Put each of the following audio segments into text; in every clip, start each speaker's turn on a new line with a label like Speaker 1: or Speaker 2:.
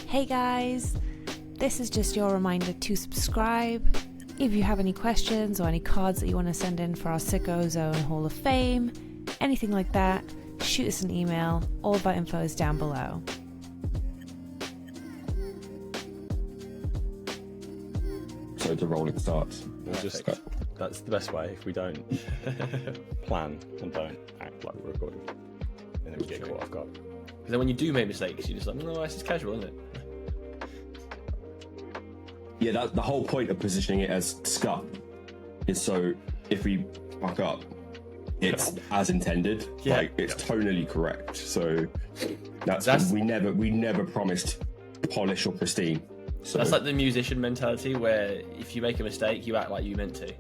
Speaker 1: Hey guys, this is just your reminder to subscribe. If you have any questions or any cards that you want to send in for our Sicko Zone Hall of Fame, anything like that, shoot us an email. All of our info is down below.
Speaker 2: So the rolling starts.
Speaker 3: That's the best way. If we don't plan and don't act like we're recording, and then we get caught off guard.
Speaker 4: Because then when you do make mistakes, you're just like, no, this is casual, isn't it?
Speaker 2: Yeah, that's the whole point of positioning it as scuff is so if we fuck up, it's as intended.
Speaker 4: Yeah.
Speaker 2: Like it's tonally correct. So that's we never promised polish or pristine. So
Speaker 4: that's like the musician mentality where if you make a mistake, you act like you meant to.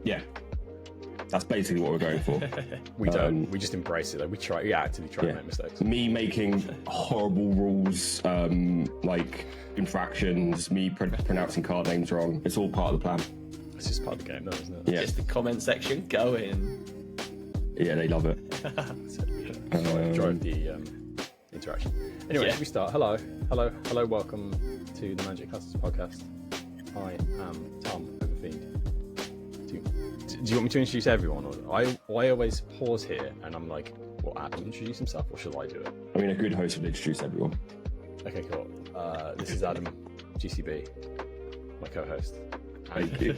Speaker 2: yeah, that's basically what we're going for.
Speaker 3: We don't. We just embrace it. Like, we actively try to make mistakes.
Speaker 2: Me making horrible rules, like infractions, me pronouncing card names wrong. It's all part of the plan.
Speaker 3: It's just part of the game, though, isn't it?
Speaker 2: Yeah.
Speaker 4: Just the comment section going.
Speaker 2: Yeah, they love it.
Speaker 3: Drive the interaction. Anyway, should we start? Hello, welcome to the Magic Castles podcast. I am Tom Overfiend. Do you want me to introduce everyone? Or I always pause here and I'm like, will Adam introduce himself or shall I do it?
Speaker 2: I mean, a good host would introduce everyone.
Speaker 3: Okay, cool. This is Adam, GCB, my co-host.
Speaker 2: Thank you.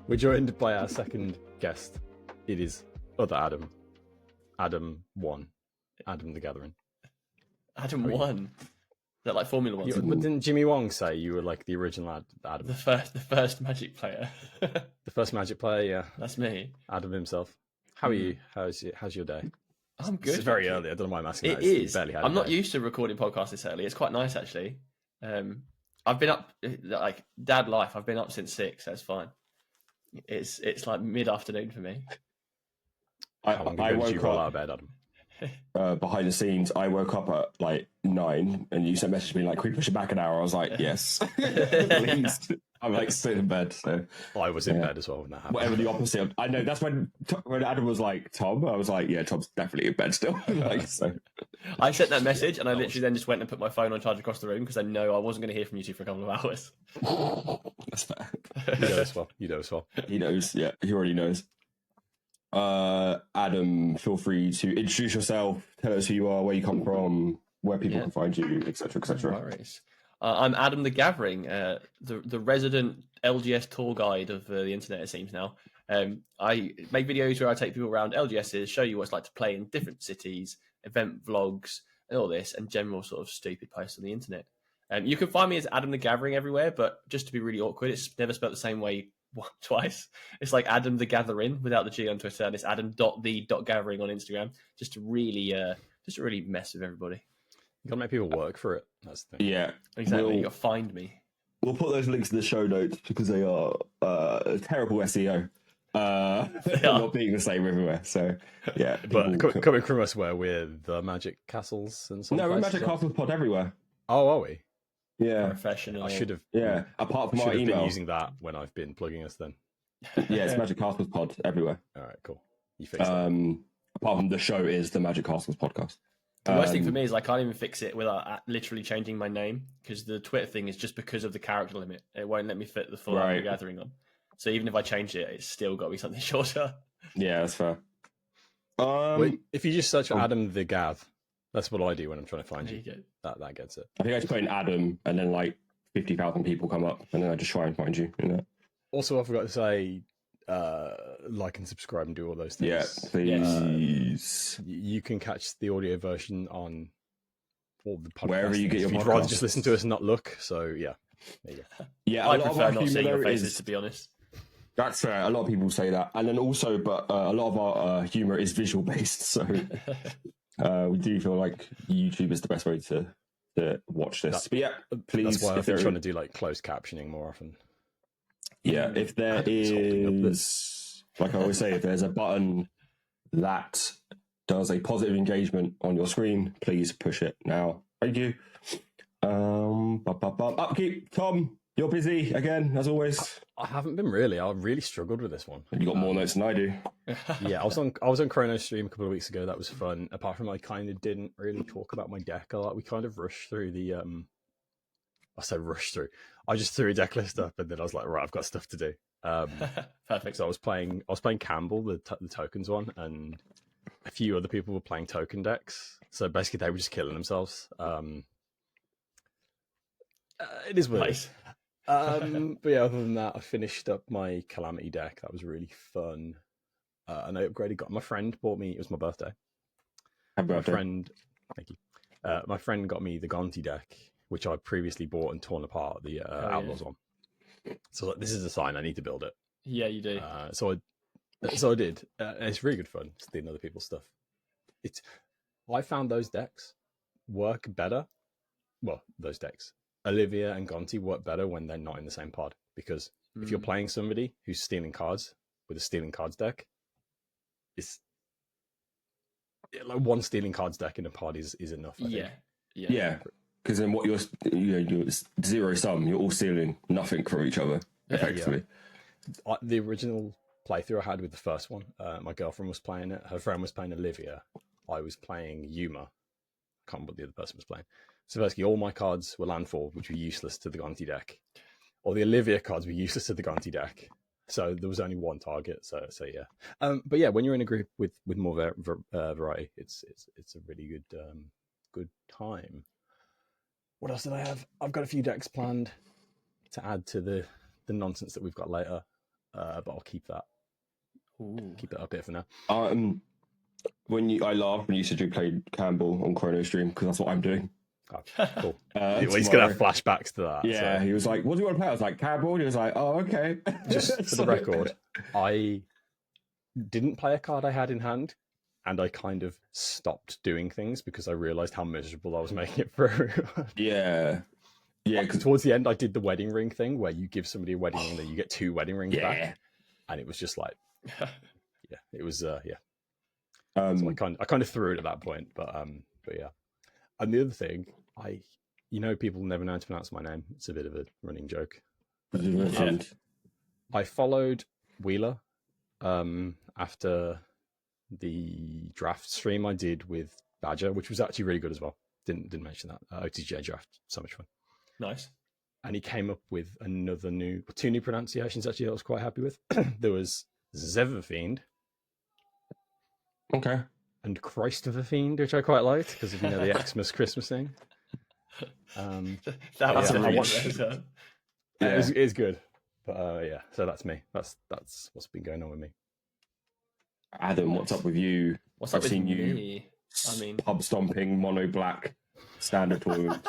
Speaker 3: We're joined by our second guest. It is other Adam. Adam 1. Adam the Gathering.
Speaker 4: Adam 1. Is that like Formula 1?
Speaker 3: But didn't Jimmy Wong say you were like the original Adam?
Speaker 4: The first Magic player.
Speaker 3: The first Magic player, yeah.
Speaker 4: That's me.
Speaker 3: Adam himself. How are you? How's your day?
Speaker 4: I'm good.
Speaker 3: It's very early. I don't know why I'm asking.
Speaker 4: It
Speaker 3: that.
Speaker 4: is.
Speaker 3: Barely had
Speaker 4: I'm
Speaker 3: a
Speaker 4: not
Speaker 3: day.
Speaker 4: used to recording podcasts this early. It's quite nice, actually. I've been up, like, dad life. I've been up since 6. That's fine. It's like mid-afternoon for me.
Speaker 3: How long
Speaker 2: I
Speaker 3: ago did
Speaker 2: woke
Speaker 3: you roll
Speaker 2: up
Speaker 3: out of bed, Adam?
Speaker 2: behind the scenes. I woke up at like 9, and you sent a message to me like, "Can we push it back an hour?" I was like, "Yes, please." I'm like sitting in bed, so
Speaker 3: I was in bed as well when that happened.
Speaker 2: whatever the opposite. I know that's when Adam was like, "Tom," I was like, "Yeah, Tom's definitely in bed still." Like, so
Speaker 4: I sent that message, and I literally then just went and put my phone on charge across the room because I know I wasn't going to hear from you two for a couple of hours.
Speaker 2: that's fair.
Speaker 3: You know as well.
Speaker 2: He knows. Yeah, he already knows. Adam, feel free to introduce yourself. Tell us who you are, where you come from, where people can find you, etc., etc.
Speaker 4: No worries. I'm Adam the Gathering, the resident LGS tour guide of the internet, it seems now. I make videos where I take people around LGSs, show you what it's like to play in different cities, event vlogs, and all this, and general sort of stupid posts on the internet. You can find me as Adam the Gathering everywhere, but just to be really awkward, it's never spelled the same way twice. It's like Adam the Gathering without the G on Twitter, and it's Adam.the.gathering on Instagram, just to really mess with everybody.
Speaker 3: You gotta make people work for it. That's the thing.
Speaker 2: Yeah,
Speaker 4: Exactly. You gotta find me.
Speaker 2: We'll put those links in the show notes because they are terrible SEO. Not being the same everywhere. So yeah,
Speaker 3: But coming from us where we're the Magic Castles and some
Speaker 2: no, we're
Speaker 3: places,
Speaker 2: Magic Castles pod everywhere.
Speaker 3: Oh, are we?
Speaker 2: Yeah,
Speaker 4: Professional.
Speaker 3: I should have.
Speaker 2: yeah. Apart from
Speaker 3: should
Speaker 2: our
Speaker 3: have been
Speaker 2: email,
Speaker 3: using that when I've been plugging us. Then.
Speaker 2: yeah, it's Magic Castles pod everywhere.
Speaker 3: All right, cool. You fixed it.
Speaker 2: Apart from the show is the Magic Castles podcast.
Speaker 4: The worst thing for me is I can't even fix it without literally changing my name because the Twitter thing is just because of the character limit. It won't let me fit the full Adam the Gathering on. So even if I change it, it's still got to be something shorter.
Speaker 2: Yeah, that's fair.
Speaker 3: Wait, if you just search for Adam the Gav, that's what I do when I'm trying to find you. That gets it.
Speaker 2: I think I just put in Adam, and then like 50,000 people come up, and then I just try and find you.
Speaker 3: Also, I forgot to say, like and subscribe and do all those things.
Speaker 2: Yeah, please.
Speaker 3: You can catch the audio version on all the podcasts.
Speaker 2: Wherever you get your
Speaker 3: You'd
Speaker 2: podcasts.
Speaker 3: rather just listen to us and not look. So yeah, there you go.
Speaker 2: Yeah,
Speaker 4: I prefer not seeing your faces, to be honest.
Speaker 2: That's fair. A lot of people say that, and then also, but a lot of our humor is visual based, so we do feel like YouTube is the best way to watch this. But yeah, please.
Speaker 3: That's why I've been trying to do like closed captioning more often.
Speaker 2: Yeah, if there is, like I always say, if there's a button that does a positive engagement on your screen, please push it now. Thank you. Upkeep, Tom. You're busy again, as always.
Speaker 3: I haven't been really. I really struggled with this one.
Speaker 2: You got more notes than I do.
Speaker 3: Yeah, I was on Chrono stream a couple of weeks ago. That was fun. Apart from I kind of didn't really talk about my deck a lot. We kind of rushed through the I said rush through. I just threw a deck list up and then I was like, right, I've got stuff to do.
Speaker 4: Perfect.
Speaker 3: So I was playing Campbell, the tokens one, and a few other people were playing token decks. So basically, they were just killing themselves. It is weird.
Speaker 4: Nice.
Speaker 3: But yeah, other than that, I finished up my Calamity deck. That was really fun. And I upgraded. My friend bought me. It was my birthday.
Speaker 2: Happy birthday.
Speaker 3: Thank you. My friend got me the Gonti deck, which I previously bought and torn apart. The Outlaws one. So like, this is a sign I need to build it.
Speaker 4: Yeah, you do.
Speaker 3: So I did. And it's really good fun stealing other people's stuff. I found those decks work better. Well, those decks. Olivia and Gonti work better when they're not in the same pod, because if you're playing somebody who's stealing cards with a stealing cards deck, it's like one stealing cards deck in a pod is enough. I think.
Speaker 2: Yeah. Because then what you're zero sum. You're all stealing nothing from each other effectively.
Speaker 3: Yeah. The original playthrough I had with the first one, my girlfriend was playing it. Her friend was playing Olivia. I was playing Yuma. I can't remember what the other person was playing. So basically, all my cards were landfall, which were useless to the Gonti deck. All the Olivia cards were useless to the Gonti deck. So there was only one target. So yeah. But yeah, when you're in a group with more variety, it's a really good time. What else did I have? I've got a few decks planned to add to the nonsense that we've got later, but I'll keep that. Keep that up here for now.
Speaker 2: I laughed when you said you played Campbell on Chrono stream, because that's what I'm doing.
Speaker 3: Oh, cool. He's gonna have flashbacks to that.
Speaker 2: Yeah, so. He was like, "What do you want to play?" I was like, "Campbell." He was like, "Oh, okay."
Speaker 3: Just for the record, I didn't play a card I had in hand, and I kind of stopped doing things because I realized how miserable I was making it for everyone.
Speaker 2: Yeah.
Speaker 3: Because towards the end, I did the wedding ring thing where you give somebody a wedding ring, then you get 2 wedding rings back, and it was just like, it was So I kind of threw it at that point, but yeah. And the other thing, people never know how to pronounce my name. It's a bit of a running joke. I followed Wheeler after the draft stream I did with Badger, which was actually really good as well. Didn't mention that. OTJ draft, so much fun.
Speaker 4: Nice.
Speaker 3: And he came up with 2 new pronunciations actually that I was quite happy with. There was Zeverfiend.
Speaker 2: Okay.
Speaker 3: And Christ of a Fiend, which I quite liked, because of the Xmas Christmas thing.
Speaker 4: That was
Speaker 3: it is good. But yeah, so that's me. That's what's been going on with me.
Speaker 2: Adam, what's up with you?
Speaker 4: I've seen you.
Speaker 2: Pub stomping, mono black standard tournament.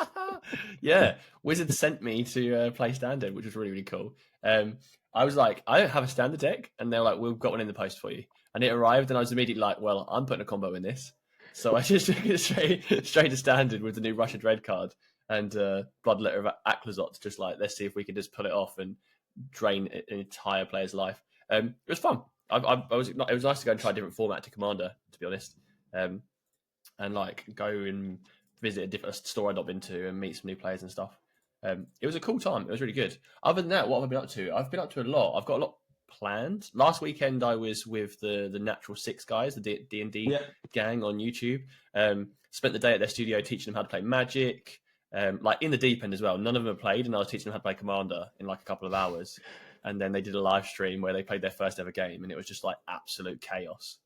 Speaker 4: Yeah, Wizard sent me to play standard, which was really, really cool. I was like, I don't have a standard deck, and they're like, we've got one in the post for you. And it arrived, and I was immediately like, well, I'm putting a combo in this. So I just took it straight to standard with the new Russian Red card and Bloodletter of Aklazot. Just like, let's see if we can just pull it off and drain an entire player's life. It was fun. It was nice to go and try a different format to Commander, to be honest. And like go and visit a store I'd not been to and meet some new players and stuff. It was a cool time. It was really good. Other than that, what have I been up to? I've been up to a lot. I've got a lot planned. Last weekend I was with the Natural Six guys, the D&D gang on YouTube. Spent the day at their studio teaching them how to play Magic, like in the deep end as well. None of them had played, and I was teaching them how to play Commander in like a couple of hours. And then they did a live stream where they played their first ever game, and it was just like absolute chaos,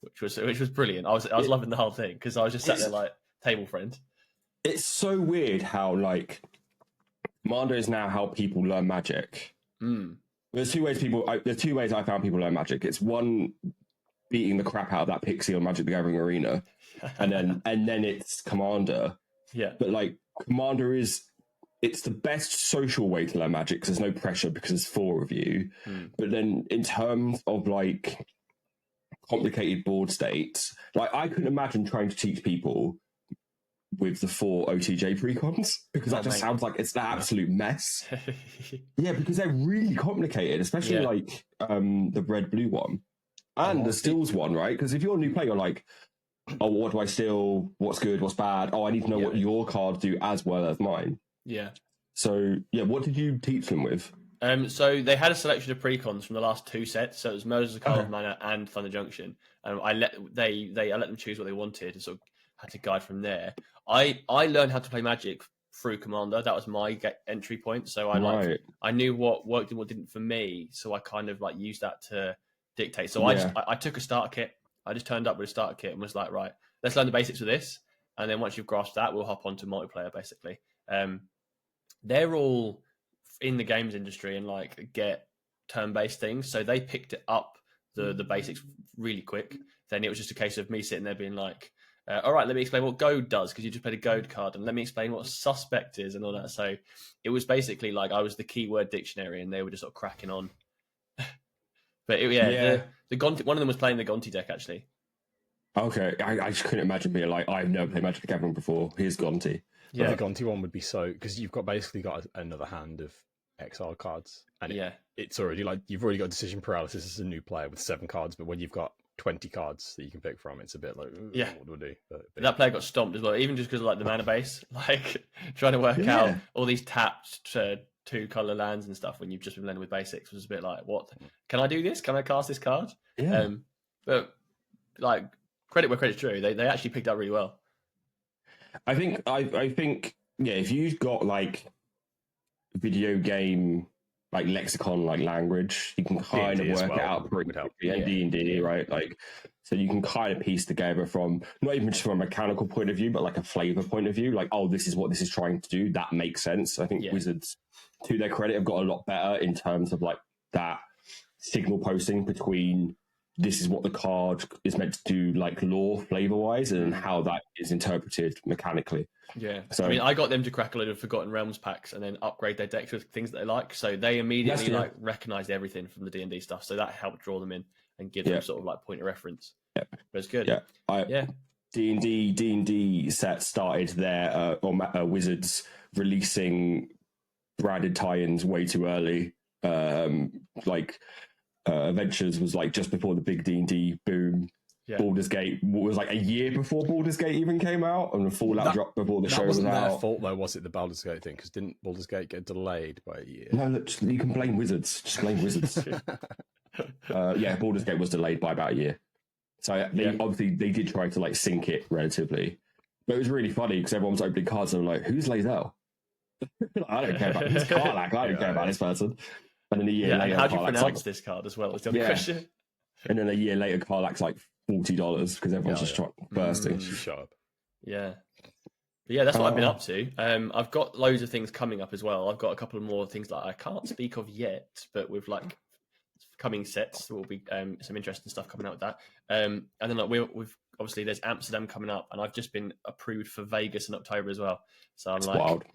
Speaker 4: which was brilliant. I was loving the whole thing because I was just sat there like table friend.
Speaker 2: It's so weird how like Commander is now how people learn Magic. There's two ways I found people learn Magic. It's one, beating the crap out of that pixie on Magic the Gathering Arena, and then it's Commander.
Speaker 4: Yeah.
Speaker 2: But like Commander it's the best social way to learn Magic because there's no pressure because there's 4 of you. But then in terms of like complicated board states, like I couldn't imagine trying to teach people with the 4 OTJ precons because that just sounds like it's the absolute mess. Yeah, because they're really complicated, especially like the red-blue one and the Steals one, right? Because if you're a new player, you're like, oh, what do I steal? What's good? What's bad? Oh, I need to know what your cards do as well as mine.
Speaker 4: Yeah.
Speaker 2: So yeah, what did you teach them with?
Speaker 4: So they had a selection of precons from the last 2 sets. So it was Moses, Call of Mana, and Thunder Junction. And I let them choose what they wanted, and sort of had to guide from there. I learned how to play Magic through Commander. That was my entry point. So I knew what worked and what didn't for me. So I kind of like used that to dictate. So I took a starter kit. I just turned up with a starter kit and was like, right, let's learn the basics of this. And then once you've grasped that, we'll hop onto multiplayer basically. They're all in the games industry and like get turn-based things, so they picked it up the basics really quick. Then it was just a case of me sitting there being like, all right, let me explain what goad does, because you just played a goad card, and let me explain what suspect is and all that. So it was basically like I was the keyword dictionary and they were just sort of cracking on. But the Gonti, one of them was playing the Gonti deck actually.
Speaker 2: Okay, I just couldn't imagine being like, I've never played Magic the Gathering before, here's Gonti.
Speaker 3: Yeah, the Gonti one would be so, because you've basically got another hand of exile cards, and it's already like you've already got decision paralysis as a new player with 7 cards, but when you've got 20 cards that you can pick from, it's a bit like, what do I do? But
Speaker 4: that player got stomped as well, even just because of like the mana base, like trying to work out all these tapped 2-color lands and stuff when you've just been playing with basics was a bit like, what? Can I do this? Can I cast this card?
Speaker 2: Yeah.
Speaker 4: But like credit where credit's due, they actually picked up really well.
Speaker 2: I think if you've got like video game like lexicon like language, you can kind of work it out pretty quickly. And D&D, right? Like, so you can kind of piece together from not even just from a mechanical point of view, but like a flavor point of view. Like, oh, this is what this is trying to do. That makes sense. I think Wizards, to their credit, have got a lot better in terms of like that signal posting between this is what the card is meant to do, like lore flavor wise, and how that is interpreted mechanically.
Speaker 4: Yeah, so I mean, I got them to crack a load of Forgotten Realms packs and then upgrade their decks with things that they like. So they immediately like recognized everything from the D&D stuff. So that helped draw them in and give them sort of like point of reference. Yeah, but it's good.
Speaker 2: D&D set started their Wizards releasing branded tie-ins way too early. Adventures was like just before the big D&D boom. Yeah. Baldur's Gate was like a year before Baldur's Gate even came out, and Fallout dropped before the show was out. That wasn't
Speaker 3: their fault though, was it, the Baldur's Gate thing? Because didn't Baldur's Gate get delayed by a year?
Speaker 2: No, look, you can blame Wizards. Just blame Wizards. Baldur's Gate was delayed by about a year. So obviously they did try to like sync it relatively, but it was really funny because everyone was opening cards and like, who's Lae'zel? I don't care about this Karlach. I don't care about this person. And then a year later,
Speaker 4: how do you pronounce this card as well? Is the other question.
Speaker 2: And then a year later, Karlach's like $40 because everyone's just bursting.
Speaker 3: Shut up.
Speaker 4: Yeah. But yeah, that's what I've been up to. I've got loads of things coming up as well. I've got a couple of more things that I can't speak of yet, but with like coming sets, there will be some interesting stuff coming out with that. And then like we've obviously there's Amsterdam coming up, and I've just been approved for Vegas in October as well. So I'm wild.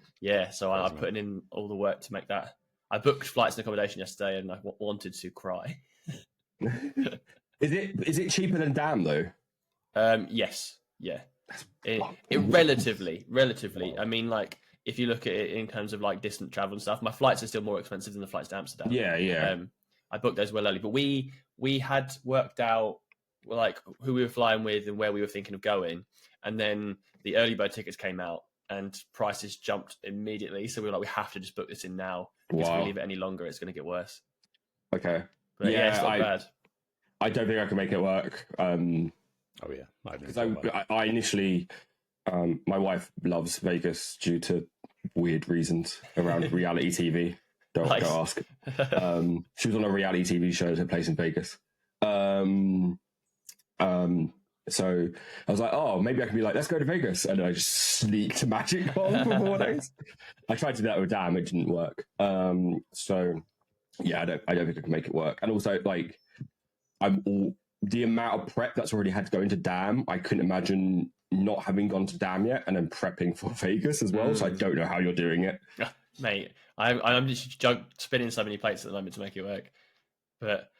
Speaker 4: So I'm putting in all the work to make that. I booked flights and accommodation yesterday, and I wanted to cry.
Speaker 2: Is it cheaper than Damn though?
Speaker 4: Yes, yeah. It relatively. I mean, like if you look at it in terms of like distant travel and stuff, my flights are still more expensive than the flights to Amsterdam.
Speaker 2: Yeah.
Speaker 4: I booked those well early, but we had worked out like who we were flying with and where we were thinking of going, and then the early bird tickets came out and prices jumped immediately. So we were like, we have to just book this in now. Because if we leave it any longer, it's going to get worse.
Speaker 2: Okay.
Speaker 4: But it's not bad.
Speaker 2: I don't think I can make it work.
Speaker 3: Because
Speaker 2: I initially, my wife loves Vegas due to weird reasons around reality TV. Don't ask. She was on a reality TV show that took place in Vegas. So I was like, oh, maybe I can be like, let's go to Vegas. And then I just sneaked to MagicCon for 4 days. I tried to do that with Damn, it didn't work. So yeah, I don't think I can make it work. And also like the amount of prep that's already had to go into Damn, I couldn't imagine not having gone to Damn yet and then prepping for Vegas as well. So I don't know how you're doing it.
Speaker 4: Mate, I'm just spinning so many plates at the moment to make it work. But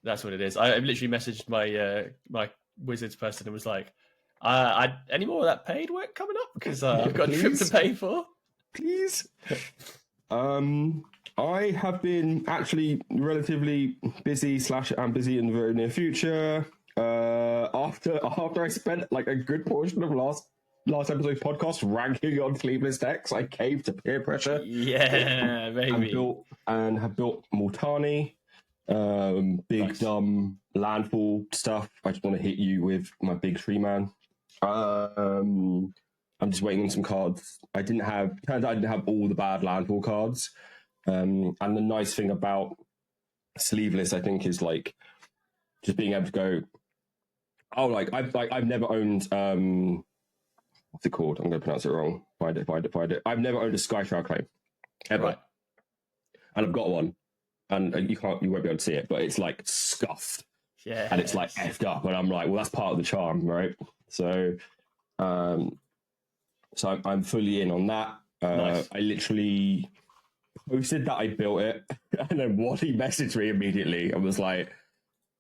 Speaker 4: that's what it is. I literally messaged my my Wizards person and was like, any more of that paid work coming up? Because I've got a trip to pay for.
Speaker 2: Please. I have been actually relatively busy / I'm busy in the very near future. After I spent like a good portion of last last episode's podcast, ranking on sleeveless decks. I caved to peer pressure.
Speaker 4: Yeah, baby.
Speaker 2: Have built Multani, big
Speaker 4: Nice.
Speaker 2: dumb landfall stuff. I just want to hit you with my big 3-man. I'm just waiting on some cards. Turns out I didn't have all the bad landfall cards. And the nice thing about sleeveless, I think, is like just being able to go, oh, like I've never owned what's it called? I'm going to pronounce it wrong. Find it. I've never owned a Skyshroud claim ever,
Speaker 4: Right.
Speaker 2: and I've got one, and you won't be able to see it, but it's like scuffed,
Speaker 4: Yeah.
Speaker 2: and it's like effed up, and I'm like, well, that's part of the charm, right? So, so I'm fully in on that.
Speaker 4: Nice.
Speaker 2: I literally posted that I built it, and then Wally messaged me immediately and was like,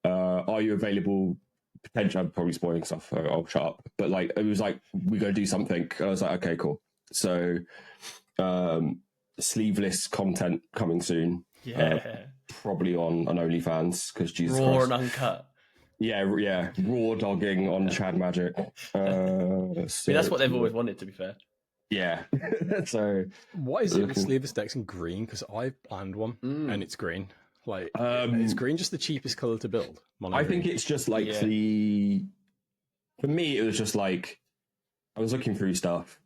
Speaker 2: "Are you available?" Potentially, I'm probably spoiling stuff. So I'll shut up. But like, it was like, we're gonna do something. And I was like, okay, cool. So, sleeveless content coming soon.
Speaker 4: Yeah.
Speaker 2: Probably on OnlyFans because Jesus
Speaker 4: Raw
Speaker 2: Christ.
Speaker 4: and uncut.
Speaker 2: Yeah, raw dogging on Chad Magic.
Speaker 4: I mean, that's what they've always wanted, to be fair.
Speaker 2: Yeah. So,
Speaker 3: What is it with sleeveless decks in green? Because I've planned one and it's green. Like, is green just the cheapest color to build?
Speaker 2: I think it's just like for me, it was just like, I was looking through stuff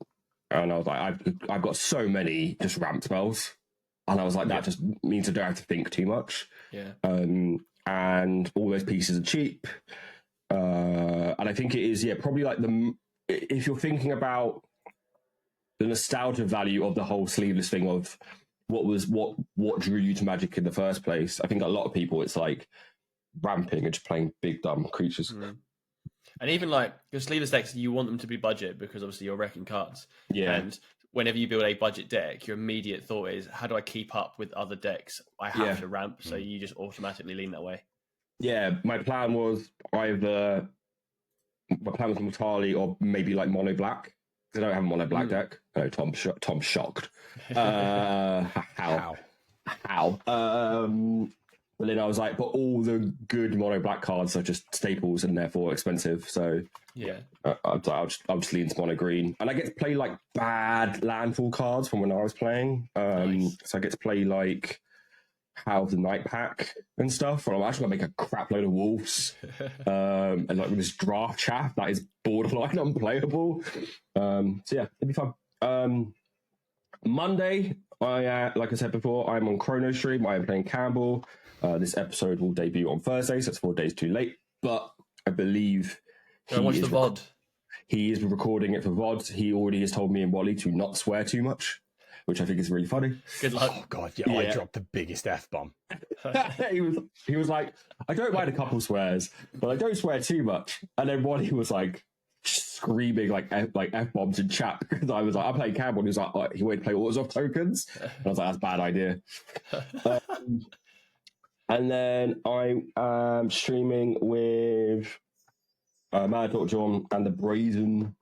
Speaker 2: and I was like, I've got so many just ramp spells. And I was like, that just means I don't have to think too much.
Speaker 4: Yeah.
Speaker 2: And all those pieces are cheap. And I think it is, probably like if you're thinking about the nostalgia value of the whole sleeveless thing of what drew you to Magic in the first place, I think a lot of people, it's like ramping and just playing big dumb creatures.
Speaker 4: And even like your sleeveless decks, you want them to be budget because obviously you're wrecking cards.
Speaker 2: Yeah.
Speaker 4: And whenever you build a budget deck, your immediate thought is, how do I keep up with other decks? I have to ramp. So you just automatically lean that way.
Speaker 2: Yeah, my plan was Mortali or maybe like mono black. I don't have a mono black deck. No, Tom's shocked. How? But then I was like, but all the good mono black cards are just staples and therefore expensive. So
Speaker 4: Yeah.
Speaker 2: I'll just lean to mono green, and I get to play like bad landfall cards from when I was playing.
Speaker 4: Nice.
Speaker 2: So I get to play like How the Night Pack and stuff. And I'm actually gonna make a crap load of wolves, and like with this draft chaff that is borderline unplayable. So yeah, it'd be fun. Monday, like I said before, I'm on Chrono Stream. I am playing Campbell. This episode will debut on Thursday, so it's 4 days too late. But I believe
Speaker 4: Go watch the VOD.
Speaker 2: He is recording it for VOD. He already has told me and Wally to not swear too much, which I think is really funny.
Speaker 4: Good luck.
Speaker 3: Oh god, yeah, I dropped the biggest F-bomb.
Speaker 2: he was like, I don't mind a couple swears, but I don't swear too much. And then Wally was like screaming like F-bombs in chat because I was like, I'm playing Campbell. He was like, oh, he won't play Orders of Tokens. And I was like, that's a bad idea. And then I am streaming with Mad Dr. John and the Brazen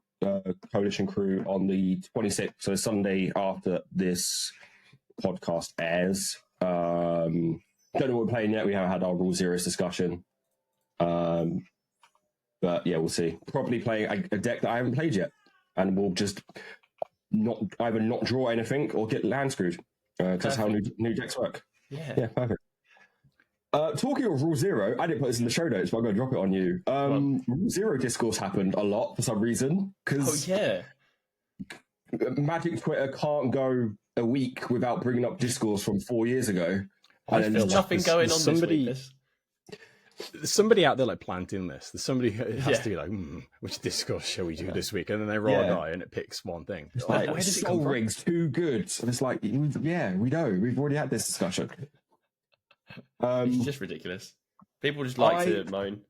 Speaker 2: Coalition crew on the 26th, so Sunday after this podcast airs. Don't know what we're playing yet. We haven't had our Rule Zeros discussion. But yeah, we'll see. Probably playing a deck that I haven't played yet. And we'll just either not draw anything or get land screwed. Because that's how new decks work.
Speaker 4: Yeah,
Speaker 2: perfect. Talking of Rule Zero, I didn't put this in the show notes, but I'm going to drop it on you. Rule Zero Discourse happened a lot for some reason. Cause Magic Twitter can't go a week without bringing up Discourse from 4 years ago.
Speaker 4: There's nothing going on this week.
Speaker 3: There's somebody out there like planting this. There's somebody who has to be like, which Discourse shall we do this week? And then they roll a die and it picks one thing.
Speaker 2: It's like, where does it come from? Ring's too good. And it's like, yeah, we know. We've already had this discussion.
Speaker 4: It's just ridiculous. People just like to moan.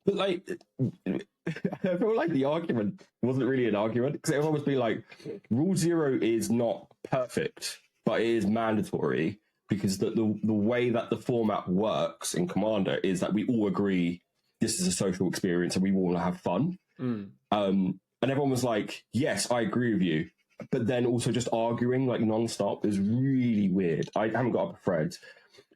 Speaker 2: But like, I feel like the argument wasn't really an argument because it would almost be like, Rule Zero is not perfect, but it is mandatory because the way that the format works in Commander is that we all agree this is a social experience and we all want to have fun. And everyone was like, yes, I agree with you. But then also just arguing like nonstop is really weird. I haven't got up a thread.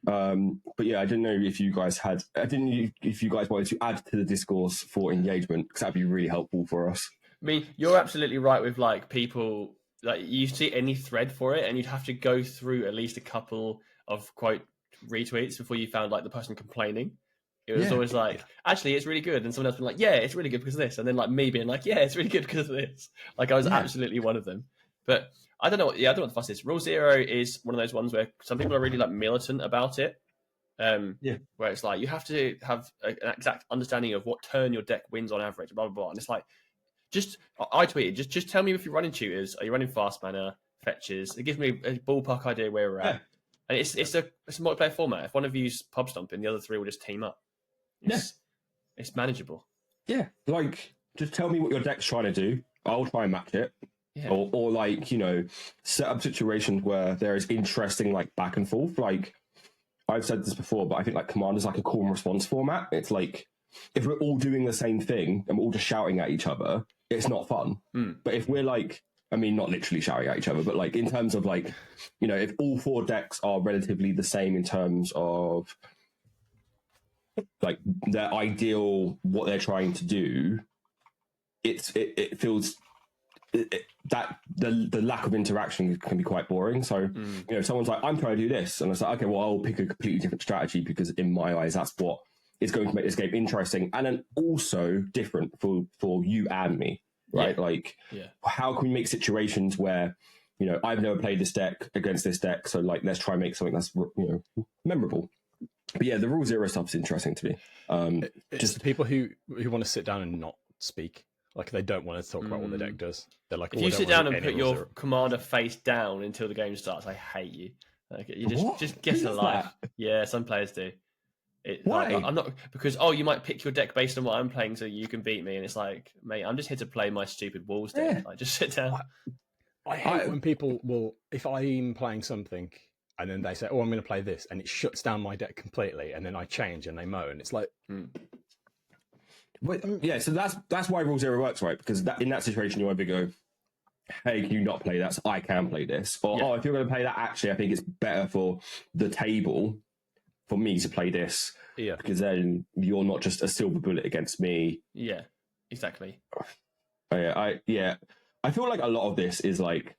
Speaker 2: But yeah, I didn't know if you guys wanted to add to the discourse for engagement because that'd be really helpful for us.
Speaker 4: mean, you're absolutely right with like people. Like you see any thread for it, and you'd have to go through at least a couple of quote retweets before you found like the person complaining. It was always like, actually, it's really good, and someone else been like, yeah, it's really good because of this, and then like me being like, yeah, it's really good because of this. Like I was absolutely one of them. But I don't know. Yeah, I don't know what the fuss is. Rule Zero is one of those ones where some people are really like militant about it. Where it's like you have to have an exact understanding of what turn your deck wins on average, blah blah blah. And it's like, I tweeted, just tell me if you're running tutors, are you running fast mana, fetches? It gives me a ballpark idea where we're at. And it's a multiplayer format. If one of you's pub stomping, the other three will just team up. It's manageable.
Speaker 2: Yeah, like just tell me what your deck's trying to do. I'll try and match it.
Speaker 4: Yeah.
Speaker 2: Or like, set up situations where there is interesting like back and forth. Like I've said this before, but I think like Commander's like a call and response format. It's like if we're all doing the same thing and we're all just shouting at each other, it's not fun. But if we're like, I mean, not literally shouting at each other, but like in terms of like, if all 4 decks are relatively the same in terms of like their ideal, what they're trying to do, it feels that the lack of interaction can be quite boring. So, if someone's like, I'm trying to do this, and it's like, okay, well, I'll pick a completely different strategy because in my eyes, that's what is going to make this game interesting and then also different for you and me, right? How can we make situations where, I've never played this deck against this deck, so like, let's try and make something that's, memorable. But yeah, the Rule Zero stuff is interesting to me.
Speaker 3: Just the people who want to sit down and not speak. Like they don't want to talk about what the deck does. They're like,
Speaker 4: if you sit down and put your commander face down until the game starts, I hate you. Like, you just get a life. Yeah, some players do.
Speaker 2: Why?
Speaker 4: Like, I'm not because you might pick your deck based on what I'm playing, so you can beat me. And it's like, mate, I'm just here to play my stupid walls deck.
Speaker 2: Yeah.
Speaker 4: Like, just sit down.
Speaker 3: I hate when people will, if I'm playing something and then they say, "Oh, I'm going to play this," and it shuts down my deck completely, and then I change and they moan. It's like.
Speaker 2: Yeah, so that's why Rule Zero works, right? Because in that situation, you either go, hey, can you not play that? So I can play this. Or, if you're going to play that, actually, I think it's better for the table for me to play this.
Speaker 3: Yeah.
Speaker 2: Because then you're not just a silver bullet against me.
Speaker 4: Yeah, exactly.
Speaker 2: I feel like a lot of this is like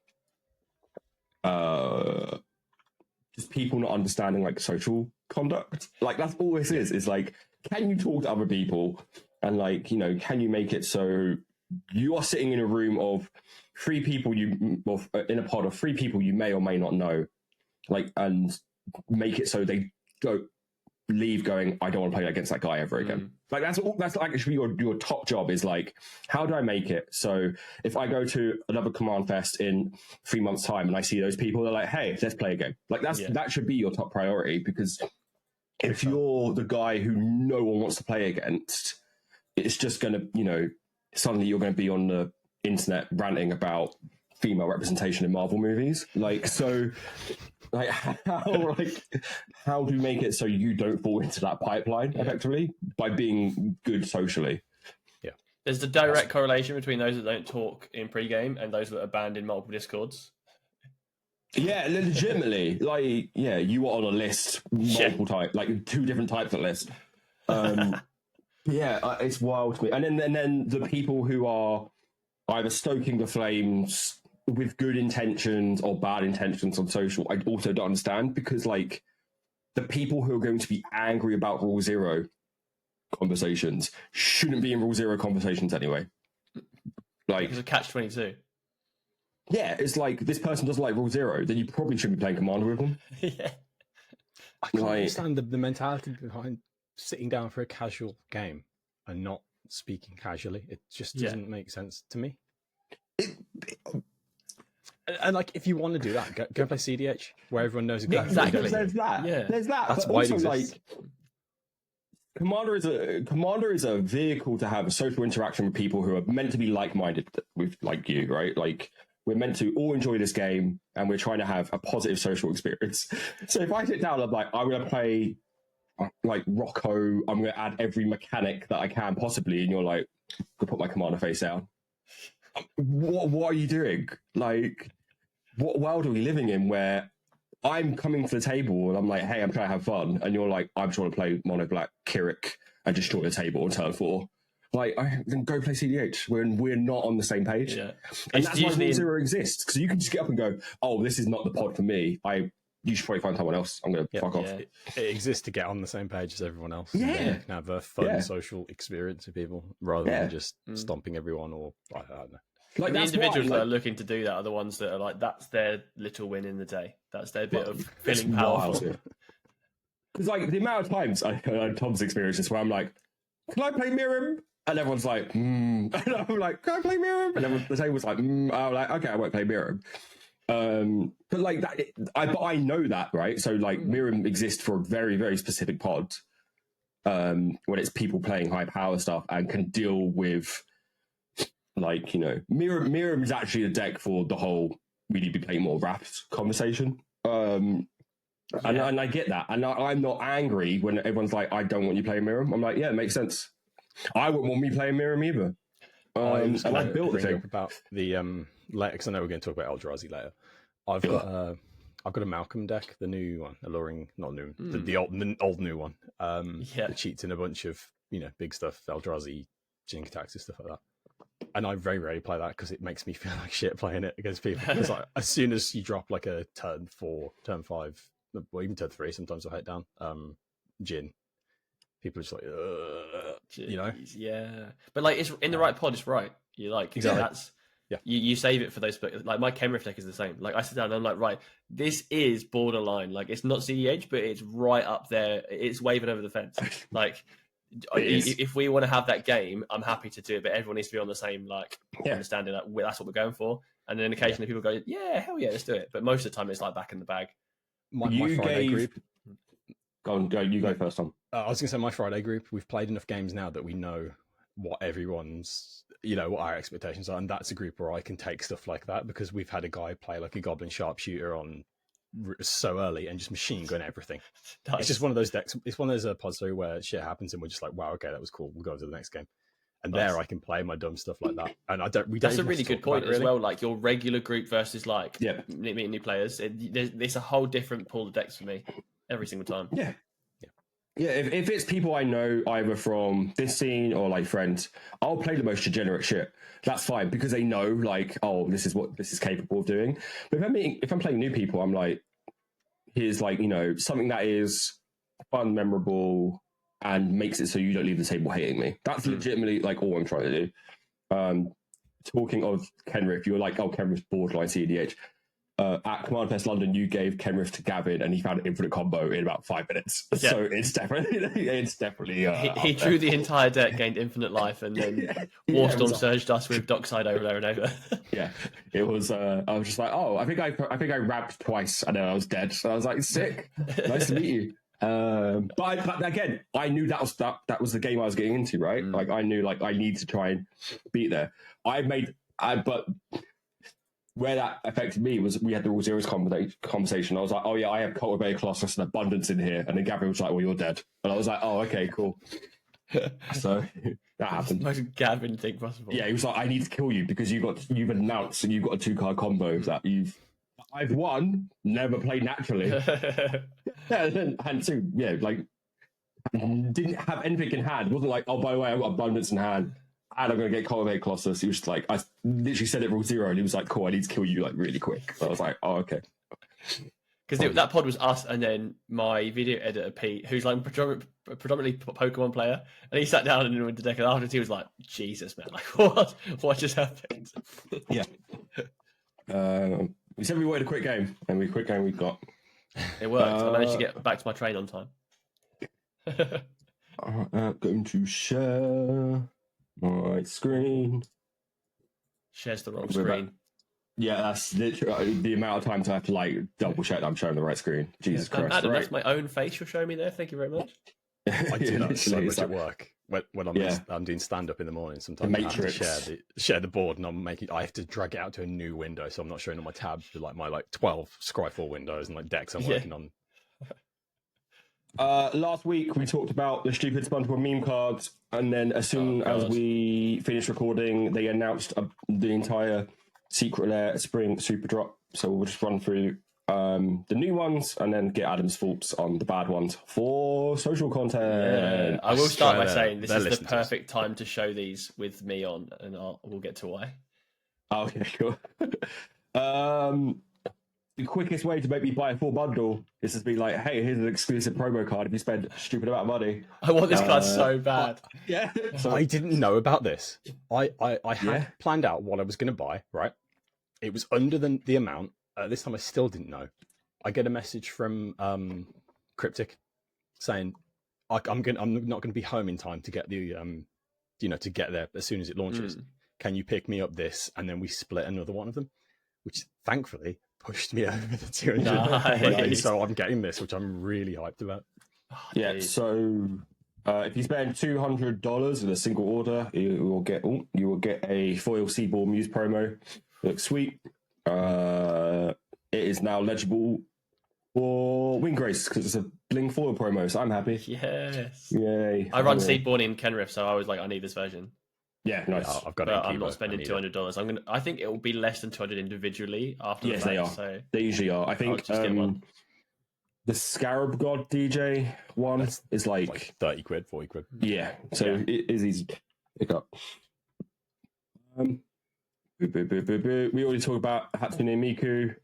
Speaker 2: just people not understanding like social conduct. Like that's all this is like, can you talk to other people? And like, can you make it so you are sitting in a room of 3 people in a pod of 3 people you may or may not know, like, and make it so they don't leave going, I don't want to play against that guy ever again. Like that's like actually your top job is like, how do I make it so if I go to another Command Fest in 3 months' time and I see those people, they're like, hey, let's play a game. Like that should be your top priority, because if you're the guy who no one wants to play against, it's just going to, suddenly you're going to be on the internet ranting about female representation in Marvel movies. Like, so, like, how do you make it so you don't fall into that pipeline effectively by being good socially? Yeah.
Speaker 4: There's the direct correlation between those that don't talk in pre-game and those that are banned in multiple Discords.
Speaker 2: Yeah, legitimately. Like, yeah, you are on a list, multiple types, like 2 different types of list. Yeah, it's wild to me. And then the people who are either stoking the flames with good intentions or bad intentions on social, I also don't understand, because like the people who are going to be angry about Rule Zero conversations shouldn't be in Rule Zero conversations anyway. Like,
Speaker 4: it's a catch-22.
Speaker 2: Yeah, it's like, this person doesn't like Rule Zero, then you probably shouldn't be playing Commander with them.
Speaker 4: Yeah.
Speaker 3: I can't understand the mentality behind sitting down for a casual game and not speaking casually. It just doesn't make sense to me. And like, if you want to do that, go play CDH, where everyone knows exactly.
Speaker 2: There's that.
Speaker 3: Yeah,
Speaker 2: there's that.
Speaker 3: That's
Speaker 2: but
Speaker 3: why
Speaker 2: also,
Speaker 3: it exists.
Speaker 2: Like, Commander is a vehicle to have a social interaction with people who are meant to be like-minded with, like you, right? Like, we're meant to all enjoy this game, and we're trying to have a positive social experience. So if I sit down, I'm like, I'm going to play like Rocco, I'm going to add every mechanic that I can possibly, and you're like, go put my Commander face down. What are you doing? Like, what world are we living in where I'm coming to the table and I'm like, hey, I'm trying to have fun, and you're like, I'm trying to play Mono Black EDHREC and destroy the table on turn 4. like, then go play CDH. We're not on the same page.
Speaker 4: Yeah.
Speaker 2: And
Speaker 4: It's
Speaker 2: that's why
Speaker 4: usually
Speaker 2: Rule Zero exists, because you can just get up and go, oh, this is not the pod for me. You should probably find someone else. I'm going to fuck off.
Speaker 3: It exists to get on the same page as everyone else.
Speaker 2: Yeah.
Speaker 3: And you can have a fun social experience with people rather than just stomping everyone or, I don't know.
Speaker 4: Like the individuals that are looking to do that are the ones that are like, that's their little win in the day. That's their bit of feeling powerful.
Speaker 2: Because like the amount of times I had Tom's experiences where I'm like, can I play Mirim? And everyone's like, And I'm like, can I play Mirim? And the table's like, I'm like, okay, I won't play Mirim. But like that, but I know that, right? So like Mirim exists for a very, very specific pod when it's people playing high power stuff and can deal with like, you know, Mirim is actually a deck for the whole we need to be playing more wrapped conversation. And I get that. And I'm not angry when everyone's like, I don't want you playing Mirim. I'm like, yeah, it makes sense. I wouldn't want me playing Mirim either. And I built the thing
Speaker 3: about the Lair, because I know we're going to talk about Eldrazi later. I've got a Malcolm deck, the new one, alluring, not new, the old new one. That cheats in a bunch of big stuff, Eldrazi, Jink attacks and stuff like that. And I very rarely play that because it makes me feel like shit playing it against people. Because like, as soon as you drop like a turn 4, turn 5, or even turn 3, sometimes I hit down Jin. People are just like,
Speaker 4: yeah. But like, it's in the right pod. It's right. You like
Speaker 3: exactly.
Speaker 4: That's you save it for those. Like my Kenrith deck is the same. Like I sit down and I'm like, right, this is borderline. Like it's not CEH, but it's right up there. It's waving over the fence. Like if we want to have that game, I'm happy to do it. But everyone needs to be on the same understanding that that's what we're going for. And then occasionally people go, yeah, hell yeah, let's do it. But most of the time it's like back in the bag.
Speaker 3: My Friday group.
Speaker 2: Go on, you go first, Tom.
Speaker 3: I was going to say my Friday group, we've played enough games now that we know what everyone's, what our expectations are. And that's a group where I can take stuff like that because we've had a guy play like a Goblin Sharpshooter on so early and just machine gun everything. Nice. It's just one of those decks. It's one of those pods through where shit happens and we're just like, wow, okay, that was cool. We'll go to the next game. And there I can play my dumb stuff like that. And that's
Speaker 4: a really good point as well. Like your regular group versus like meeting new players. There's a whole different pool of decks for me every single time.
Speaker 2: Yeah, if it's people I know either from this scene or like friends, I'll play the most degenerate shit. That's fine because they know like, oh, this is what this is capable of doing. But if I'm playing new people, I'm like, here's like, something that is fun, memorable, and makes it so you don't leave the table hating me. That's legitimately like all I'm trying to do. Talking of Kenrith, you're like, oh, Kenrith's borderline CEDH. At Command Fest London, you gave Kenrith to Gavin, and he found an infinite combo in about 5 minutes. Yeah. So it's definitely.
Speaker 4: He drew the entire deck, gained infinite life, and then Warstorm surged us with Dockside over and over.
Speaker 2: Yeah, it was. I was just like, oh, I think I wrapped twice, and then I was dead. So I was like, sick. Nice to meet you. But again, I knew that was the game I was getting into, right? Like I knew like I need to try and beat there. But where that affected me was we had the Rule Zeros conversation. I was like, oh yeah, I have Cultivated Colossus and Abundance in here. And then Gavin was like, well, you're dead. And I was like, oh, okay, cool. So that happened.
Speaker 4: Most Gavin thing possible.
Speaker 2: Yeah, he was like, I need to kill you because you've announced and you've got a 2-card combo that I've won, never played naturally. And so, like, didn't have anything in hand. It wasn't like, oh, by the way, I've got Abundance in hand. And I'm going to get Cultivated Colossus. He was just like, I literally said it Rule 0, and he was like, cool, I need to kill you like really quick. So I was like, oh, okay.
Speaker 4: Because that pod was us and then my video editor, Pete, who's like predominantly Pokemon player. And he sat down and went to deck, and after he was like, Jesus, man, like, what just happened?
Speaker 2: Yeah. We said we wanted a quick game, and we got.
Speaker 4: It worked. I managed to get back to my train on time.
Speaker 2: I'm going to share my screen.
Speaker 4: Shares the wrong screen.
Speaker 2: Yeah, that's literally the amount of times I have to like double check that I'm showing the right screen. Jesus Christ.
Speaker 4: Adam, that's my own face you're showing me there. Thank you very much.
Speaker 3: I do that so much at work. When I'm doing stand up in the morning, sometimes I have to share the board, and I have to drag it out to a new window, so I'm not showing all my tabs with like my 12 Scryfall windows and like decks I'm working on.
Speaker 2: Last week we talked about the stupid SpongeBob meme cards, and then as soon as we finished recording, they announced the entire Secret Lair Spring Super Drop. So we'll just run through the new ones, and then get Adam's thoughts on the bad ones for social content.
Speaker 4: I will start by
Speaker 3: They're-
Speaker 4: saying this
Speaker 3: they're
Speaker 4: is the
Speaker 3: listening to us.
Speaker 4: perfect time to show these with me on, and we'll get to why.
Speaker 2: Okay, cool. The quickest way to make me buy a full bundle is to be like, hey, here's an exclusive promo card if you spend a stupid amount of money.
Speaker 4: I want this card so bad.
Speaker 2: Yeah. So,
Speaker 3: I didn't know about this. I had
Speaker 2: Yeah.
Speaker 3: planned out what I was going to buy, right? It was under the amount. This time I still didn't know. I get a message from Cryptic saying I'm not going to be home in time to get the to get there as soon as it launches. Can you pick me up this? And then we split another one of them, which thankfully pushed me over the 200.
Speaker 4: Nice.
Speaker 3: So I'm getting this, which I'm really hyped about.
Speaker 2: yeah.
Speaker 4: Dude.
Speaker 2: So if you spend $200 in a single order, you will get a foil Seaboard Muse promo. Looks sweet. It is now legible for Windgrace because it's a bling foil promo, so I'm happy.
Speaker 4: Yes.
Speaker 2: Yay!
Speaker 4: I run Seedborn in Kenriff, so I was like, I need this version.
Speaker 2: Yeah, nice.
Speaker 3: Yeah, I've got
Speaker 4: But
Speaker 3: it.
Speaker 4: I'm not spending $200. I think it will be less than 200 individually after
Speaker 2: Yes,
Speaker 4: the
Speaker 2: they
Speaker 4: fact,
Speaker 2: are.
Speaker 4: So
Speaker 2: They usually are. I
Speaker 4: I'll
Speaker 2: think
Speaker 4: just get one.
Speaker 2: the Scarab God DJ one is like
Speaker 3: 30 quid, 40 quid.
Speaker 2: yeah. So
Speaker 4: Yeah.
Speaker 2: it is easy to pick up. We already talked about Hatsune Miku.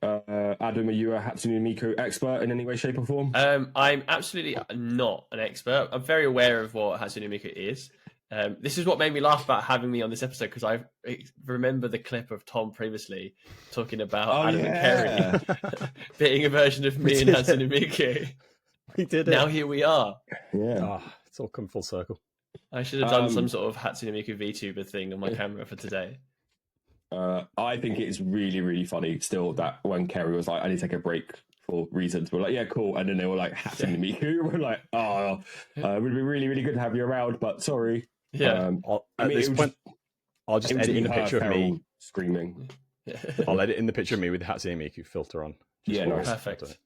Speaker 2: Adam, are you a Hatsune Miku expert in any way, shape, or form?
Speaker 4: I'm absolutely not an expert. I'm very aware of what Hatsune Miku is. This is what made me laugh about having me on this episode because I remember the clip of Tom previously talking about Adam and Kerri being a version of me and Hatsune Miku.
Speaker 3: We did it.
Speaker 4: Now here we are.
Speaker 2: Yeah.
Speaker 3: It's all come full circle.
Speaker 4: I should have done some sort of Hatsune Miku VTuber thing on my camera for today.
Speaker 2: I think it's really, really funny still that when Kerri was like, I need to take a break for reasons, we're like, yeah, cool. And then they were like, Hatsune Miku. We're like, oh, it would be really, really good to have you around, but sorry.
Speaker 4: Yeah.
Speaker 3: At this point, I'll just edit in the picture of me
Speaker 2: screaming.
Speaker 3: I'll edit in the picture of me with the Hatsune Miku filter on.
Speaker 2: Yeah,
Speaker 3: for-
Speaker 2: nice.
Speaker 4: Perfect.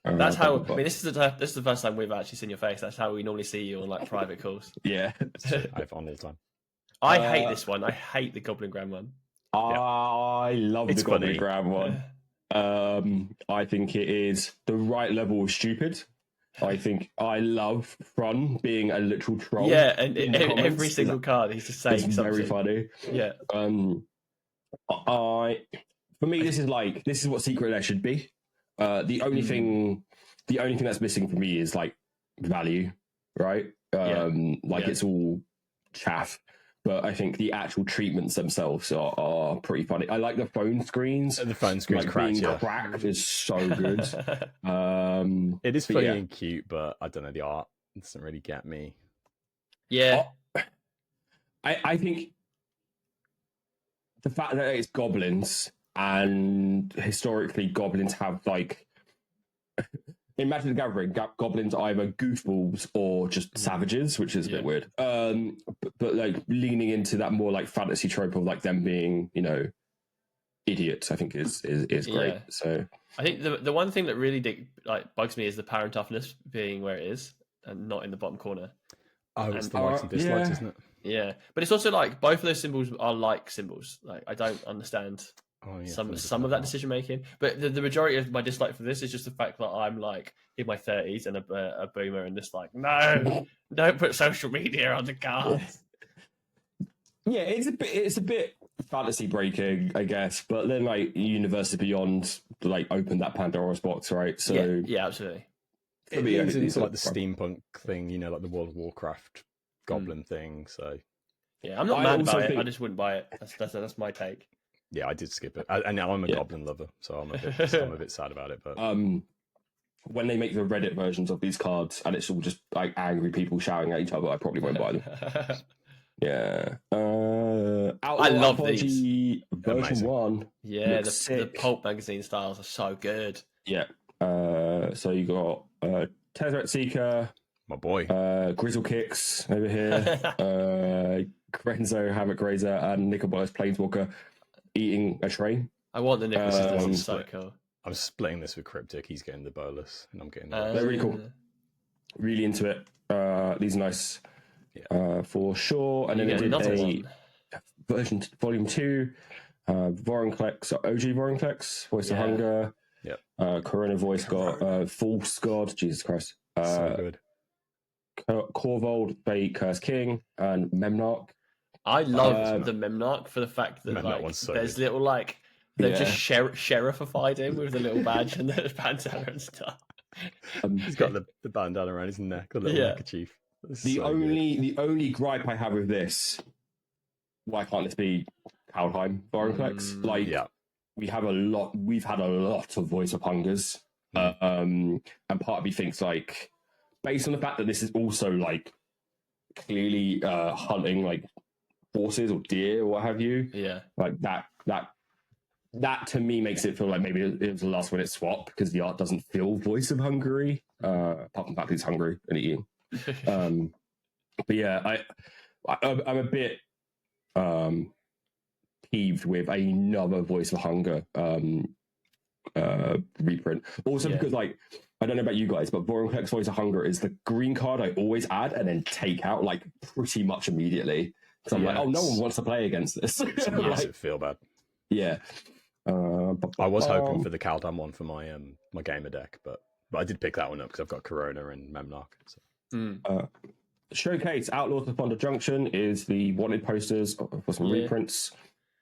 Speaker 4: That's how. I mean, this is the first time we've actually seen your face. That's how we normally see you on like private calls.
Speaker 2: Yeah.
Speaker 3: I have on all the time.
Speaker 4: I hate this one. I hate the Goblin Grand one.
Speaker 2: I love
Speaker 3: It's
Speaker 2: the Goblin
Speaker 3: funny.
Speaker 2: Grab one. I think it is the right level of stupid. I think I love Frun being a literal troll.
Speaker 4: Yeah, and
Speaker 2: in the
Speaker 4: every
Speaker 2: comments.
Speaker 4: single card he's just saying
Speaker 2: It's
Speaker 4: something.
Speaker 2: very funny.
Speaker 4: Yeah.
Speaker 2: For me, this is what Secret Lair should be. The only thing that's missing for me is like value, right? It's all chaff. But I think the actual treatments themselves are pretty funny. I like the phone screens.
Speaker 3: The phone screen's
Speaker 2: Like
Speaker 3: cracked,
Speaker 2: being
Speaker 3: yeah.
Speaker 2: cracked is so good.
Speaker 3: It is
Speaker 2: but
Speaker 3: funny
Speaker 2: yeah.
Speaker 3: and cute, but I don't know, the art doesn't really get me.
Speaker 4: Yeah.
Speaker 2: I think the fact that it's goblins and historically goblins have like in Magic the Gathering, goblins are either goofballs or just savages, which is a bit weird. But like leaning into that more like fantasy trope of like them being, idiots, I think is great.
Speaker 4: Yeah.
Speaker 2: So
Speaker 4: I think the one thing that really bugs me is the power and toughness being where it is and not in the bottom corner.
Speaker 3: Oh, it's the likes and dislikes,
Speaker 2: yeah.
Speaker 3: isn't it?
Speaker 4: Yeah, but it's also like both of those symbols are like symbols. Like I don't understand
Speaker 3: Oh, yeah,
Speaker 4: some of that decision making, but the majority of my dislike for this is just the fact that I'm like in my 30s and a boomer and just like, no, don't put social media on the cards.
Speaker 2: yeah, it's a bit fantasy breaking, I guess. But then like Universes Beyond like opened that Pandora's box, right? So
Speaker 4: yeah, absolutely.
Speaker 3: It
Speaker 2: me,
Speaker 3: leans
Speaker 2: it's
Speaker 3: into
Speaker 2: a-
Speaker 3: like the steampunk thing, like the World of Warcraft goblin thing. So
Speaker 4: Yeah, I'm not
Speaker 2: I
Speaker 4: mad
Speaker 2: also
Speaker 4: about it.
Speaker 2: think-
Speaker 4: I just wouldn't buy it. That's my take.
Speaker 3: yeah, I did skip it. And now I'm a goblin lover, so I'm a bit sad about it. But
Speaker 2: when they make the Reddit versions of these cards and it's all just like angry people shouting at each other, I probably won't buy them. Yeah.
Speaker 4: I love
Speaker 2: Apology version
Speaker 3: Amazing.
Speaker 2: 1.
Speaker 4: Yeah,
Speaker 2: Looks
Speaker 4: the
Speaker 2: sick.
Speaker 4: pulp magazine styles are so good.
Speaker 2: Yeah. So you got Tezzeret Seeker,
Speaker 3: my boy,
Speaker 2: Grizzle Kicks over here, Grenzo, Havoc Grazer, and Nickelbolas Planeswalker eating a train.
Speaker 4: I want the Nicholas sisters. It's so
Speaker 3: split.
Speaker 4: cool.
Speaker 3: I'm splitting this with Cryptic. He's getting the bolus, and I'm getting the
Speaker 2: They're
Speaker 3: bolus.
Speaker 2: really cool. Really into it. These are nice for sure. And then
Speaker 4: You
Speaker 2: they
Speaker 4: get
Speaker 2: did
Speaker 4: another
Speaker 2: a
Speaker 4: one.
Speaker 2: version volume 2, Vorinclex, OG Vorinclex, Voice of
Speaker 4: Yeah.
Speaker 2: Hunger,
Speaker 3: Yeah.
Speaker 2: Corona Voice got False God, Jesus Christ.
Speaker 3: So good.
Speaker 2: Corvold, Bait, Curse King, and Memnarch.
Speaker 4: I love the Memnarch for the fact that
Speaker 3: Memnarch one's so
Speaker 4: there's
Speaker 3: good.
Speaker 4: little they've just sherifified him with the little badge and the bandana and stuff.
Speaker 3: He's got the bandana around his neck, the little neckerchief.
Speaker 2: The only gripe I have with this, why can't this be Kaldheim Vorinclex? We've had a lot of Voice of Hungers, and part of me thinks based on the fact that this is also clearly hunting horses or deer or what have you.
Speaker 4: Yeah,
Speaker 2: that to me makes it feel like maybe it was a last minute swap because the art doesn't feel Voice of Hungary. Apart from the fact he's hungry and eating. But yeah, I'm a bit peeved with another Voice of Hunger reprint. Also because I don't know about you guys, but Vorinclex Voice of Hunger is the green card I always add and then take out pretty much immediately. Because I'm no one wants to play against this.
Speaker 3: It's a massive feel bad.
Speaker 2: Yeah.
Speaker 3: I was hoping for the Kaldheim one for my my gamer deck, but I did pick that one up because I've got Corona and Memnarch. So.
Speaker 2: Showcase Outlaws of Thunder Junction is the wanted posters for some reprints.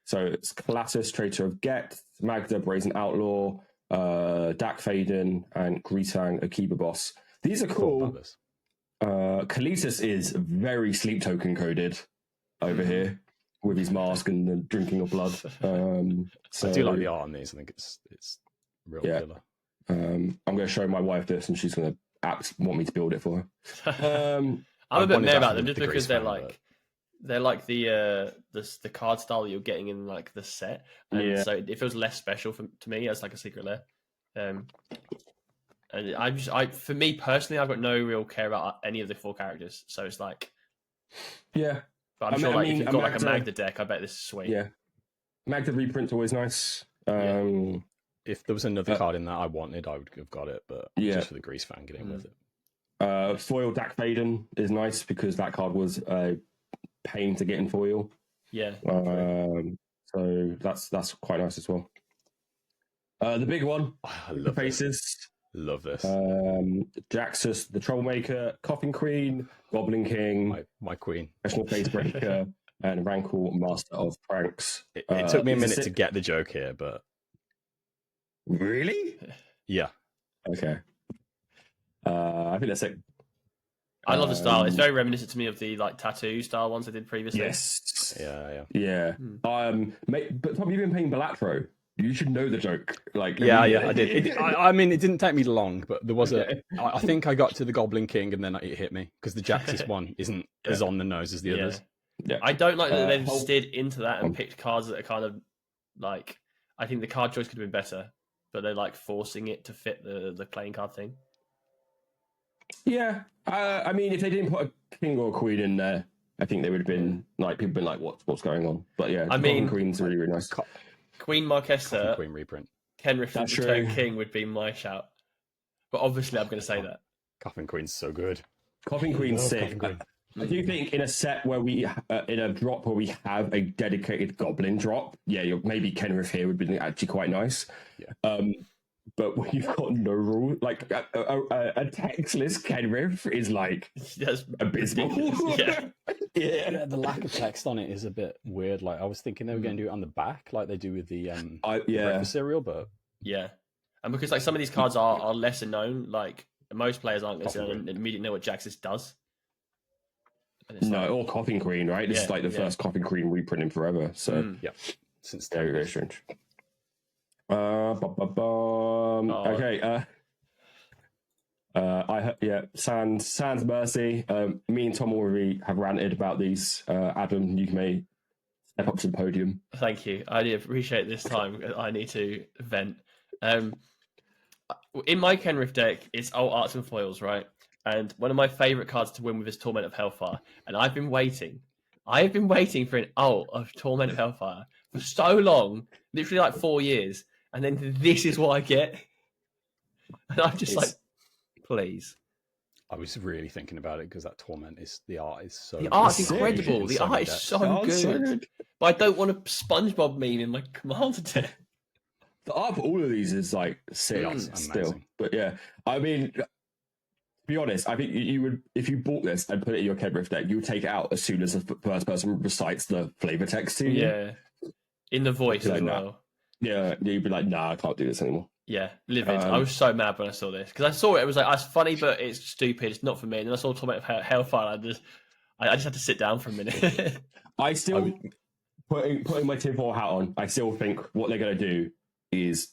Speaker 2: So it's Colossus, Traitor of Geth, Magda, Brazen Outlaw, Dak Faden, and Grisang, Akiba Boss. These are cool. Kalisis is very sleep token coded over here with his mask and the drinking of blood. So,
Speaker 3: I do like the art on these. I think it's real killer.
Speaker 2: I'm going to show my wife this, and she's going to want me to build it for her.
Speaker 4: I'm a bit mad about them just because they're the card style that you're getting in the set, and so it feels less special to me as a secret lair. And for me personally, I've got no real care about any of the 4 characters, so it's
Speaker 2: yeah.
Speaker 4: But I'm sure if you've got a Magda deck, I bet this is sweet.
Speaker 2: Yeah, Magda reprint's always nice.
Speaker 3: If there was another card in that I wanted, I would have got it, but just for the Grease fan getting with it.
Speaker 2: Foil Dak Faden is nice because that card was a pain to get in foil.
Speaker 4: Yeah.
Speaker 2: So that's quite nice as well. The big one,
Speaker 3: I love
Speaker 2: faces.
Speaker 3: Love this.
Speaker 2: Jaxus, the Troublemaker, Coffin Queen, Goblin King,
Speaker 3: my queen,
Speaker 2: Professional Facebreaker, and Rankle, Master of Pranks.
Speaker 3: It took me a minute to get the joke here, but
Speaker 2: really,
Speaker 3: yeah,
Speaker 2: okay. I think that's it.
Speaker 4: I love the style. It's very reminiscent to me of the tattoo style ones I did previously.
Speaker 2: Yes.
Speaker 3: Yeah.
Speaker 2: But Tom, you've been playing Balatro. You should know the joke.
Speaker 3: I did. I mean, it didn't take me long, but there was I think I got to the Goblin King and then it hit me because the Jaxus one isn't as on the nose as the others.
Speaker 2: Yeah.
Speaker 4: I don't like that they've steered into that and picked cards that are kind of I think the card choice could have been better, but they're forcing it to fit the playing card thing.
Speaker 2: Yeah, I mean, if they didn't put a king or a queen in there, I think they would have been people been what's going on? But yeah, I mean, Queen's really really nice.
Speaker 4: Queen Marquesa,
Speaker 3: Queen reprint.
Speaker 4: Kenrith Return King would be my shout, but obviously I'm going to say that
Speaker 3: Coffin Queen's so good.
Speaker 2: Coffin Queen's sick. I do think in a set where we in a drop where we have a dedicated Goblin drop, maybe Kenrith here would be actually quite nice.
Speaker 3: Yeah.
Speaker 2: But when you've got no rule, a textless Kenrith is abysmal.
Speaker 3: Yeah, the lack of text on it is a bit weird. I was thinking they were going to do it on the back, like they do with the breakfast cereal, but
Speaker 4: and because some of these cards are lesser known, most players aren't going to immediately know what Jaxus does.
Speaker 2: Or Coffin Queen, right? This is the first Coffin Queen reprint in forever. So
Speaker 3: since
Speaker 2: very very strange. Okay. Sans Mercy. Me and Tom already have ranted about these. Adam, you may step up to the podium.
Speaker 4: Thank you. I do appreciate this time. I need to vent. In my Kenrith deck, it's all arts and foils, right? And one of my favourite cards to win with is Torment of Hellfire. And I've been waiting for an ult of Torment of Hellfire for so long, literally 4 years. And then this is what I get. And I'm just please.
Speaker 3: I was really thinking about it because that Torment the art is so
Speaker 4: The art's incredible. The art is so good. But I don't want a SpongeBob meme in my commander deck.
Speaker 2: The art for all of these is like sick still.
Speaker 3: amazing.
Speaker 2: But yeah, I mean, to be honest, I think you would, if you bought this and put it in your Kedriff deck, you would take it out as soon as the first person recites the flavor text to you.
Speaker 4: Yeah, in the voice
Speaker 2: Like,
Speaker 4: as well.
Speaker 2: Yeah, you'd be like, nah, I can't do this anymore.
Speaker 4: Yeah, livid. I was so mad when I saw this because I saw it. It was like, it's funny, but it's stupid. It's not for me. And then I saw Torment of Hellfire. I just had to sit down for a minute.
Speaker 2: I still, putting my tinfoil hat on, I still think what they're going to do is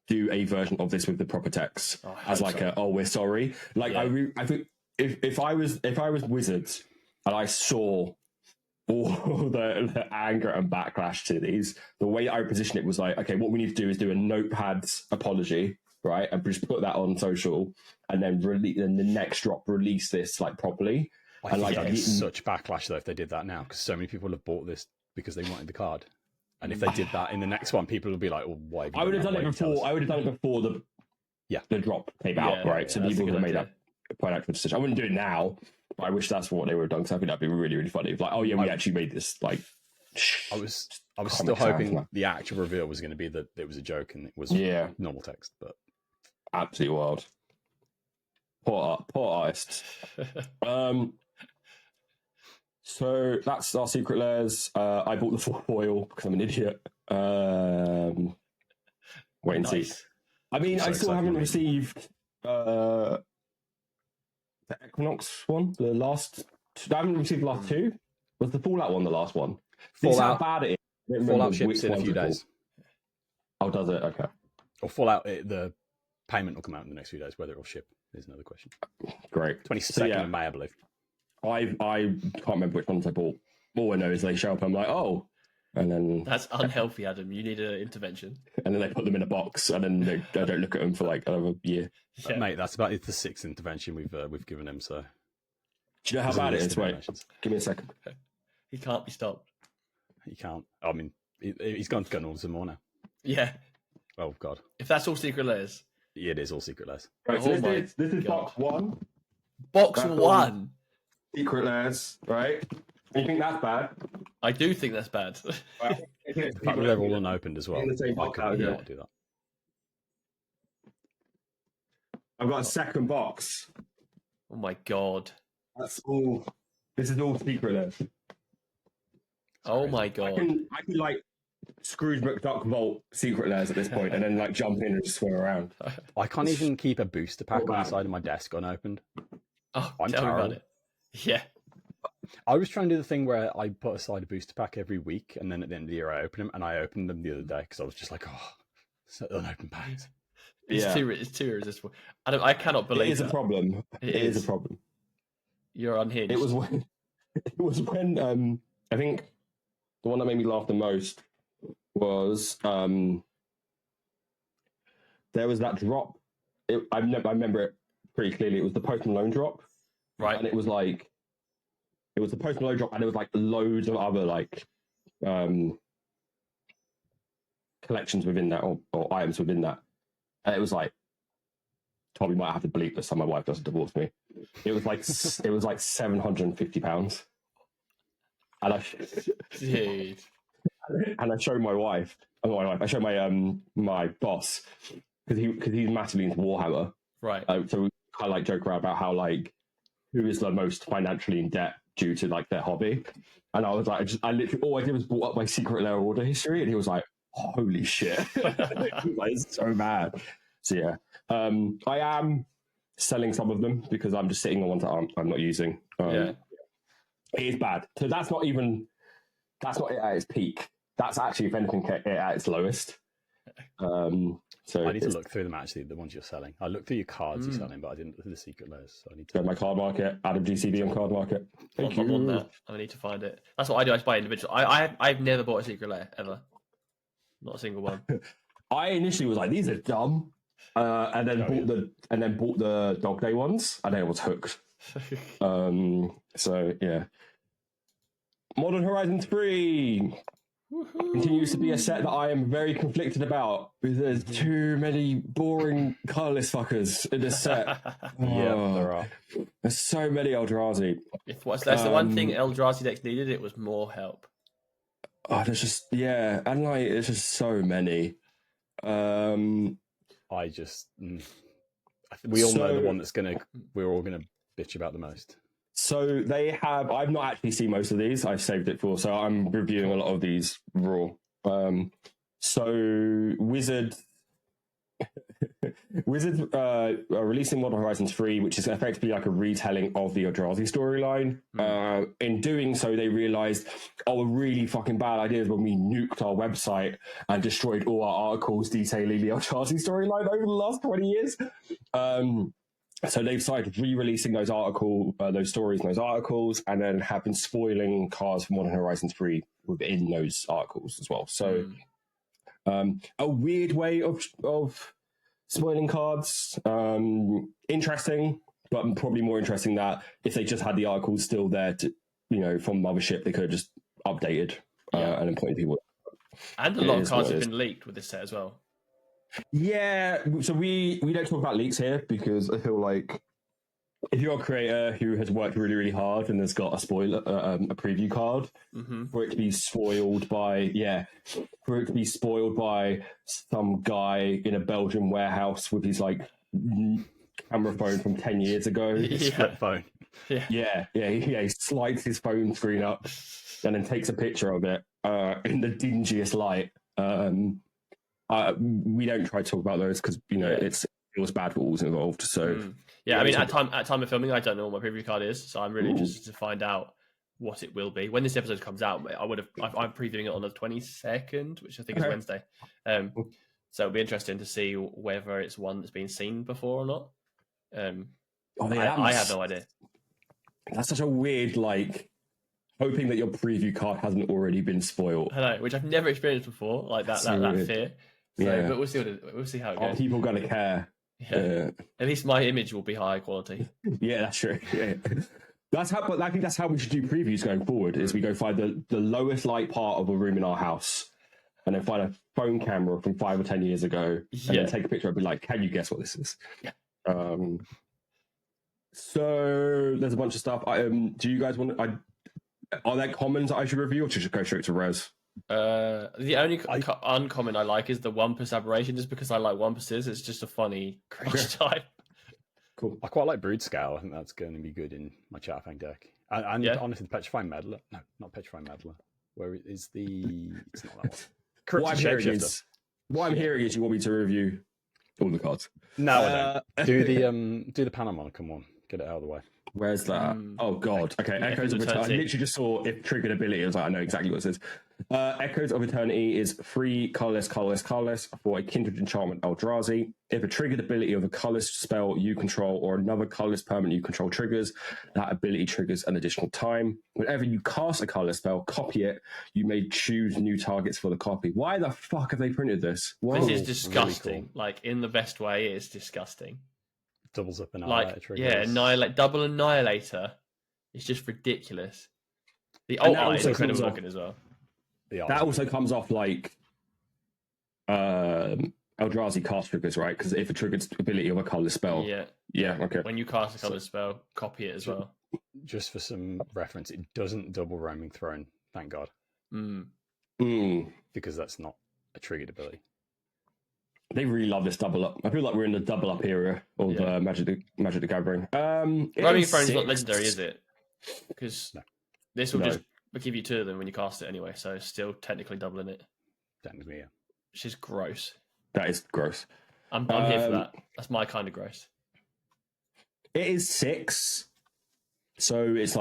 Speaker 2: do a version of this with the proper text as like we're sorry. Like I think if I was Wizards and I saw all the anger and backlash to these, the way I position it was like, okay, what we need to do is do a notepad apology, right, and just put that on social, and then in the next drop release this like properly.
Speaker 3: I think that'd be such backlash though if they did that now, because so many people have bought this because they wanted the card, and if they did that in the next one, people would be like, "Oh, why?"
Speaker 2: I would have done it before. I would have done it before the drop came out, right? So people would have made that quite actual decision. I wouldn't do it now. I wish that's what they would have done, because I think that'd be really, really funny. Like, oh yeah, we actually made this. Like,
Speaker 3: I was still hoping the actual reveal was going to be that it was a joke and it was normal text, but
Speaker 2: absolutely wild. Poor artists. So that's our secret layers. I bought the full foil because I'm an idiot. Wait and see. I mean, I still haven't received the Equinox one. I haven't received the last two. Was the Fallout one the last one?
Speaker 3: Fallout,
Speaker 2: how bad it is.
Speaker 3: Fallout ships in a few days.
Speaker 2: Oh, does it? Okay.
Speaker 3: Or Fallout, the payment will come out in the next few days. Whether it will ship is another question.
Speaker 2: Great.
Speaker 3: 22nd of May, I believe.
Speaker 2: I can't remember which ones I bought. All I know is they show up. I'm like, oh, and then
Speaker 4: that's unhealthy, Adam. You need an intervention.
Speaker 2: And then they put them in a box, and then I don't look at them for like another year.
Speaker 3: Yeah. Mate, that's about the sixth intervention we've given him. So,
Speaker 2: do you know how bad it is? Wait, give me a second.
Speaker 4: He can't be stopped.
Speaker 3: He can't. I mean, he's gone to gun orders and more now.
Speaker 4: Yeah.
Speaker 3: Oh God.
Speaker 4: If that's all secret layers.
Speaker 3: Yeah, it is all secret layers.
Speaker 2: Right, so this is box one.
Speaker 4: Box one.
Speaker 2: Secret layers, right? You think that's bad?
Speaker 4: I do think that's bad.
Speaker 3: Right. They're all unopened as well. I couldn't not do that.
Speaker 2: I've got a second box.
Speaker 4: Oh my God.
Speaker 2: That's all. This is all secret layers.
Speaker 4: Oh my God.
Speaker 2: I can like Scrooge McDuck vault secret layers at this point, and then like jump in and just swim around.
Speaker 3: I can't even keep a booster pack on the side of my desk unopened.
Speaker 4: Oh, tell me about it. Yeah.
Speaker 3: I was trying to do the thing where I put aside a booster pack every week, and then at the end of the year I open them, and I opened them the other day because I was just like, oh, it's unopened packs.
Speaker 4: It's too irresistible. I cannot believe
Speaker 2: it is a problem. It is a problem.
Speaker 4: You're unhinged.
Speaker 2: It was when I think the one that made me laugh the most was there was that drop. I remember it pretty clearly. It was the Post Malone drop,
Speaker 4: right?
Speaker 2: And it was like the Post Malone drop, and there was like loads of other like collections within that or items within that. And it was like, Tommy might have to bleep this so my wife doesn't divorce me. It was like £750, and I showed my wife. I showed my boss because he's massively into Warhammer.
Speaker 4: Right.
Speaker 2: So we kind of like joke around about how like who is the most financially in debt due to like their hobby, and I was like, I literally all I did was brought up my secret layer order history, and he was like, holy shit. Like, it's so mad. So yeah, I am selling some of them because I'm just sitting on ones that I'm not using. It is bad. So that's not it at its peak. That's actually, if anything, it at its lowest. So
Speaker 3: I need to look through them, actually, the ones you're selling. I looked through your cards you're selling, but I didn't look through the secret layers. So I need to
Speaker 2: go my card market, Adam GCB on card market. Thank you.
Speaker 4: I'm on that. I need to find it. That's what I do. I buy individual. I've never bought a secret layer ever. Not a single one.
Speaker 2: I initially was like, these are dumb, and then bought the Dog Day ones, and then I was hooked. So yeah, Modern Horizons 3 continues to be a set that I am very conflicted about because there's too many boring colourless fuckers in this set.
Speaker 3: Yeah, there are.
Speaker 2: There's so many Eldrazi.
Speaker 4: If that's the one thing Eldrazi decks needed, it was more help.
Speaker 2: Oh, there's just and like it's just so many.
Speaker 3: I just we all know the one that's we're all gonna bitch about the most.
Speaker 2: So they have. I've not actually seen most of these. I've saved it for. So I'm reviewing a lot of these raw. So Wizard are releasing Modern Horizons 3, which is effectively like a retelling of the Eldrazi storyline. In doing so, they realized, a really fucking bad idea is when we nuked our website and destroyed all our articles detailing the Eldrazi storyline over the last 20 years. So they've started re-releasing those stories and those articles, and then have been spoiling cards from Modern Horizons 3 within those articles as well. So a weird way of spoiling cards. Interesting, but probably more interesting that if they just had the articles still there to, from Mothership, they could have just updated and then pointed people.
Speaker 4: And a lot of cards have been leaked with this set as well.
Speaker 2: Yeah, so we don't talk about leaks here because I feel like if you're a creator who has worked really, really hard and has got a spoiler, a preview card, for it to be spoiled by some guy in a Belgian warehouse with his camera phone from 10 years ago,
Speaker 3: flip phone.
Speaker 2: He slides his phone screen up and then takes a picture of it in the dingiest light. We don't try to talk about those because it feels bad for all's involved. So
Speaker 4: at time of filming, I don't know what my preview card is, so I'm really interested to find out what it will be when this episode comes out. I'm previewing it on the 22nd, which I think is Wednesday. So it'll be interesting to see whether it's one that's been seen before or not. I have no idea.
Speaker 2: That's such a weird hoping that your preview card hasn't already been spoiled.
Speaker 4: I know, which I've never experienced before, that fear. So, but we'll see how it goes.
Speaker 2: Are people going to care?
Speaker 4: Yeah. At least my image will be high quality.
Speaker 2: Yeah, that's true. Yeah. I think that's how we should do previews going forward, is we go find the lowest light part of a room in our house and then find a phone camera from 5 or 10 years ago and then take a picture and be like, can you guess what this is?
Speaker 4: Yeah.
Speaker 2: So there's a bunch of stuff. Do you guys want are there commons that I should review or should I just go straight to res?
Speaker 4: The only uncommon I like is the 1+ aberration, just because I like 1+. It's just a funny creature type.
Speaker 2: Cool.
Speaker 3: I quite like Brood Scale. I think that's going to be good in my Chatterfang deck. And honestly, the Petrifying Meddler. No, not Petrifying Meddler. Where is the? It's not that one.
Speaker 2: What I'm hearing is you want me to review all the cards.
Speaker 3: No, I don't. Do the Panamon. Come on, get it out of the way.
Speaker 2: Where's that? Oh god. Okay, Echoes of Eternity. I literally just saw if triggered ability. I was like, I know exactly what this is. Echoes of Eternity is 3 colorless for a kindred enchantment Eldrazi. If a triggered ability of a colorless spell you control or another colorless permanent you control triggers, that ability triggers an additional time. Whenever you cast a colorless spell, copy it. You may choose new targets for the copy. Why the fuck have they printed this? Whoa.
Speaker 4: This is disgusting. Really cool. In the best way, it's disgusting.
Speaker 3: Doubles up Annihilator triggers.
Speaker 4: Yeah, double Annihilator. It's just ridiculous. The ult art is incredible looking as well.
Speaker 2: That also comes off Eldrazi cast triggers, right? Because if a triggered ability of a colorless spell. Yeah, okay.
Speaker 4: When you cast a colorless spell, copy it as well.
Speaker 3: Just for some reference, it doesn't double Roaming Throne, thank God. Because that's not a triggered ability.
Speaker 2: They really love this double up. I feel like we're in the double up era of Magic the Gathering.
Speaker 4: Roaming Throne is not legendary, is it? Because this will just give you 2 of them when you cast it anyway, so it's still technically doubling it.
Speaker 3: Technically, yeah.
Speaker 4: Which is gross.
Speaker 2: That is gross.
Speaker 4: I'm here for that. That's my kind of gross.
Speaker 2: It is 6, so it's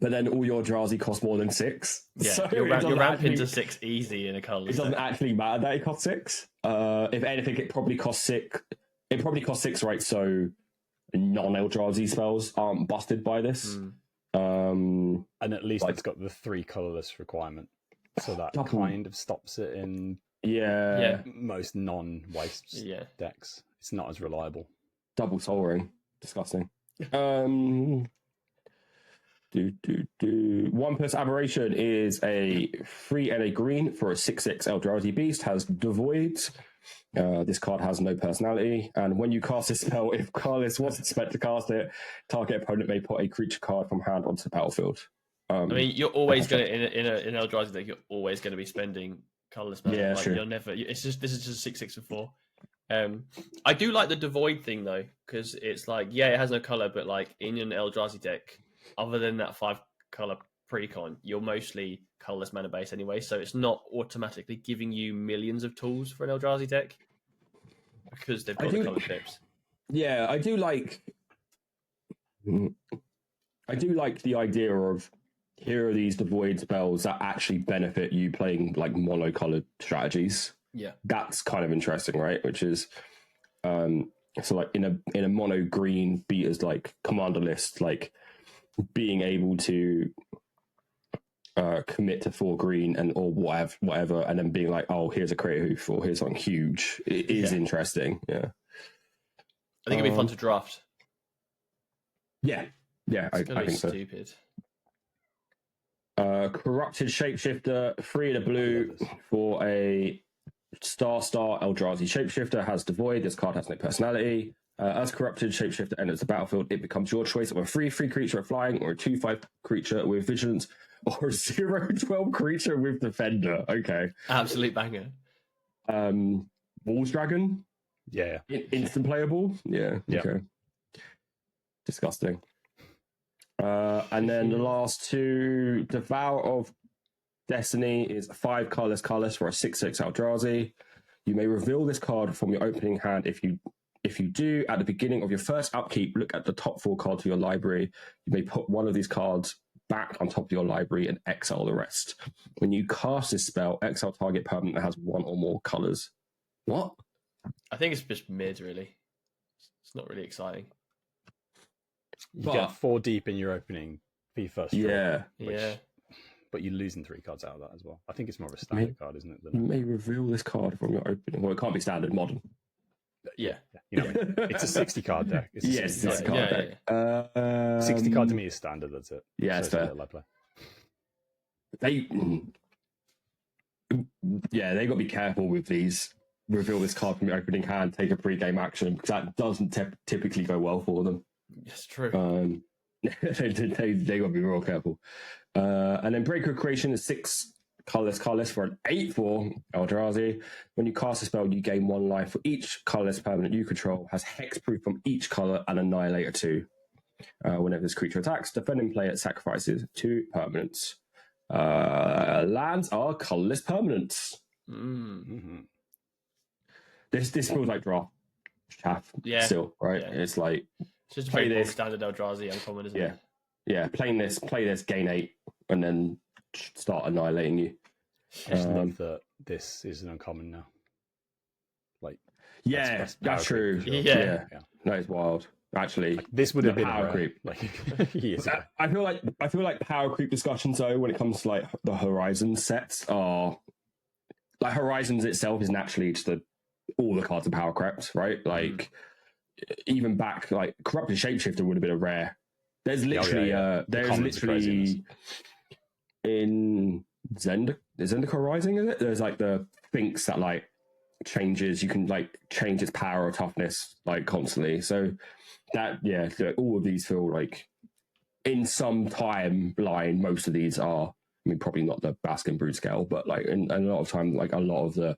Speaker 2: but then all your Eldrazi cost more than 6.
Speaker 4: Yeah,
Speaker 2: so
Speaker 4: you're ramping to 6 easy in a color.
Speaker 2: It doesn't actually matter that it costs 6. If anything, it probably costs 6. It probably costs 6, right? So non-Eldrazi spells aren't busted by this.
Speaker 3: And at least it's got the 3 colorless requirement, so that kind of stops it in most non-waste decks. It's not as reliable.
Speaker 2: Double Soul Ring, disgusting. 1+ Aberration is a 3 and a green for a 6/6 Eldrazi beast, has Devoid. This card has no personality, and when you cast a spell, if Carlos wasn't spent to cast it, target opponent may put a creature card from hand onto the battlefield.
Speaker 4: You're always going to in an Eldrazi deck. You're always going to be spending colorless mana.
Speaker 2: Yeah,
Speaker 4: like,
Speaker 2: true.
Speaker 4: you'll never. This is just a 6/6 for 4. I do like the devoid thing though, because it's like, yeah, it has no color, but like in an Eldrazi deck, other than that 5 color precon, you're mostly colorless mana base anyway, so it's not automatically giving you millions of tools for an Eldrazi deck because they've got the color chips.
Speaker 2: Yeah, I do like the idea of here are these devoid spells that actually benefit you playing like monocolored strategies.
Speaker 4: Yeah,
Speaker 2: that's kind of interesting, right? Which is so like in a mono green beaters like commander list, like being able to commit to 4 green and or whatever, and then being like, oh, here's a Creator Hoof or here's something huge. It is interesting. Yeah,
Speaker 4: I think it'd be fun to draft.
Speaker 2: Yeah, I think so.
Speaker 4: Stupid.
Speaker 2: Corrupted Shapeshifter, 3 in a blue for a star Eldrazi Shapeshifter, has Devoid. This card has no personality. As Corrupted Shapeshifter enters the battlefield, it becomes your choice of a 3/3 creature with flying, or a 2/5 creature with vigilance, or a 0/12 creature with defender. Okay.
Speaker 4: Absolute banger.
Speaker 2: Walls Dragon?
Speaker 3: Yeah.
Speaker 2: Instant playable? Yeah. Okay. Disgusting. And then the last 2, Devour of Destiny is 5 colorless for a 6/6 Eldrazi. You may reveal this card from your opening hand. If you do, at the beginning of your first upkeep, look at the top 4 cards of your library. You may put one of these cards back on top of your library and exile the rest. When you cast this spell, exile target permanent that has 1 or more colors. What?
Speaker 4: I think it's just mid, really. It's not really exciting.
Speaker 3: You get 4 deep in your opening for your first draw.
Speaker 4: Yeah.
Speaker 3: But you're losing 3 cards out of that as well. I think it's more of a standard card, isn't it?
Speaker 2: You may reveal this card from your opening. Well, it can't be standard, modern.
Speaker 4: Yeah.
Speaker 3: You know what I mean? It's a 60 card deck. It's a
Speaker 2: 60 card deck.
Speaker 3: 60 card to me is standard, that's it.
Speaker 2: Yeah, it's fair. They got to be careful with these. Reveal this card from your opening hand, take a pre-game action, because that doesn't typically go well for them.
Speaker 4: It's true.
Speaker 2: they got to be real careful. And then Breaker Creation is 6 colorless for an 8/4 Eldrazi. When you cast a spell, you gain 1 life for each colorless permanent you control, has hexproof from each color, and Annihilator 2. Whenever this creature attacks, defending player sacrifices 2 permanents. Lands are colorless permanents.
Speaker 3: Mm-hmm.
Speaker 2: This feels like draft chaff. Still, right? Yeah. It's like
Speaker 4: it's just play this standard Eldrazi uncommon, isn't it?
Speaker 2: Yeah. Play this, gain 8, and then start annihilating you.
Speaker 3: I just love that this is an uncommon now. Like,
Speaker 2: that's true.
Speaker 3: Sure.
Speaker 2: Yeah. No, it's wild. Actually,
Speaker 3: like, this would have been
Speaker 2: power creep.
Speaker 3: Like years ago.
Speaker 2: I feel like power creep discussions though, when it comes to like the Horizons sets, are like Horizons itself is naturally just all the cards are power crept, right? Like even back, like Corrupted Shapeshifter would have been a rare. There's literally there's literally in Zendikar Rising, is it? There's like the Sphinx that like changes. You can like change its power or toughness like constantly. So that all of these feel like in some timeline, most of these are. I mean, probably not the Baskin Brood scale, but like in a lot of time, like a lot of the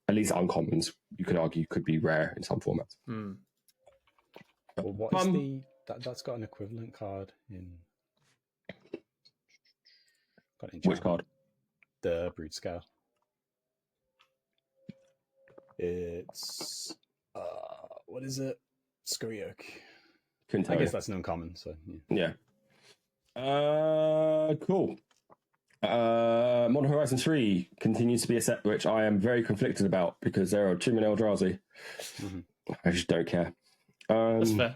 Speaker 2: at least uncommons, you could argue could be rare in some formats.
Speaker 3: Well, what is that's got an equivalent card in?
Speaker 2: Which card?
Speaker 3: The Brood Scale. It's what is it? Scurry Oak. I guess that's an uncommon. So
Speaker 2: yeah. Cool. Modern Horizon 3 continues to be a set which I am very conflicted about because there are too many Eldrazi. I just don't care.
Speaker 4: That's fair.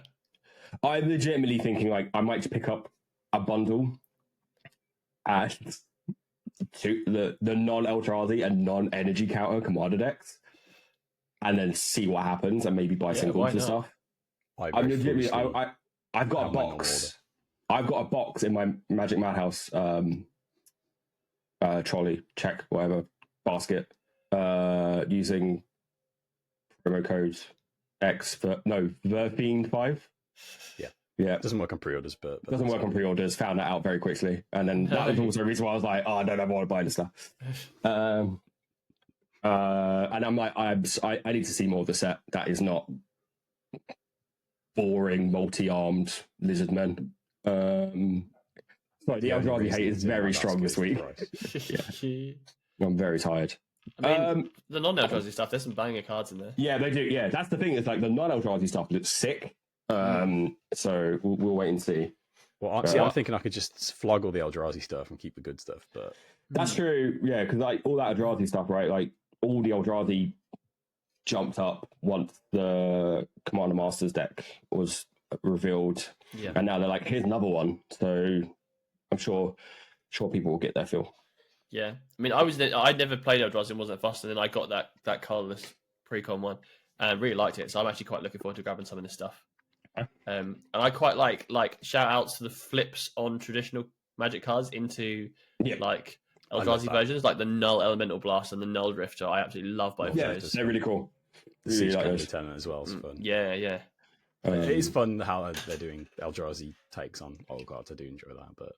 Speaker 2: I'm legitimately thinking like I might just pick up a bundle and the non-Eldrazi and non-energy counter commander decks, and then see what happens, and maybe buy singles and stuff. I've got a box. I've got a box in my Magic Madhouse trolley, check, whatever, basket, using promo code X for Verfiend 5. Yeah.
Speaker 3: Doesn't work on pre-orders, but
Speaker 2: doesn't work on pre-orders. Found that out very quickly, and then that was also the reason why I was like, oh, I don't know, I want to buy this stuff. And I'm like, I need to see more of the set that is not boring, multi-armed lizard men. Sorry, the Eldrazi hate is very strong this week. I'm very tired.
Speaker 4: I mean, the non-Eldrazi stuff, there's some banger cards in there.
Speaker 2: Yeah, they do. Yeah, that's the thing. It's like the non-Eldrazi stuff looks sick. So we'll wait and see.
Speaker 3: Well, see, I'm thinking I could just flog all the Eldrazi stuff and keep the good stuff, but
Speaker 2: that's true. Yeah, because like all that Eldrazi stuff, right? Like all the Eldrazi jumped up once the Commander Masters deck was revealed, and now they're like, here's another one. So I'm sure people will get their fill.
Speaker 4: Yeah, I mean, I'd never played Eldrazi and wasn't fussed, and then I got that colorless pre-con one and really liked it. So I'm actually quite looking forward to grabbing some of this stuff. And I quite like shout outs to the flips on traditional Magic cards into like Eldrazi versions, like the Null Elemental Blast and the Null Drifter. I absolutely love both of those.
Speaker 2: They're really cool.
Speaker 3: The Siege Lieutenant as well is fun.
Speaker 4: Yeah.
Speaker 3: It is fun how they're doing Eldrazi takes on old cards. I do enjoy that, but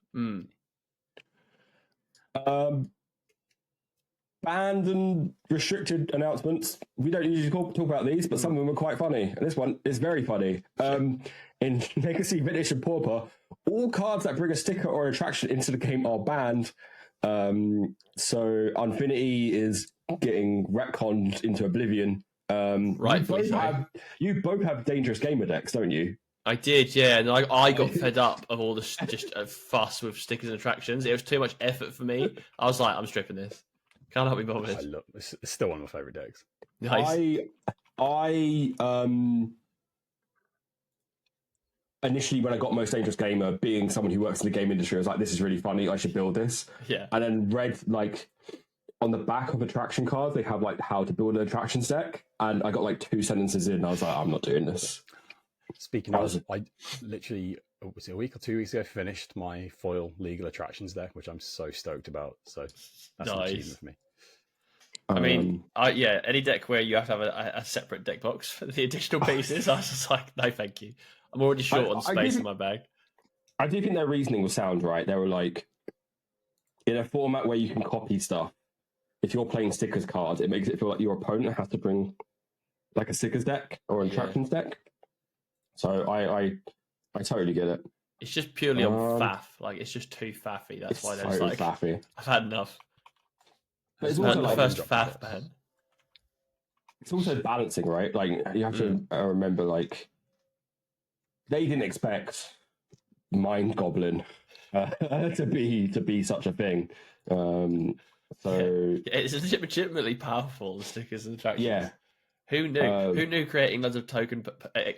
Speaker 2: banned and restricted announcements. We don't usually talk about these, but some of them are quite funny. And this one is very funny. In Legacy, Vintage, and Pauper, all cards that bring a sticker or attraction into the game are banned. So Infinity is getting retconned into Oblivion. You both have Dangerous Gamer decks, don't you?
Speaker 4: I did, yeah, and I got fed up of all this just fuss with stickers and attractions. It was too much effort for me. I was like, I'm stripping this. Can't help me bothered.
Speaker 3: It's still one of my favorite decks.
Speaker 4: Nice.
Speaker 2: I initially, when I got Most Dangerous Gamer, being someone who works in the game industry, I was like, this is really funny. I should build this.
Speaker 4: Yeah.
Speaker 2: And then read like on the back of attraction cards, they have like how to build an attractions deck, and I got like 2 sentences in, and I was like, I'm not doing this.
Speaker 3: Speaking of, I literally, was it a week or 2 weeks ago, finished my foil legal attractions deck, which I'm so stoked about. So that's an achievement for me.
Speaker 4: I mean, any deck where you have to have a separate deck box for the additional pieces, I was just like, no, thank you. I'm already short on space in my bag.
Speaker 2: I do think their reasoning was sound, right? They were like, in a format where you can copy stuff, if you're playing stickers cards, it makes it feel like your opponent has to bring like a stickers deck or an attractions deck. So I totally get it.
Speaker 4: It's just purely on faff. Like, it's just too faffy. That's why they're just like,
Speaker 2: faffy.
Speaker 4: I've had enough.
Speaker 2: But it's also
Speaker 4: the
Speaker 2: like,
Speaker 4: first faff ban.
Speaker 2: It's also balancing, right? Like, you have to remember, like, they didn't expect Mind Goblin to be such a thing. So
Speaker 4: it's legitimately powerful, the stickers and attractions.
Speaker 2: Yeah.
Speaker 4: Who knew? Who knew creating loads of token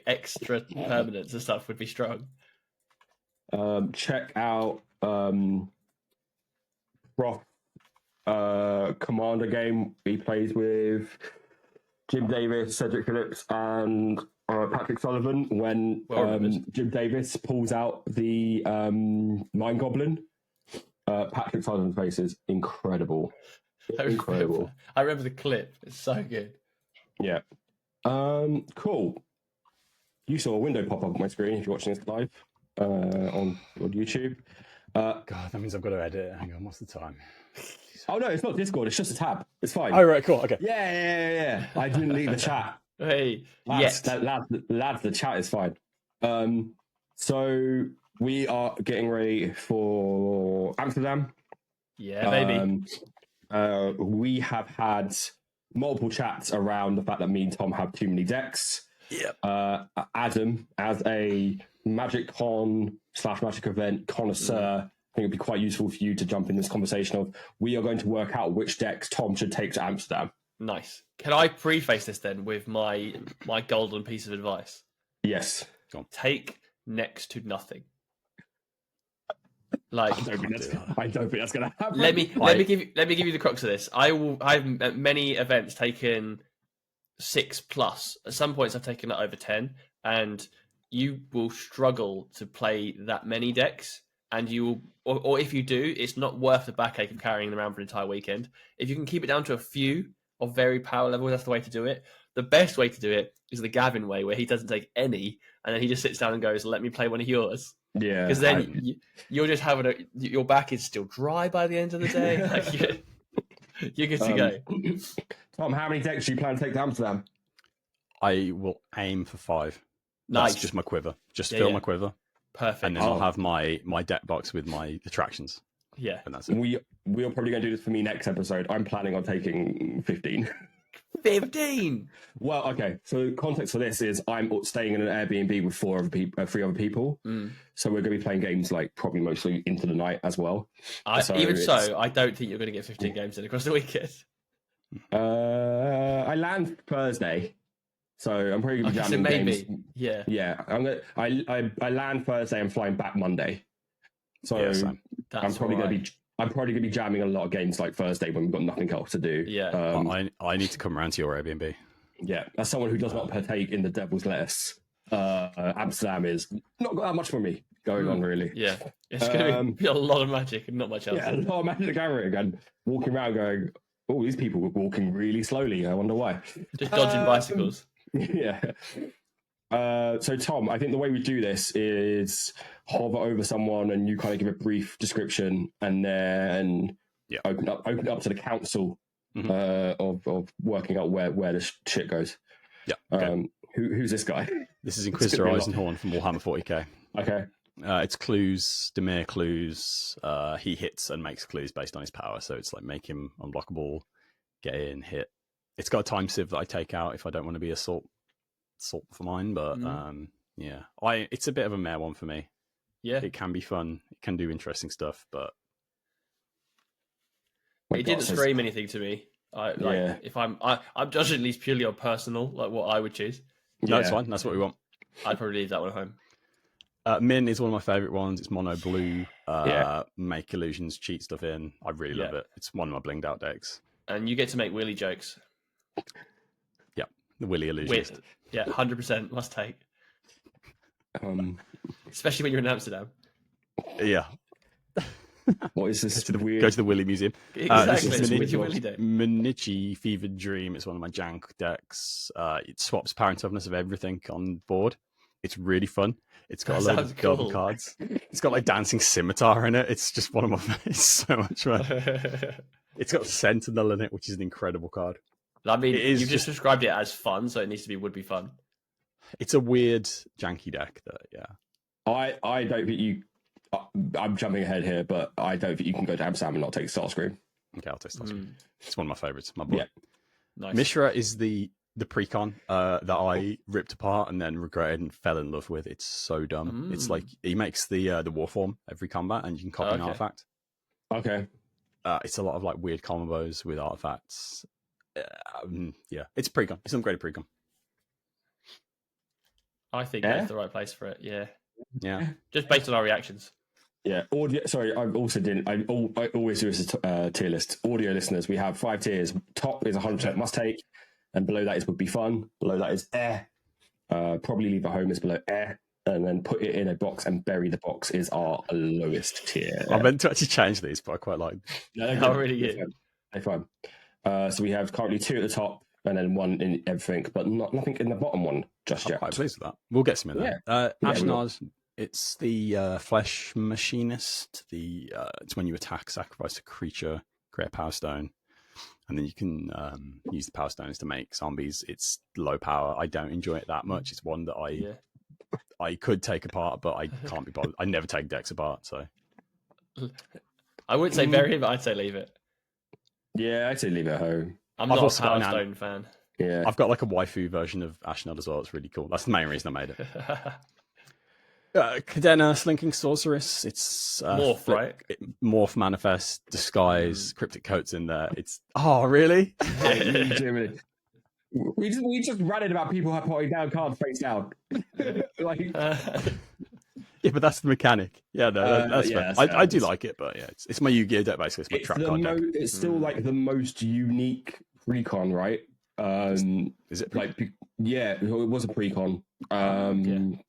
Speaker 4: extra permanents and stuff would be strong?
Speaker 2: Check out Prof Commander game. He plays with Jim Davis, Cedric Phillips, and Patrick Sullivan. When Jim Davis pulls out the Mind Goblin, Patrick Sullivan's face is incredible. Incredible.
Speaker 4: I remember the clip. It's so good.
Speaker 2: Yeah. Cool. You saw a window pop up on my screen if you're watching this live on YouTube.
Speaker 3: God, that means I've got to edit. Hang on, what's the time?
Speaker 2: Oh no, it's not Discord. It's just a tab. It's fine.
Speaker 3: Oh right, cool. Okay.
Speaker 2: Yeah. I didn't leave the chat.
Speaker 4: Hey,
Speaker 2: lads, the chat is fine. So we are getting ready for Amsterdam.
Speaker 4: Yeah, baby.
Speaker 2: We have had multiple chats around the fact that me and Tom have too many decks.
Speaker 4: Yeah.
Speaker 2: Adam, as a MagicCon / Magic event connoisseur, I think it'd be quite useful for you to jump in this conversation of we are going to work out which decks Tom should take to Amsterdam.
Speaker 4: Nice. Can I preface this then with my golden piece of advice?
Speaker 2: Yes.
Speaker 4: Take next to nothing. Like,
Speaker 2: I don't think that's going to happen.
Speaker 4: Let me give you the crux of this. I've at many events taken 6+. At some points I've taken it over 10, and you will struggle to play that many decks, and you will, or if you do, it's not worth the backache of carrying them around for an entire weekend. If you can keep it down to a few of very power levels, that's the way to do it. The best way to do it is the Gavin way, where he doesn't take any, and then he just sits down and goes, "Let me play one of yours."
Speaker 2: Yeah,
Speaker 4: because then you're just having your back is still dry by the end of the day. You're good to go.
Speaker 2: Tom, how many decks do you plan to take to Amsterdam?
Speaker 3: I will aim for 5.
Speaker 4: Nice.
Speaker 3: That's just my quiver. Just fill my quiver.
Speaker 4: Perfect.
Speaker 3: And then I'll have my deck box with my attractions.
Speaker 4: Yeah.
Speaker 3: And that's it.
Speaker 2: We're probably going to do this for me next episode. I'm planning on taking 15.
Speaker 4: 15.
Speaker 2: Well, okay. So context for this is I'm staying in an Airbnb with 3 other people. So we're going to be playing games like probably mostly into the night as well.
Speaker 4: I don't think you're going to get 15 games in across the weekend.
Speaker 2: I land Thursday, so I'm probably going to be jamming games. Yeah. I land Thursday. I'm flying back Monday. So I'm probably going to be jamming a lot of games like Thursday when we've got nothing else to do.
Speaker 4: Yeah.
Speaker 3: I need to come around to your Airbnb.
Speaker 2: Yeah, as someone who does not partake in the devil's lettuce, Amsterdam is not got that much for me going on, really.
Speaker 4: Yeah, it's going to be a lot of Magic and not much else.
Speaker 2: Yeah, a lot of Magic the Gathering and walking around going, oh, these people were walking really slowly. I wonder why.
Speaker 4: Just dodging bicycles.
Speaker 2: Yeah. So, Tom, I think the way we do this is hover over someone and you kind of give a brief description and then open up to the council of working out where the shit goes.
Speaker 3: Yeah. Okay.
Speaker 2: Who's this guy?
Speaker 3: This is Inquisitor Eisenhorn from Warhammer 40k.
Speaker 2: Okay.
Speaker 3: It's clues, Demir clues. He hits and makes clues based on his power. So it's like make him unblockable, get in, hit. It's got a time sieve that I take out if I don't want to be assault for mine. But it's a bit of a meh one for me. Yeah, it can be fun. It can do interesting stuff, but
Speaker 4: it didn't scream anything to me. If I'm judging at least purely on personal, like what I would choose.
Speaker 3: No, it's fine. That's what we want.
Speaker 4: I'd probably leave that one at home.
Speaker 3: Min is one of my favourite ones. It's mono blue. Make illusions, cheat stuff in. I really love it. It's one of my blinged out decks.
Speaker 4: And you get to make Willy jokes.
Speaker 3: Yeah, the Willy illusions.
Speaker 4: 100% must take. Especially when you're in Amsterdam.
Speaker 3: Yeah.
Speaker 2: What is this?
Speaker 3: Go to the Willy Museum.
Speaker 4: Exactly.
Speaker 3: This is Minichi Fevered Dream. It's one of my jank decks. It swaps power and toughness of everything on board. It's really fun. It's got a load of golden cards. It's got like dancing scimitar in it. It's just one of my. It's so much fun. It's got Sentinel in it, which is an incredible card.
Speaker 4: I mean, you've just described it as fun, so it needs to be would be fun.
Speaker 3: It's a weird janky deck.
Speaker 2: I don't think you. I'm jumping ahead here, but I don't think you can go to Amsterdam and not take Starscream.
Speaker 3: Okay, I'll take Starscream. It's one of my favourites. My boy.
Speaker 2: Yeah.
Speaker 3: Nice. Mishra is the precon that I ripped apart and then regretted and fell in love with. It's so dumb. It's like he makes the war form every combat, and you can copy an artifact.
Speaker 2: Okay.
Speaker 3: It's a lot of like weird combos with artifacts. It's precon. It's an upgraded precon.
Speaker 4: I think that's the right place for it. Yeah.
Speaker 3: Yeah.
Speaker 4: Just based on our reactions.
Speaker 2: Yeah. Audio. Sorry, I also didn't. I always do this as tier list. Audio listeners, we have 5 tiers. Top is 100% must take, and below that is would be fun. Below that is probably leave at home is below and then put it in a box and bury the box is our lowest tier.
Speaker 3: I meant to actually change these, but I quite like.
Speaker 4: No, really good.
Speaker 2: They're fun. So we have currently 2 at the top and then 1 in everything, but nothing in the bottom one just yet.
Speaker 3: I'm quite pleased with that. We'll get some in there. Ashnard, it's the Flesh Machinist. It's when you attack, sacrifice a creature, create a Power Stone, and then you can use the Power Stones to make zombies. It's low power. I don't enjoy it that much. It's one that I could take apart, but I can't be bothered. I never take decks apart, so
Speaker 4: I wouldn't say bury it, but I'd say leave it.
Speaker 2: Yeah, I'd say leave it at home.
Speaker 4: I'm not a Power Stone fan.
Speaker 2: Yeah,
Speaker 3: I've got like a waifu version of Ashnard as well. It's really cool. That's the main reason I made it. Cadena, Slinking Sorceress. It's
Speaker 4: Morph, right?
Speaker 3: Morph, Manifest, Disguise, Cryptic Coats in there. It's really?
Speaker 2: Jimmy. We just ranted about people putting down cards face down.
Speaker 3: Yeah, but that's the mechanic. Yeah, no, that's fair. I do like it, but yeah, it's my Yu-Gi-Oh deck basically. It's my trap card deck.
Speaker 2: It's still like the most unique precon, right?
Speaker 3: Is it?
Speaker 2: It was a precon.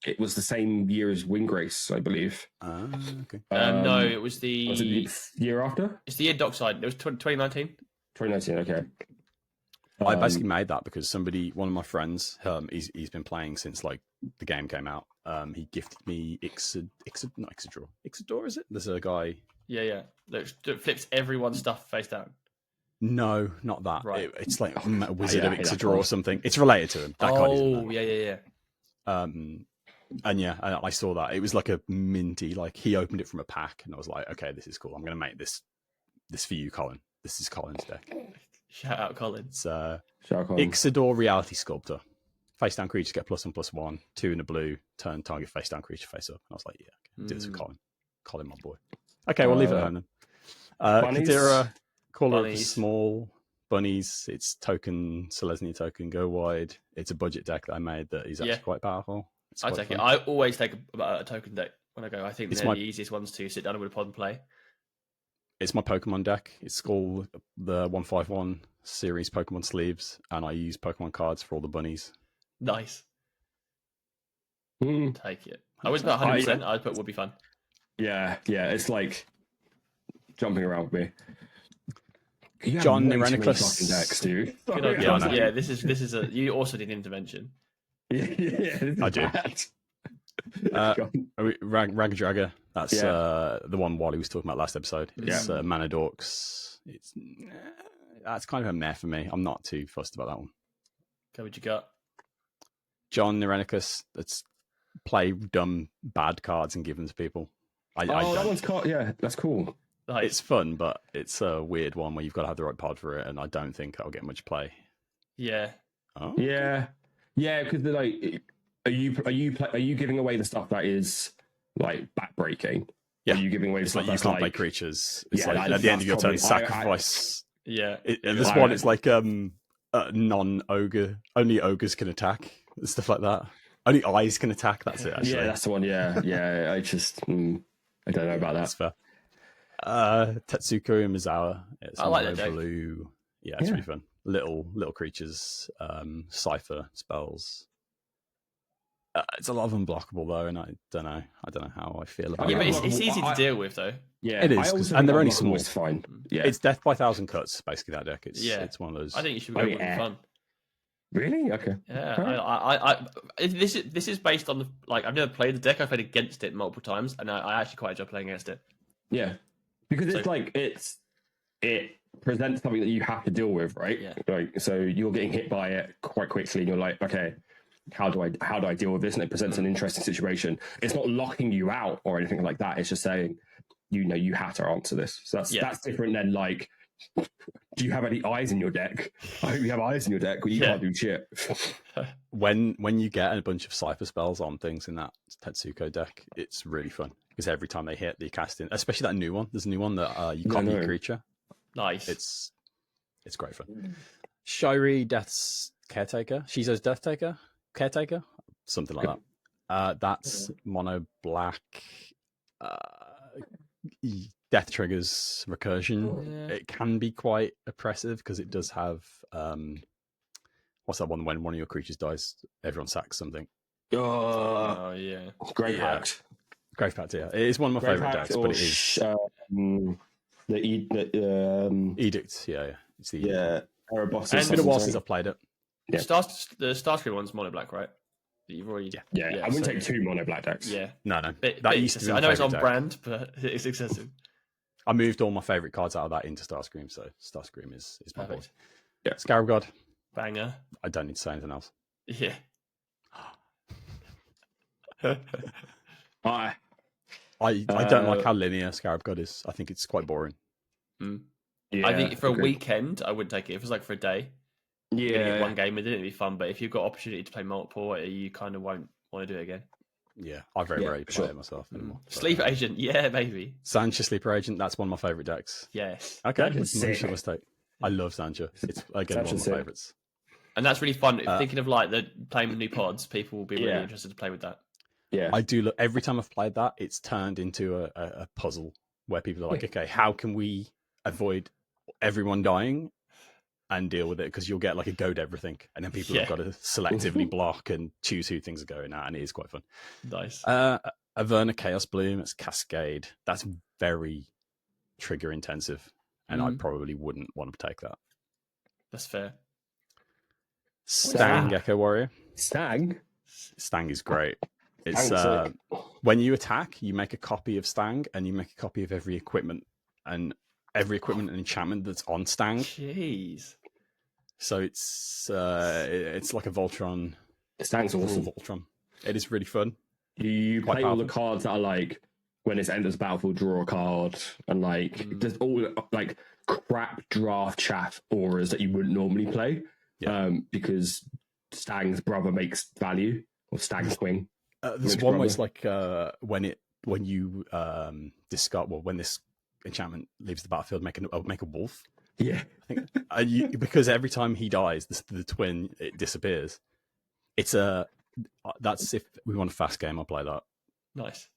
Speaker 2: It was the same year as Winggrace, I believe.
Speaker 3: Okay.
Speaker 4: No, it was the...
Speaker 2: Was it the year after?
Speaker 4: It's the year Dockside. It was 2019.
Speaker 2: 2019, okay.
Speaker 3: I basically made that because one of my friends, he's been playing since like the game came out. He gifted me Ixidor, is it? There's a guy.
Speaker 4: Yeah. That flips everyone's stuff face down.
Speaker 3: No, not that.
Speaker 4: Right.
Speaker 3: It's like a Wizard
Speaker 2: Yeah,
Speaker 3: of
Speaker 2: yeah,
Speaker 3: Ixodra or
Speaker 2: cool.
Speaker 3: something. It's related to them. That card isn't
Speaker 4: Oh,
Speaker 3: though.
Speaker 4: yeah.
Speaker 3: And yeah, I saw that. It was like a minty, like he opened it from a pack, and I was like, okay, this is cool. I'm going to make this for you, Colin. This is Colin's deck.
Speaker 4: Shout out, Colin.
Speaker 3: It's
Speaker 2: Shout out, Colin.
Speaker 3: Ixodor Reality Sculptor. Face down creatures get +1/+1. 2 in a blue. Turn target face down creature face up. And I was like, yeah, okay, do this for Colin. Colin, my boy. Okay, we'll leave it alone then.
Speaker 2: Bunnies?
Speaker 3: Kadira, Caller of the
Speaker 4: Bunnies.
Speaker 3: Small. Bunnies. It's token, Selesnya token, go wide. It's a budget deck that I made that is actually quite powerful. It's
Speaker 4: I
Speaker 3: quite
Speaker 4: take it.
Speaker 3: fun.
Speaker 4: I always take a token deck when I go. I think
Speaker 3: It's
Speaker 4: they're
Speaker 3: my-
Speaker 4: the easiest ones to sit down with a pod and play.
Speaker 3: It's my Pokemon deck. It's called the 151 series Pokemon sleeves, and I use Pokemon cards for all the bunnies.
Speaker 4: Nice.
Speaker 2: Mm.
Speaker 4: Take it. I wouldn't put 100%. I'd put would be fun.
Speaker 2: Yeah, it's like jumping around with me. You have
Speaker 3: John
Speaker 2: way too many
Speaker 3: Irenicus.
Speaker 2: fucking decks, dude.
Speaker 4: Good old
Speaker 3: Yeah, I
Speaker 4: John.
Speaker 3: know.
Speaker 4: Yeah, this is a. You also did intervention.
Speaker 2: yeah, this is
Speaker 3: I do.
Speaker 2: bad.
Speaker 3: Ragadraga. That's
Speaker 2: Yeah.
Speaker 3: the one Wally was talking about last episode. It's Mana Dorks. It's that's kind of a meh for me. I'm not too fussed about that one.
Speaker 4: Go with your gut.
Speaker 3: John Irenicus. That's play dumb bad cards and give them to people. I
Speaker 2: that
Speaker 3: don't.
Speaker 2: one's cool. Yeah, that's cool.
Speaker 4: Nice.
Speaker 3: It's fun, but it's a weird one where you've got to have the right pod for it, and I don't think I'll get much play.
Speaker 4: Yeah.
Speaker 3: Oh,
Speaker 2: Yeah, because they're like, are you giving away the stuff that is like backbreaking?
Speaker 3: Yeah.
Speaker 2: Are you giving away the
Speaker 3: it's
Speaker 2: stuff
Speaker 3: like you
Speaker 2: that's
Speaker 3: can't
Speaker 2: like
Speaker 3: play creatures. It's
Speaker 2: Yeah,
Speaker 3: like
Speaker 2: that-
Speaker 3: at the end of your turn,
Speaker 2: that's probably-
Speaker 3: sacrifice.
Speaker 4: Yeah.
Speaker 3: This
Speaker 2: I-
Speaker 3: one, it's like non-ogre. Only ogres can attack. Stuff like that. Only eyes can attack. That's it. Actually,
Speaker 2: Yeah, that's the one. Yeah. I just I don't know about
Speaker 3: that's
Speaker 2: that.
Speaker 3: fair. Tetsuko and Mizawa. It's
Speaker 4: I like
Speaker 3: mono
Speaker 4: that deck.
Speaker 3: blue. Yeah, it's really fun. Little creatures, cipher spells. It's a lot of unblockable though, and I don't know how I feel about
Speaker 4: Yeah,
Speaker 3: it.
Speaker 4: but it's easy to deal with though.
Speaker 2: Yeah,
Speaker 3: It is,
Speaker 2: I
Speaker 3: 'cause-
Speaker 2: also
Speaker 3: and
Speaker 2: think
Speaker 3: they're only
Speaker 2: unblockable
Speaker 3: small.
Speaker 2: is fine. Yeah,
Speaker 3: It's death by 1,000 cuts, basically. That deck. It's one of those.
Speaker 4: I think you should go with fun.
Speaker 2: really okay.
Speaker 4: Yeah,
Speaker 2: Right.
Speaker 4: this is based on the I've never played the deck. I've played against it multiple times, and I actually quite enjoy playing against it.
Speaker 2: Yeah, because it's
Speaker 4: So-
Speaker 2: like it presents something that you have to deal with, right?
Speaker 4: Yeah.
Speaker 2: Like, so you're getting hit by it quite quickly, and you're like, okay, how do I deal with this? And it presents an interesting situation. It's not locking you out or anything like that. It's just saying, you have to answer this. So that's different than like, do you have any eyes in your deck? I hope you have eyes in your deck, but you can't do shit.
Speaker 3: When you get a bunch of cipher spells on things in that Tetsuko deck, it's really fun because every time they hit, they cast in. Especially that new one. There's a new one that you copy a creature.
Speaker 4: Nice.
Speaker 3: It's great fun. Shiri Death's Caretaker. Shizo's Death Taker. Caretaker. Something like that. That's mono black. Death triggers recursion. It can be quite oppressive because it does have what's that one when one of your creatures dies, everyone sacks something.
Speaker 4: Oh yeah.
Speaker 2: Grave Pact.
Speaker 3: Grave Pact, yeah. It is one of my favourite decks, but it is
Speaker 2: the
Speaker 3: Edict, yeah. It's the
Speaker 2: Erebos.
Speaker 4: And
Speaker 3: It's been a while since I've played it.
Speaker 2: Yeah.
Speaker 4: The Starscream one's mono black, right? That you've already.
Speaker 2: Yeah, I wouldn't take 2 mono black decks.
Speaker 4: Yeah.
Speaker 3: No.
Speaker 4: Bit
Speaker 3: That used to be
Speaker 4: excessive.
Speaker 3: my
Speaker 4: I know it's on
Speaker 3: favourite deck.
Speaker 4: brand, but it's excessive.
Speaker 3: I moved all my favourite cards out of that into Starscream, so Starscream is my boy.
Speaker 4: Perfect.
Speaker 2: Yeah.
Speaker 3: Scarab God.
Speaker 4: Banger.
Speaker 3: I don't need to say anything else.
Speaker 4: Yeah.
Speaker 2: I
Speaker 3: don't like how linear Scarab God is. I think it's quite boring.
Speaker 4: I think for a weekend, I wouldn't take it. If it was like for a day,
Speaker 2: yeah,
Speaker 4: one game, it'd be fun. But if you've got opportunity to play multiple, you kind of won't want to do it again.
Speaker 3: Yeah, I very rarely play it myself anymore.
Speaker 4: Sleeper Agent, yeah, maybe.
Speaker 3: Sancha Sleeper Agent, that's one of my favourite decks.
Speaker 4: Yes.
Speaker 3: Okay,
Speaker 2: Sancha's
Speaker 3: what's
Speaker 2: sick.
Speaker 3: your mistake? I love Sancha. It's again one of my
Speaker 2: Sancha's sick.
Speaker 3: favourites.
Speaker 4: And that's really fun. Thinking of like the playing with new pods, people will be really
Speaker 2: Yeah.
Speaker 4: interested to play with that.
Speaker 2: Yeah,
Speaker 3: I do look every time I've played that, it's turned into a puzzle where people are like, okay, how can we avoid everyone dying and deal with it? Because you'll get like a goad everything, and then people have got to selectively block and choose who things are going at, and it is quite fun.
Speaker 4: Nice.
Speaker 3: Averna Chaos Bloom, it's Cascade. That's very trigger intensive, and I probably wouldn't want to take that.
Speaker 4: That's fair.
Speaker 3: Stang
Speaker 2: that?
Speaker 3: Echo Warrior.
Speaker 2: Stang.
Speaker 3: Stang is great. It's
Speaker 2: Stang's sick.
Speaker 3: when you attack, you make a copy of Stang, and you make a copy of every equipment, and every equipment and enchantment that's on Stang.
Speaker 4: Jeez.
Speaker 3: So it's like a Voltron.
Speaker 2: Stang's awesome.
Speaker 3: Voltron. It is really fun.
Speaker 2: You
Speaker 3: Quite
Speaker 2: play all the
Speaker 3: powerful.
Speaker 2: cards that are like when it's enters battlefield, draw a card, and like there's all like crap draft chaff auras that you wouldn't normally play, because Stang's brother makes value, or Stang's swing.
Speaker 3: There's one where it's like when you discard, well, when this enchantment leaves the battlefield, make a wolf.
Speaker 2: Yeah,
Speaker 3: I think because every time he dies, the twin, it disappears. It's that's if we want a fast game, I'll play that.
Speaker 4: Nice.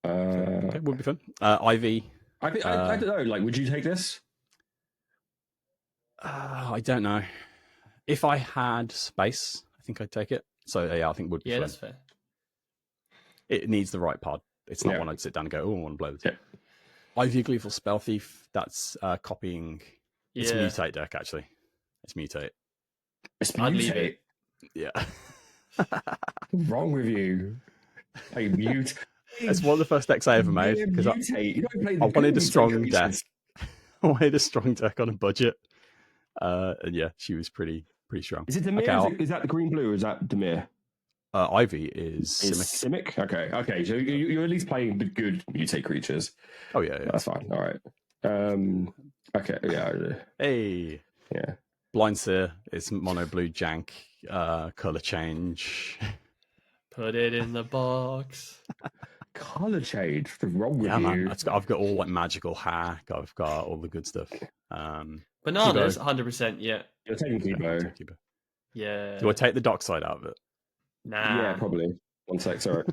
Speaker 3: Okay, would be fun. Ivy.
Speaker 2: I don't know. Like, would you take this?
Speaker 3: I don't know. If I had space, I think I'd take it. So yeah, I think it would be fun.
Speaker 4: That's fair.
Speaker 3: It needs the right pod. It's not one I'd sit down and go, oh, I want to play with. Yeah. Ivy Gleeful Spell Thief. That's copying. It's a mutate deck, actually. It's mutate.
Speaker 4: I'd leave it.
Speaker 3: Yeah.
Speaker 2: What's wrong with you? Hey, mute.
Speaker 3: It's one of the first decks I ever made because I wanted a strong deck. I wanted a strong deck on a budget. And yeah, she was pretty strong.
Speaker 2: Is it Dimir?
Speaker 3: Okay,
Speaker 2: is that the green blue? Or is that Dimir?
Speaker 3: Ivy is
Speaker 2: Simic. Okay. So you're at least playing the good mutate creatures.
Speaker 3: Oh yeah.
Speaker 2: That's fine. All right. Okay. Yeah.
Speaker 3: Hey.
Speaker 2: Yeah.
Speaker 3: Blind Seer is mono blue jank. Color change.
Speaker 4: Put it in the box.
Speaker 2: Color change. What's wrong with you?
Speaker 3: Man. I've got all like magical hack. I've got all the good stuff.
Speaker 4: Bananas, 100%. Yeah.
Speaker 2: You're taking Kibo.
Speaker 4: Yeah.
Speaker 3: Do I take the dock side out of it?
Speaker 4: Nah.
Speaker 2: Yeah, probably. One sec. Sorry.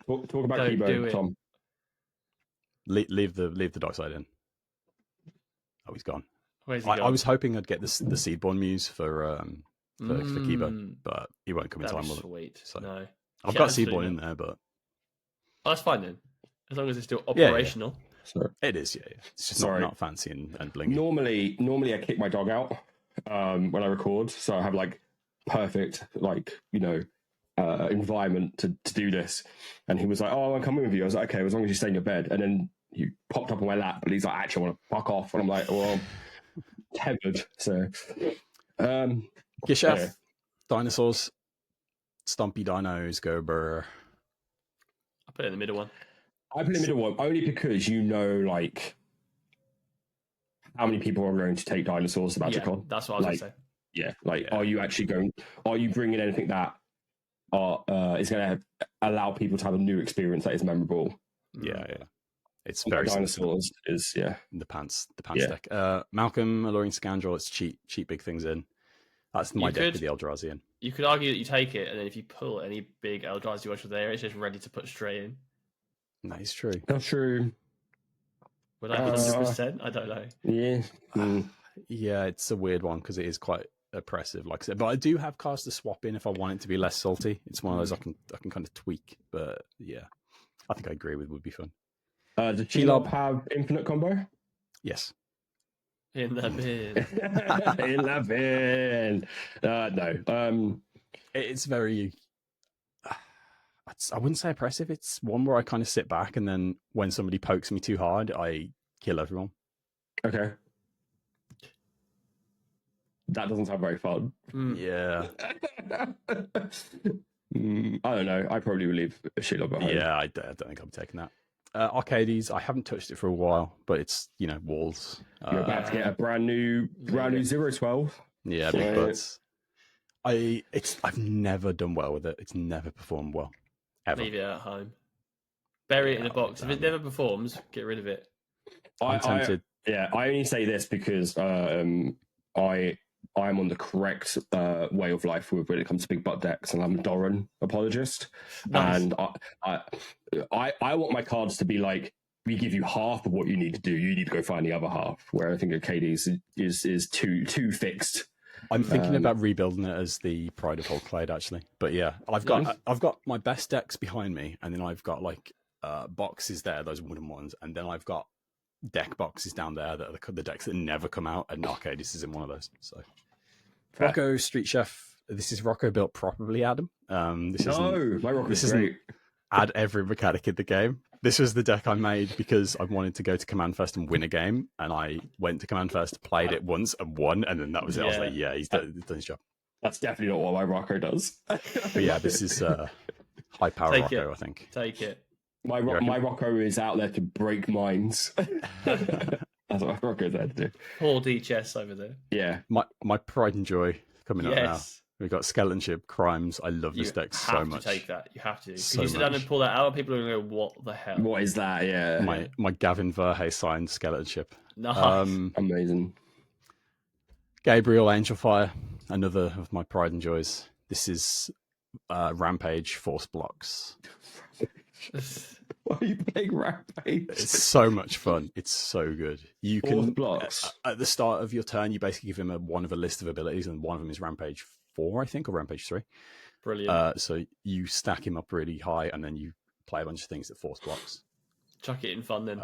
Speaker 2: talk about
Speaker 4: Don't do
Speaker 2: Kibo,
Speaker 4: it.
Speaker 2: Tom.
Speaker 3: Leave the dock side in. Oh, he's gone.
Speaker 4: Where's he
Speaker 3: I
Speaker 4: gone?
Speaker 3: was hoping I'd get the Seedborn Muse for Kibo, but he won't come in time.
Speaker 4: Sweet.
Speaker 3: So
Speaker 4: no.
Speaker 3: I've got Seedborn in there, but
Speaker 4: that's fine then, as long as it's still operational.
Speaker 3: Yeah. It is, yeah. It's just not fancy and blingy.
Speaker 2: Normally I kick my dog out when I record, so I have like perfect environment to do this. And he was like, "Oh, I'm coming with you." I was like, "Okay, as long as you stay in your bed." And then he popped up on my lap, but he's like, "Actually, I want to fuck off." And I'm like, "Well, tethered." So,
Speaker 3: Gishaf, dinosaurs, Stumpy Dinos, go burr.
Speaker 4: I put it in the middle one.
Speaker 2: I put it in the middle one only because like how many people are going to take dinosaurs to MagicCon.
Speaker 4: Yeah, that's what I was going to say.
Speaker 2: Yeah, are you bringing anything that is going to allow people to have a new experience that is memorable?
Speaker 3: Yeah. It's very
Speaker 2: dinosaurs is
Speaker 3: the pants deck. Malcolm, Alluring Scoundrel. It's cheap big things in. That's my deck with the Eldrazi in.
Speaker 4: You could argue that you take it, and then if you pull any big Eldrazi Watcher there, it's just ready to put straight in.
Speaker 3: That is true.
Speaker 2: That's true.
Speaker 4: Would I 100%? I don't know.
Speaker 2: Yeah.
Speaker 3: Yeah, it's a weird one because it is quite oppressive, like I said. But I do have cards to swap in if I want it to be less salty. It's one of those I can kind of tweak. But yeah, I think I agree with would be fun.
Speaker 2: Does Shelob have infinite combo?
Speaker 3: Yes.
Speaker 4: In the bin.
Speaker 2: In the bin. No.
Speaker 3: It's very. I wouldn't say oppressive. It's one where I kind of sit back, and then when somebody pokes me too hard, I kill everyone.
Speaker 2: Okay. That doesn't sound very fun.
Speaker 3: Yeah.
Speaker 2: I don't know. I probably would leave Shelob behind.
Speaker 3: Yeah, I don't think I'm taking that. Arcades, I haven't touched it for a while, but it's walls.
Speaker 2: You're about to get a brand new 012.
Speaker 3: Yeah, big butts. I've never done well with it. It's never performed well. Ever.
Speaker 4: Leave it at home. Bury it in a box. If it never performs, get rid of it.
Speaker 3: I'm tempted.
Speaker 2: I only say this because I'm on the correct way of life when it comes to big butt decks, and I'm a Doran apologist. Nice. And I want my cards to be like, we give you half of what you need to do. You need to go find the other half. Where I think KD's is too fixed.
Speaker 3: I'm thinking about rebuilding it as the Pride of Hulkblade, actually. But yeah, I've got my best decks behind me, and then I've got like boxes there, those wooden ones, and then I've got deck boxes down there that are the decks that never come out, and Arcadis is in one of those. So Rocco Street Chef, this is Rocco built properly, Adam. This isn't
Speaker 2: add every
Speaker 3: mechanic in the game. This was the deck I made because I wanted to go to Command First and win a game, and I went to Command First, played it once, and won, and then that was it. I was like, yeah, he's done his job.
Speaker 2: That's definitely not what my Rocco does.
Speaker 3: But yeah, this is high power
Speaker 4: Take
Speaker 3: Rocco,
Speaker 4: it.
Speaker 3: I think.
Speaker 4: Take it.
Speaker 2: My Rocco is out there to break minds. That's what Rocco's there to do.
Speaker 4: Poor D chess over there.
Speaker 2: Yeah.
Speaker 3: My pride and joy coming up now.
Speaker 4: Yes.
Speaker 3: We've got Skeleton Ship, Crimes. I love this deck so much.
Speaker 4: You have to take that. You have to. Because
Speaker 3: So
Speaker 4: you sit down
Speaker 3: much.
Speaker 4: and pull that out, people are going to go, what the hell?
Speaker 2: What is that? Yeah.
Speaker 3: My Gavin Verhey signed Skeleton Ship.
Speaker 4: Nice.
Speaker 2: Amazing.
Speaker 3: Gabriel Angelfire, another of my pride and joys. This is Rampage Force Blocks.
Speaker 2: Why are you playing Rampage?
Speaker 3: It's so much fun. It's so good. You
Speaker 2: Force
Speaker 3: can
Speaker 2: blocks.
Speaker 3: at the start of your turn, you basically give him one of a list of abilities, and one of them is Rampage 4, I think, or Rampage 3.
Speaker 4: Brilliant.
Speaker 3: So you stack him up really high, and then you play a bunch of things that force blocks.
Speaker 4: Chuck it in fun then.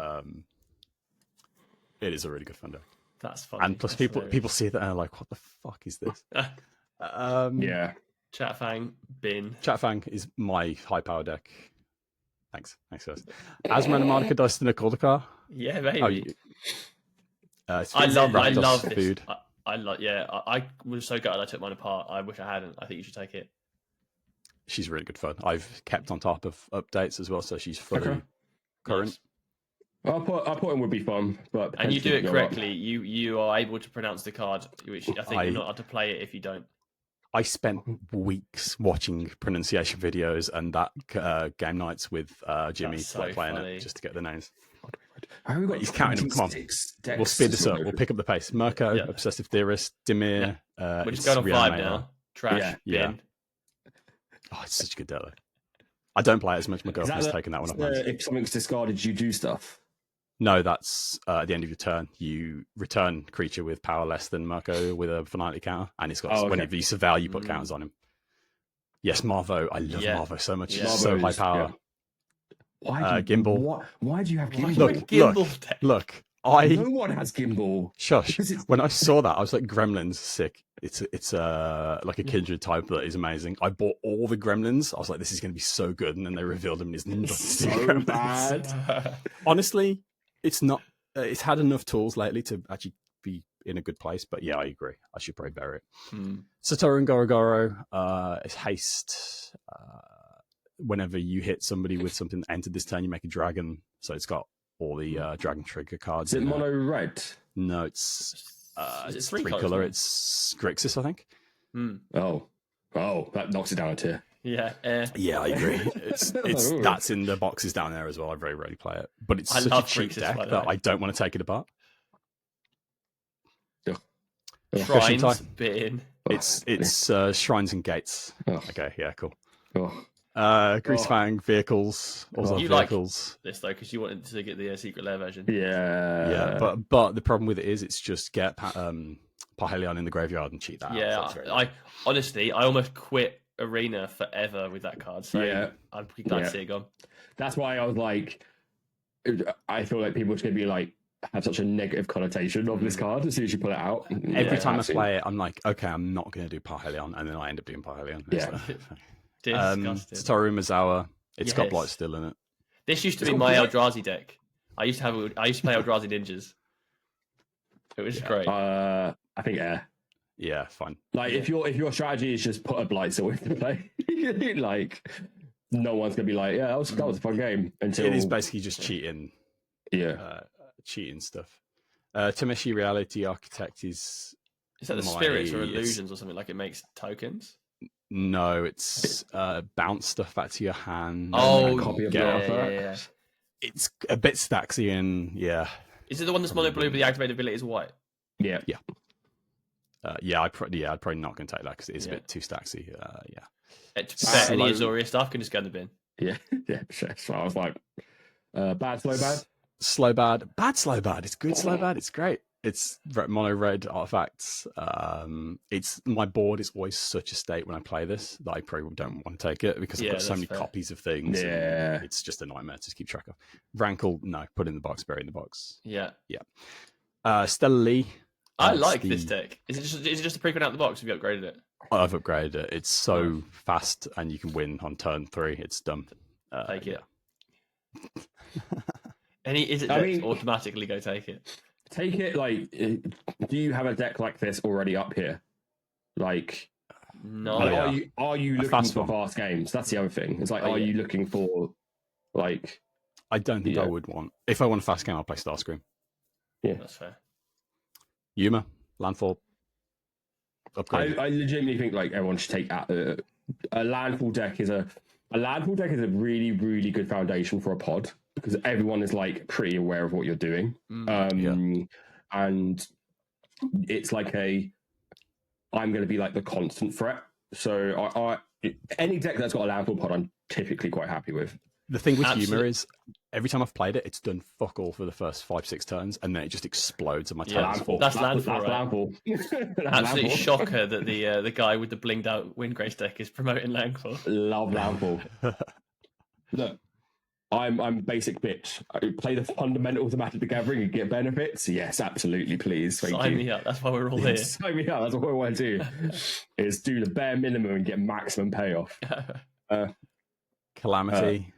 Speaker 3: It is a really good fun deck.
Speaker 4: That's funny.
Speaker 3: And plus, people see that and are like, "What the fuck is this?"
Speaker 2: Yeah.
Speaker 4: Chatfang, bin.
Speaker 3: Chatfang is my high power deck. Thanks, guys. Asman and Monica Dustin a Kaldakar.
Speaker 4: Yeah, baby.
Speaker 3: I
Speaker 4: I love this.
Speaker 3: Food.
Speaker 4: I was so gutted I took mine apart. I wish I hadn't. I think you should take it.
Speaker 3: She's really good fun. I've kept on top of updates as well, so she's fully current.
Speaker 4: Nice.
Speaker 2: I'll put in would be fun, but
Speaker 4: And you do it
Speaker 2: go
Speaker 4: correctly. You are able to pronounce the card, which I think you're not allowed to play it if you don't.
Speaker 3: I spent weeks watching pronunciation videos and that game nights with Jimmy
Speaker 4: That's so
Speaker 3: playing
Speaker 4: funny.
Speaker 3: it just to get the names.
Speaker 2: How we got
Speaker 3: He's counting them. Come on.
Speaker 2: 26
Speaker 3: We'll speed this up.
Speaker 2: decks?
Speaker 3: We'll pick up the pace. Mirko,
Speaker 4: Yeah.
Speaker 3: Obsessive Theorist, Dimir.
Speaker 4: We're just
Speaker 3: it's
Speaker 4: going on 5
Speaker 3: Reanimator.
Speaker 4: now. Trash,
Speaker 3: Yeah.
Speaker 4: bin.
Speaker 3: Oh, it's such a good deck, though. I don't play it as much. My
Speaker 2: Is that
Speaker 3: girlfriend's taken that one off my hands.
Speaker 2: if something's discarded, you do stuff.
Speaker 3: No, that's at the end of your turn. You return creature with power less than Mirko with a finality counter, and it's got
Speaker 2: Oh, okay.
Speaker 3: whenever you surveil, you put counters on him. Yes, Marvo. I love
Speaker 4: Yeah.
Speaker 3: Marvo so much.
Speaker 4: Yeah.
Speaker 3: He's so
Speaker 2: Marvo
Speaker 3: high
Speaker 2: is-
Speaker 3: power.
Speaker 2: yeah. Why do you,
Speaker 3: Gimbal.
Speaker 2: Why do you have
Speaker 4: Why
Speaker 2: gimbal?
Speaker 4: do you
Speaker 3: Look,
Speaker 4: have gimbal deck?
Speaker 3: Look,
Speaker 2: No one has gimbal.
Speaker 3: Shush.
Speaker 2: Because it's-
Speaker 3: When I saw that, I was like, Gremlins, sick. It's like a kindred type that is amazing. I bought all the Gremlins. I was like, this is going to be so good. And then they revealed them and it's nothing to do with
Speaker 2: So
Speaker 3: Gremlins.
Speaker 2: bad.
Speaker 3: Honestly, it's not. It's had enough tools lately to actually be in a good place. But yeah, I agree. I should probably bury it. Satoru and Gorogoro is haste. Whenever you hit somebody with something that entered this turn, you make a dragon. So it's got all the dragon trigger cards.
Speaker 2: Is it
Speaker 3: in there.
Speaker 2: mono red?
Speaker 3: No, it's
Speaker 4: Is it
Speaker 3: it's
Speaker 4: three
Speaker 3: three
Speaker 4: colours,
Speaker 3: color.
Speaker 4: isn't it?
Speaker 3: It's Grixis, I think.
Speaker 2: Oh, that knocks it down a tier.
Speaker 4: Yeah.
Speaker 3: Yeah, I agree. It's that's in the boxes down there as well. I very rarely play it, but it's
Speaker 4: I
Speaker 3: such
Speaker 4: love
Speaker 3: a cheap
Speaker 4: Grixis,
Speaker 3: deck
Speaker 4: by the
Speaker 3: that
Speaker 4: way.
Speaker 3: I don't want to take it apart.
Speaker 4: Shrines,
Speaker 3: Time.
Speaker 4: bin.
Speaker 3: It's Shrines and Gates.
Speaker 2: Oh.
Speaker 3: Okay, yeah, cool.
Speaker 2: Oh.
Speaker 3: Greasefang vehicles, also
Speaker 4: You like-
Speaker 3: vehicles.
Speaker 4: This though, because you wanted to get the secret lair version.
Speaker 2: Yeah.
Speaker 3: Yeah, but the problem with it is it's just get Parhelion in the graveyard and cheat that.
Speaker 4: Yeah,
Speaker 3: out, so it's very
Speaker 4: I honestly, I almost quit Arena forever with that card. So
Speaker 2: Yeah.
Speaker 4: I'm pretty glad
Speaker 2: Yeah.
Speaker 4: to see it gone.
Speaker 2: That's why I was like, I feel like people are going to be like, have such a negative connotation of this card as soon as you pull it out.
Speaker 3: Every time I
Speaker 2: absolutely.
Speaker 3: play it, I'm like, okay, I'm not going to do Parhelion, and then I end up doing Parhelion.
Speaker 2: Yeah.
Speaker 4: Disgusting.
Speaker 3: Satoru Mizawa. It's got
Speaker 4: Yes.
Speaker 3: Blight still in it.
Speaker 4: This used to
Speaker 2: It's
Speaker 4: be
Speaker 2: got
Speaker 4: my
Speaker 2: Blight?
Speaker 4: Eldrazi deck. I used to play Eldrazi Ninjas. It was great.
Speaker 2: I think
Speaker 3: Yeah, fine.
Speaker 2: like if your strategy is just put a blight so into play, like no one's gonna be like, yeah, that was a fun game until
Speaker 3: It is basically just cheating, cheating stuff. Tameshi Reality Architect is
Speaker 4: Is that the
Speaker 3: my-
Speaker 4: spirits or
Speaker 3: it's-
Speaker 4: illusions or something? Like it makes tokens?
Speaker 3: no, it's bounce stuff back to your hand.
Speaker 4: Oh,
Speaker 3: and
Speaker 2: copy of
Speaker 3: get-
Speaker 2: your
Speaker 4: yeah,
Speaker 2: artwork.
Speaker 4: yeah.
Speaker 3: It's a bit stacksy and yeah.
Speaker 4: Is it the one that's mono blue but the activated ability is white?
Speaker 2: yeah.
Speaker 3: I'd probably not going to take that because it is a
Speaker 4: Yeah.
Speaker 3: bit too stacksy. Yeah.
Speaker 4: It's better any
Speaker 2: Slow.
Speaker 4: Azuria stuff can just go in the bin.
Speaker 2: Yeah, sure. So I was like, bad, slow, bad.
Speaker 3: Slow bad, bad slow bad. It's good slow bad. It's great. It's mono red artifacts. It's my board is always such a state when I play this that I probably don't want to take it because I've
Speaker 4: Yeah,
Speaker 3: got so
Speaker 4: that's
Speaker 3: many
Speaker 4: fair.
Speaker 3: copies of things. and
Speaker 2: Yeah.
Speaker 3: it's just a nightmare to keep track of. Rankle, no, put in the box, bury in the box.
Speaker 4: Yeah.
Speaker 3: Stella Lee.
Speaker 4: I
Speaker 3: it's
Speaker 4: like
Speaker 3: the-
Speaker 4: this deck. Is it just a pre-print out the box? Have you upgraded it?
Speaker 3: I've upgraded it. It's so fast and you can win on turn 3. It's done.
Speaker 4: Take it. Is it automatically go take it?
Speaker 2: Take it. Like, do you have a deck like this already up here? Like,
Speaker 4: No.
Speaker 2: Are you looking for fast games? That's the other thing. It's like, are you looking for like?
Speaker 5: I don't think I would want. If I want a fast game, I'll play Starscream.
Speaker 2: Yeah,
Speaker 4: that's fair.
Speaker 5: Yuma, landfall. Upgrade.
Speaker 2: I legitimately think like everyone should take a landfall deck is a really, really good foundation for a pod because everyone is like pretty aware of what you're doing. And it's like I'm going to be like the constant threat. So any deck that's got a landfall pod, I'm typically quite happy with.
Speaker 5: The thing with Humor is every time I've played it, it's done fuck all for the first 5-6 turns, and then it just explodes on my turn.
Speaker 4: That's landfall. Right?
Speaker 2: Landfall.
Speaker 4: Absolutely shocker that the guy with the blinged out Windgrace deck is promoting landfall.
Speaker 2: Love landfall. Look, I'm basic bitch. I play the fundamentals of Magic the Gathering and get benefits. Yes, absolutely, please.
Speaker 4: Sign me up. That's why we're all here.
Speaker 2: Sign me up. That's what I want to do. Is do the bare minimum and get maximum payoff.
Speaker 5: Calamity.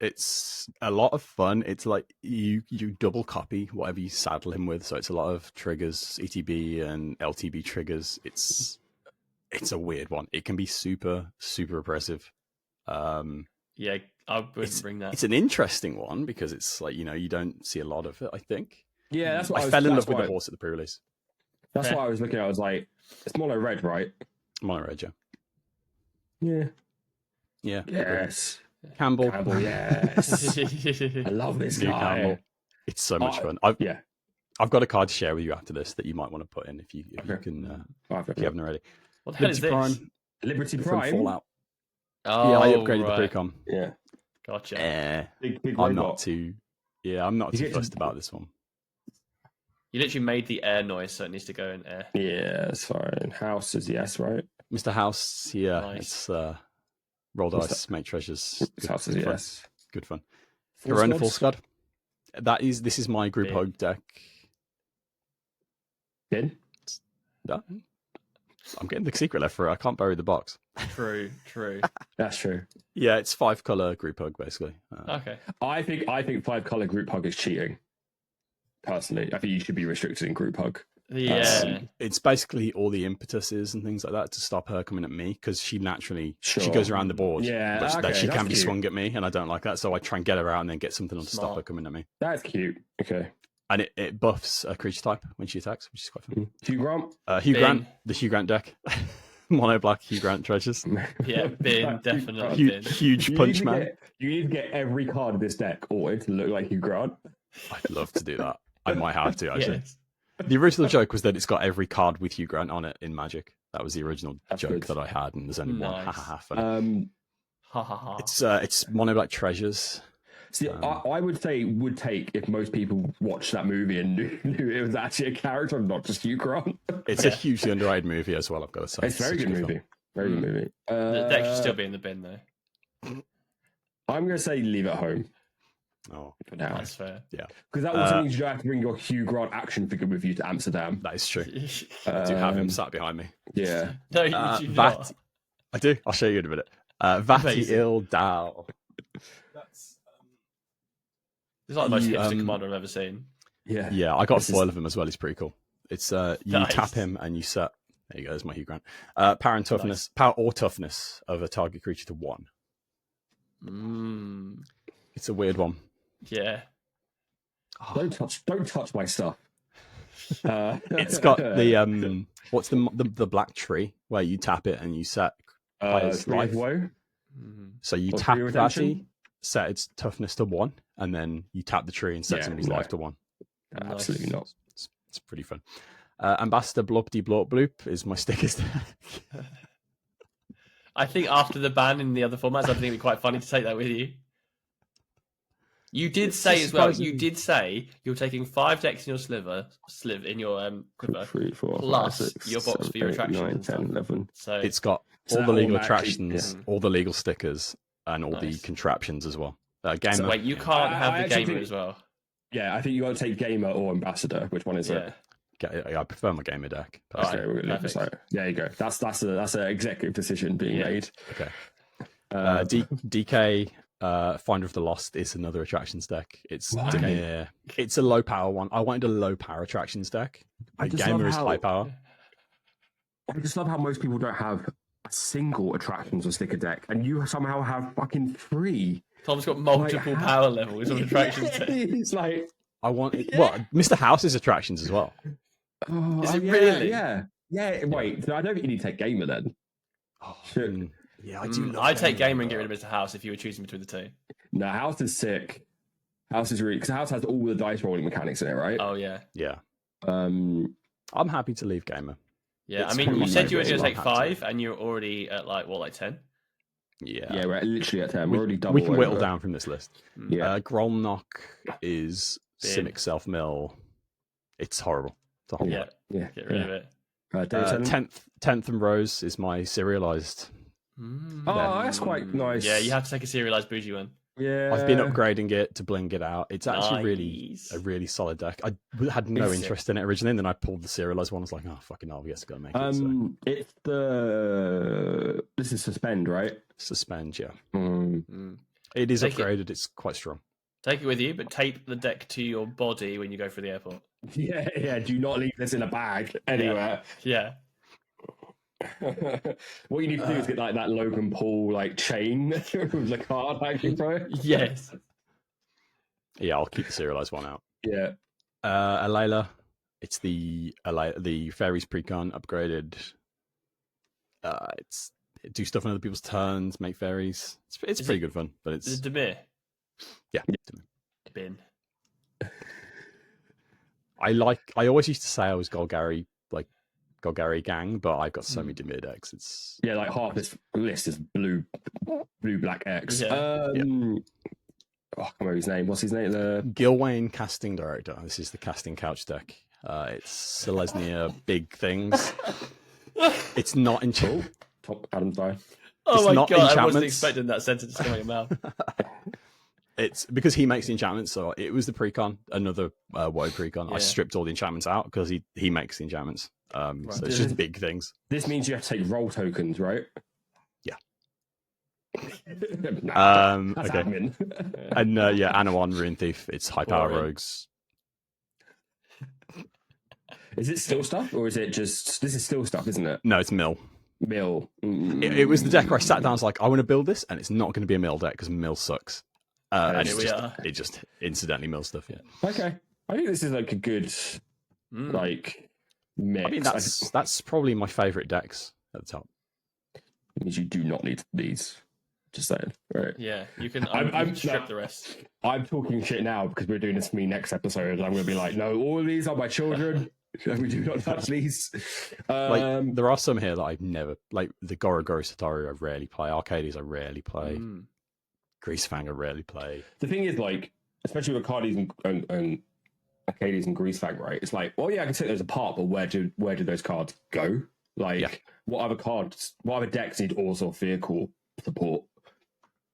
Speaker 5: It's a lot of fun. It's like you double copy whatever you saddle him with. So it's a lot of triggers, ETB and LTB triggers. It's a weird one. It can be super, super oppressive.
Speaker 4: Yeah, I wouldn't bring that.
Speaker 5: It's an interesting one because it's like, you don't see a lot of it, I think.
Speaker 2: Yeah, that's what
Speaker 5: I fell in love with the horse at the pre-release.
Speaker 2: That's why I was looking at. I was like, it's mono red, right?
Speaker 5: Mono red,
Speaker 2: yeah.
Speaker 5: Yeah.
Speaker 2: Yes.
Speaker 5: Campbell,
Speaker 2: yes. I love this guy.
Speaker 5: Campbell. It's so much fun. I've got a card to share with you after this that you might want to put in if you can, if you haven't already.
Speaker 4: What the hell is this?
Speaker 5: Prime,
Speaker 2: Liberty
Speaker 5: from
Speaker 2: Prime.
Speaker 5: Fallout.
Speaker 4: Oh,
Speaker 5: yeah, I upgraded the pre-com.
Speaker 2: Yeah,
Speaker 4: gotcha.
Speaker 2: Big
Speaker 5: I'm not too fussed about this one.
Speaker 4: You literally made the air noise, so it needs to go in air.
Speaker 2: Yeah, it's fine. House is yes, right?
Speaker 5: Mr. House, yeah,
Speaker 4: Nice.
Speaker 5: it's roll dice, make treasures.
Speaker 2: House is yes.
Speaker 5: Good fun.
Speaker 2: Full
Speaker 5: Corona
Speaker 2: squads?
Speaker 5: Full Scud. This is my group
Speaker 4: Big.
Speaker 5: hug deck.
Speaker 2: Good.
Speaker 5: Yeah. I'm getting the secret left for it. I can't bury the box.
Speaker 4: True.
Speaker 2: That's true.
Speaker 5: Yeah, it's 5-color group hug basically.
Speaker 4: Okay.
Speaker 2: I think 5-color group hug is cheating. Personally, I think you should be restricted in group hug.
Speaker 4: Yeah.
Speaker 5: It's basically all the impetuses and things like that to stop her coming at me because she naturally she goes around the board.
Speaker 2: Yeah,
Speaker 5: but
Speaker 2: okay,
Speaker 5: she can be
Speaker 2: cute.
Speaker 5: swung at me, and I don't like that. So I try and get her out and then get something on to stop her coming at me.
Speaker 2: That's cute. Okay.
Speaker 5: And it buffs a creature type when she attacks, which is quite fun.
Speaker 2: Hugh Grant.
Speaker 5: Hugh Grant, the Hugh Grant deck, mono black Hugh Grant treasures.
Speaker 4: Yeah, bin, definitely bin.
Speaker 5: Huge punch man.
Speaker 2: You need to get every card of this deck ordered to look like Hugh Grant.
Speaker 5: I'd love to do that. I might have to actually.
Speaker 4: Yes.
Speaker 5: The original joke was that it's got every card with Hugh Grant on it in Magic. That was the original joke
Speaker 2: good.
Speaker 5: that I had, and there's only one.
Speaker 4: Nice.
Speaker 5: Funny. It's mono black treasures.
Speaker 2: See, I would say would take if most people watched that movie and knew it was actually a character and not just Hugh Grant.
Speaker 5: It's a hugely underrated movie as well, I've got to say.
Speaker 2: It's a very good movie. Very good movie.
Speaker 4: The deck should still be in the bin though.
Speaker 2: I'm going to say leave it home.
Speaker 5: Oh,
Speaker 2: for now.
Speaker 4: That's fair.
Speaker 5: Yeah.
Speaker 2: Because that also means you have to bring your Hugh Grant action figure with you to Amsterdam.
Speaker 5: That is true. I do have him sat behind me.
Speaker 2: Yeah.
Speaker 4: No, you do not.
Speaker 5: I do. I'll show you in a minute. Vati Il Dao.
Speaker 4: It's like the most hipster commander I've ever seen.
Speaker 2: Yeah.
Speaker 5: Yeah, I got a foil of him as well. He's pretty cool. It's you
Speaker 4: Nice.
Speaker 5: tap him and you set. There you go. There's my Hugh Grant. Power and toughness, power or toughness of a target creature to 1. It's a weird one.
Speaker 4: Yeah.
Speaker 2: Don't touch my stuff.
Speaker 5: It's got the what's the black tree where you tap it and you set player's life.
Speaker 2: Woe.
Speaker 5: So you
Speaker 2: Or
Speaker 5: tap
Speaker 2: tree redemption?
Speaker 5: Vati, set its toughness to 1, and then you tap the tree and set somebody's life to 1.
Speaker 2: Absolutely not.
Speaker 5: It's pretty fun. Ambassador Blopty Blop Bloop is my stickers deck.
Speaker 4: I think after the ban in the other formats, I think it'd be quite funny to take that with you. You did say as well. You did say you're taking 5 decks in your quiver,
Speaker 2: 3, 4,
Speaker 4: plus
Speaker 2: 5, 6,
Speaker 4: your box
Speaker 2: 7,
Speaker 4: for your
Speaker 2: 8,
Speaker 4: attractions
Speaker 2: 9,
Speaker 4: and
Speaker 2: 10,
Speaker 4: stuff.
Speaker 2: 11.
Speaker 4: So
Speaker 5: It's got
Speaker 2: So
Speaker 5: all
Speaker 2: that
Speaker 5: the legal
Speaker 2: automatically-
Speaker 5: attractions, all the legal stickers, and all the
Speaker 4: Nice.
Speaker 5: contraptions as well. Gamer.
Speaker 4: so wait, you can't
Speaker 2: I
Speaker 4: have the
Speaker 2: actually
Speaker 4: gamer
Speaker 2: think-
Speaker 4: as well.
Speaker 2: Yeah, I think you got to take Gamer or Ambassador. Which one is
Speaker 4: Yeah.
Speaker 2: it?
Speaker 5: I prefer my gamer deck.
Speaker 4: Alright,
Speaker 2: Okay, we're gonna leave this
Speaker 4: perfect.
Speaker 2: out. There you go. That's an executive decision being
Speaker 4: Yeah.
Speaker 2: made.
Speaker 5: Okay.
Speaker 2: Uh,
Speaker 5: DK Finder of the Lost is another attractions deck. It's
Speaker 2: Why?
Speaker 5: Dimir. It's a low power one. I wanted a low power attractions deck.
Speaker 2: I
Speaker 5: The
Speaker 2: just
Speaker 5: gamer
Speaker 2: love
Speaker 5: is
Speaker 2: how-
Speaker 5: high power.
Speaker 2: I just love how most people don't have a single attractions or sticker deck, and you somehow have fucking 3.
Speaker 4: Tom's got multiple
Speaker 2: Like,
Speaker 4: power levels of attractions.
Speaker 2: Yeah, it's like,
Speaker 5: I want Mr. House's attractions as well.
Speaker 2: oh,
Speaker 4: Is it
Speaker 2: yeah,
Speaker 4: really?
Speaker 2: Yeah. Wait, so I don't think you need to take Gamer then.
Speaker 5: Oh,
Speaker 2: Shit.
Speaker 5: yeah, I do.
Speaker 4: I'd take Gamer and get rid of Mr. House if you were choosing between the two.
Speaker 2: No, House is sick. House is really, because House has all the dice rolling mechanics in it, right?
Speaker 4: Oh yeah,
Speaker 5: Yeah,
Speaker 2: Um,
Speaker 5: I'm happy to leave gamer.
Speaker 4: yeah.
Speaker 2: It's
Speaker 4: I mean,
Speaker 2: probably
Speaker 4: you said you were
Speaker 2: my
Speaker 4: going to take
Speaker 5: favourite.
Speaker 4: 5, and you're already at like 10.
Speaker 2: yeah, we're literally at 10.
Speaker 5: we,
Speaker 2: We're already double.
Speaker 5: we can whittle
Speaker 2: over.
Speaker 5: down from this list.
Speaker 2: Yeah.
Speaker 5: Gromnock is
Speaker 4: Bin.
Speaker 5: Simic Self Mill. It's horrible. It's a horrible.
Speaker 4: Yeah,
Speaker 2: Yeah.
Speaker 4: get rid of it.
Speaker 2: David Tennant?
Speaker 5: 10th and Rose is my serialized.
Speaker 2: Oh, that's quite nice.
Speaker 4: Yeah, you have to take a serialized bougie one.
Speaker 2: Yeah.
Speaker 5: I've been upgrading it to bling it out. It's actually
Speaker 4: Nice.
Speaker 5: a really solid deck. I had no
Speaker 2: It's
Speaker 5: interest in it originally, and then I pulled the serialized one. I was like, oh fucking hell, we have to go and make it. So.
Speaker 2: It's this is suspend, right?
Speaker 5: Suspend, yeah.
Speaker 2: Mm.
Speaker 5: It is
Speaker 4: Take it.
Speaker 5: upgraded. It's quite strong.
Speaker 4: Take it with you, but tape the deck to your body when you go through the airport.
Speaker 2: Yeah. Do not leave this in a bag anywhere.
Speaker 4: Yeah.
Speaker 2: What you need to do is get like that Logan Paul like chain with the card hanging from it.
Speaker 4: Yes.
Speaker 5: Yeah, I'll keep the serialized one out.
Speaker 2: Yeah.
Speaker 5: Alayla, it's the Fairies Precon upgraded. It's do stuff on other people's turns, make fairies. It's pretty good fun, but
Speaker 4: Is
Speaker 5: it's
Speaker 4: it Demir?
Speaker 5: yeah.
Speaker 4: Bin.
Speaker 5: I always used to say I was Golgari gang, but I've got so many Dimir decks. It's
Speaker 2: Yeah, like half this list is blue, black X.
Speaker 4: Yeah.
Speaker 2: Oh, I can't remember his name. What's his name?
Speaker 5: Gilwain Casting Director. This is the casting couch deck. It's Selesnya big things. It's not enchant.
Speaker 2: Top Adam's die.
Speaker 4: Oh
Speaker 5: It's
Speaker 4: my
Speaker 5: not
Speaker 4: god, I wasn't
Speaker 5: enchantments.
Speaker 4: expecting that sentence to come out of your mouth.
Speaker 5: It's because he makes the enchantments. So it was the precon, another woe precon.
Speaker 4: Yeah.
Speaker 5: I stripped all the enchantments out because he makes the enchantments. So it's just big things.
Speaker 2: This means you have to take roll tokens, right?
Speaker 5: Yeah.
Speaker 2: That's
Speaker 5: okay.
Speaker 2: admin.
Speaker 5: And Anawan Rune Thief. It's high power
Speaker 4: Boring.
Speaker 5: rogues.
Speaker 2: Is it still stuff or is it just? This is still stuff, isn't it?
Speaker 5: No, it's mill.
Speaker 2: Mill.
Speaker 5: It was the deck where I sat down. I was like, I want to build this, and it's not going to be a mill deck because mill sucks. And
Speaker 4: here we are.
Speaker 5: it just incidentally mill stuff. Yeah.
Speaker 2: Okay, I think this is like a good like mix.
Speaker 5: I mean, that's probably my favorite decks at the top.
Speaker 2: means you do not need these. Just saying, right?
Speaker 4: Yeah, you can.
Speaker 2: I'm
Speaker 4: strip the rest.
Speaker 2: I'm talking shit now because we're doing this for me next episode. I'm going to be like, no, all of these are my children. We do not touch these.
Speaker 5: Like there are some here that I've never like the Goro Sataru. I rarely play. Arcades I rarely play. Greasefang I rarely play.
Speaker 2: The thing is, like, especially with Arcades and Arcades and Greasefang, right? It's like, well, yeah, I can take those apart, but where do those cards go? Like, what other decks need also vehicle support?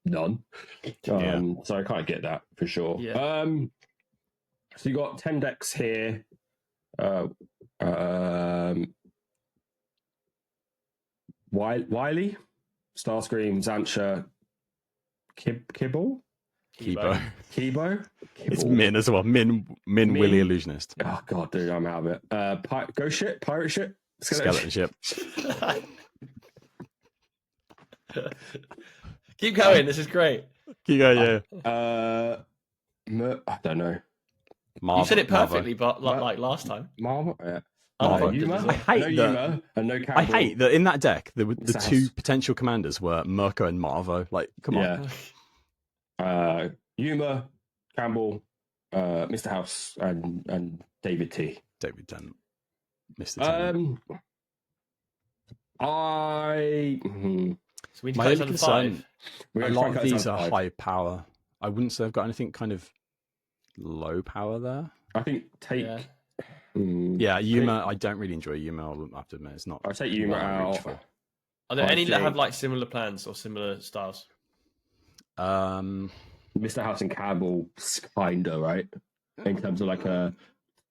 Speaker 2: None. So I kind of get that for sure.
Speaker 4: Yeah.
Speaker 2: So you got 10 decks here. Wiley, Starscream, Zancha, Kibble, Kibo.
Speaker 5: It's Min as well. Min Willy Illusionist.
Speaker 2: Oh god, dude, I'm out of it. Ghost shit, pirate shit,
Speaker 5: Skeleton ship.
Speaker 4: Keep going. This is great.
Speaker 5: Yeah.
Speaker 2: I don't know.
Speaker 5: Marvel,
Speaker 4: You said it perfectly,
Speaker 5: Marvel.
Speaker 4: but like last time.
Speaker 2: Marvel. Yeah.
Speaker 5: Marvel.
Speaker 2: Yuma.
Speaker 5: I hate that.
Speaker 2: Yuma and no Campbell.
Speaker 5: I hate that in that deck the
Speaker 2: Mr.
Speaker 5: two
Speaker 2: House.
Speaker 5: potential commanders were Mirko and Marvo. Like, come on.
Speaker 2: Yeah. Yuma, Campbell, Mr. House, and David T.
Speaker 5: David Tennant. Mr. Tennant.
Speaker 4: So we need to
Speaker 5: My
Speaker 4: cut
Speaker 5: only
Speaker 4: it down to
Speaker 5: concern,
Speaker 4: 5.
Speaker 2: We're
Speaker 5: a
Speaker 2: gonna try
Speaker 5: lot
Speaker 2: and
Speaker 5: of
Speaker 2: cut it
Speaker 5: these
Speaker 2: down
Speaker 5: are
Speaker 2: to 5.
Speaker 5: high power. I wouldn't say I've got anything kind of low power there.
Speaker 2: I think take.
Speaker 4: Yeah.
Speaker 5: Yeah, Yuma, I don't really enjoy Yuma, I'll have to admit. It's not.
Speaker 2: I'll take Yuma
Speaker 5: what I reach
Speaker 2: out.
Speaker 5: for.
Speaker 4: Are there
Speaker 2: I
Speaker 4: any that
Speaker 2: think-
Speaker 4: have like similar plans or similar styles?
Speaker 2: Mr. House and Campbell, kinda right in terms of like a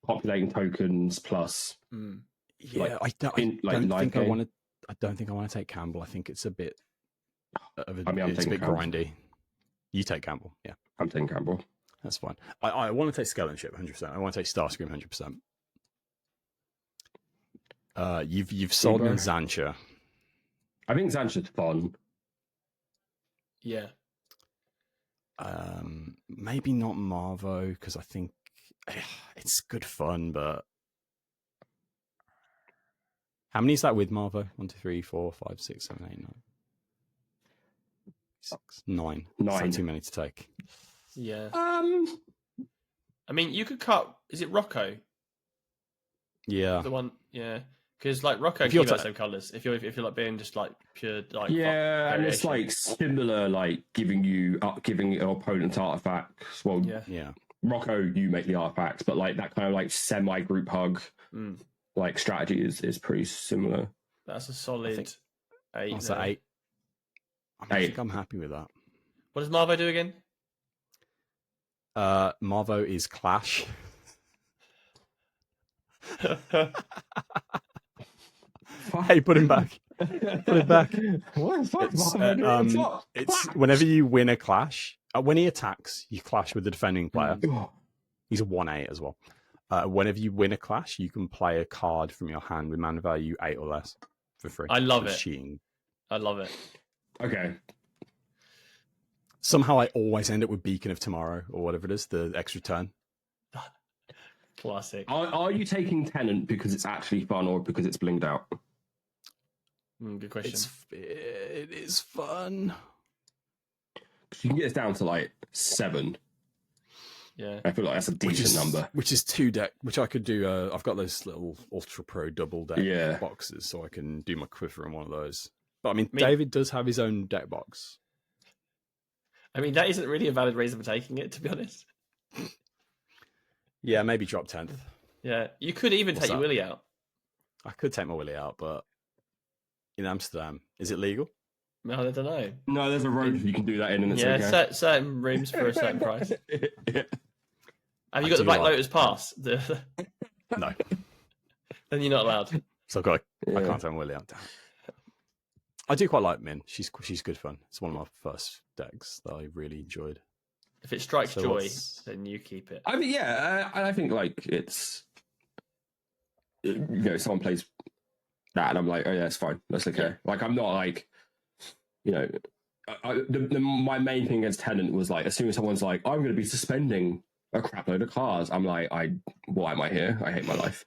Speaker 2: populating tokens plus.
Speaker 5: Yeah,
Speaker 2: Like,
Speaker 5: I don't,
Speaker 2: in- like
Speaker 5: I don't
Speaker 2: live
Speaker 5: think I
Speaker 2: game?
Speaker 5: want to. I don't think I want to take Campbell. I think it's a bit.
Speaker 2: I mean, I'm
Speaker 5: it's a
Speaker 2: taking
Speaker 5: bit
Speaker 2: Campbell.
Speaker 5: grindy. You take Campbell. Yeah,
Speaker 2: I'm taking Campbell.
Speaker 5: that's fine. I want to take Skeleton Ship 100%. I want to take Starscream 100%. You've sold me on Zancha.
Speaker 2: I think Zancha's fun.
Speaker 4: Yeah.
Speaker 5: Maybe not Marvo because I think it's good fun, but how many is that with Marvo? 1, 2, 3, 4, 5, 6, 7, 8, 9. 6, 9.
Speaker 2: 9.
Speaker 5: That's too many to take.
Speaker 4: Yeah. I mean, you could cut. Is it Rocco?
Speaker 5: Yeah.
Speaker 4: The one. Yeah. Because like Rocco
Speaker 5: If
Speaker 4: can
Speaker 5: you're
Speaker 4: keep that same colours. If you're like being just like pure like
Speaker 2: Yeah, and it's
Speaker 4: variation.
Speaker 2: like similar, like giving your opponent artifacts. Well,
Speaker 5: Yeah.
Speaker 2: Rocco, you make the artifacts, but like that kind of like semi-group hug like strategy is pretty similar.
Speaker 4: That's a solid 8.
Speaker 5: What's that, 8? I think I'm happy with that.
Speaker 4: What does Marvo do again?
Speaker 5: Marvo is Clash. Hey, put him back. Put it back.
Speaker 2: What the fuck?
Speaker 5: It's whenever you win a clash, when he attacks, you clash with the defending player. He's a 1/8 as well. Whenever you win a clash, you can play a card from your hand with mana value 8 or less for free.
Speaker 4: I love it.
Speaker 5: Cheating.
Speaker 4: I love it.
Speaker 2: Okay.
Speaker 5: Somehow I always end up with Beacon of Tomorrow or whatever it is, the extra turn.
Speaker 4: Classic.
Speaker 2: Are you taking Tenant because it's actually fun or because it's blinged out?
Speaker 4: Good question.
Speaker 5: It is fun.
Speaker 2: You can get us down to like 7.
Speaker 4: Yeah.
Speaker 2: I feel like that's a decent number.
Speaker 5: Which is 2 deck, which I could do. I've got those little Ultra Pro double deck boxes, so I can do my quiver in one of those. But I mean, David does have his own deck box.
Speaker 4: I mean, that isn't really a valid reason for taking it, to be honest.
Speaker 5: Yeah, maybe drop 10th.
Speaker 4: Yeah, you could even take your Willy out.
Speaker 5: I could take my Willy out, but in Amsterdam, is it legal?
Speaker 4: No, I don't know.
Speaker 2: No, there's a road you can do that in, and it's okay.
Speaker 4: Certain rooms for a certain price.
Speaker 2: Yeah.
Speaker 4: Have you got the Black Lotus pass?
Speaker 5: No.
Speaker 4: Then you're not allowed.
Speaker 5: So I can't take my Willy out. Damn. I do quite like Min. She's good fun. It's one of my first decks that I really enjoyed.
Speaker 4: If it strikes joy, then you keep it.
Speaker 2: I mean, I think like it's, someone plays that, and I'm like, oh yeah, it's fine, that's okay. Yeah. Like I'm not like, my main thing against Tenant was like, as soon as someone's like, I'm going to be suspending a crap load of cards, I'm like, why am I here? I hate my life.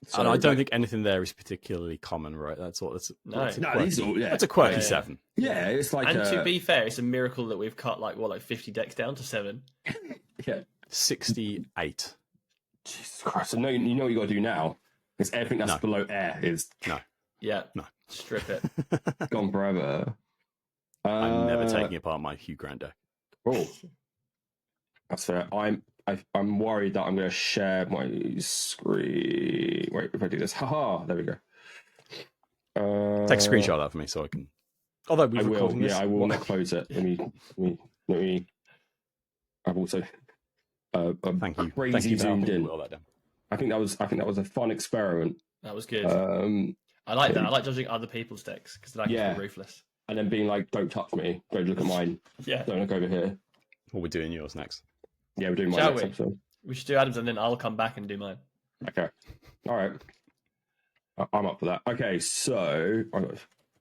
Speaker 2: So,
Speaker 5: and I don't think anything there is particularly common, right? That's all. That's a quirky 7.
Speaker 2: Yeah, it's like.
Speaker 4: And to be fair, it's a miracle that we've cut like 50 decks down to 7.
Speaker 2: Yeah,
Speaker 5: 68.
Speaker 2: Jesus Christ! So no, you know what you got to do now? Because everything that's below air is
Speaker 5: no.
Speaker 4: Strip it.
Speaker 2: Gone forever.
Speaker 5: I'm never taking apart my Hugh Grant deck.
Speaker 2: Oh, that's fair. I'm worried that I'm going to share my screen. Wait, if I do this, haha, there we go.
Speaker 5: Take a screenshot of that for me so I can. Although
Speaker 2: I will, I will not close it. Let me. I've also.
Speaker 5: Thank you.
Speaker 2: Crazy zoomed in.
Speaker 5: That
Speaker 2: I think that was a fun experiment.
Speaker 4: That was good. I like that. I like judging other people's decks because then I can be ruthless.
Speaker 2: And then being like, "Don't touch me. Don't look at mine. Don't look over here."
Speaker 5: Well, we're doing yours next.
Speaker 2: Yeah, we're doing mine next episode.
Speaker 4: We should do Adam's and then I'll come back and do mine.
Speaker 2: Okay. All right. I'm up for that. Okay, so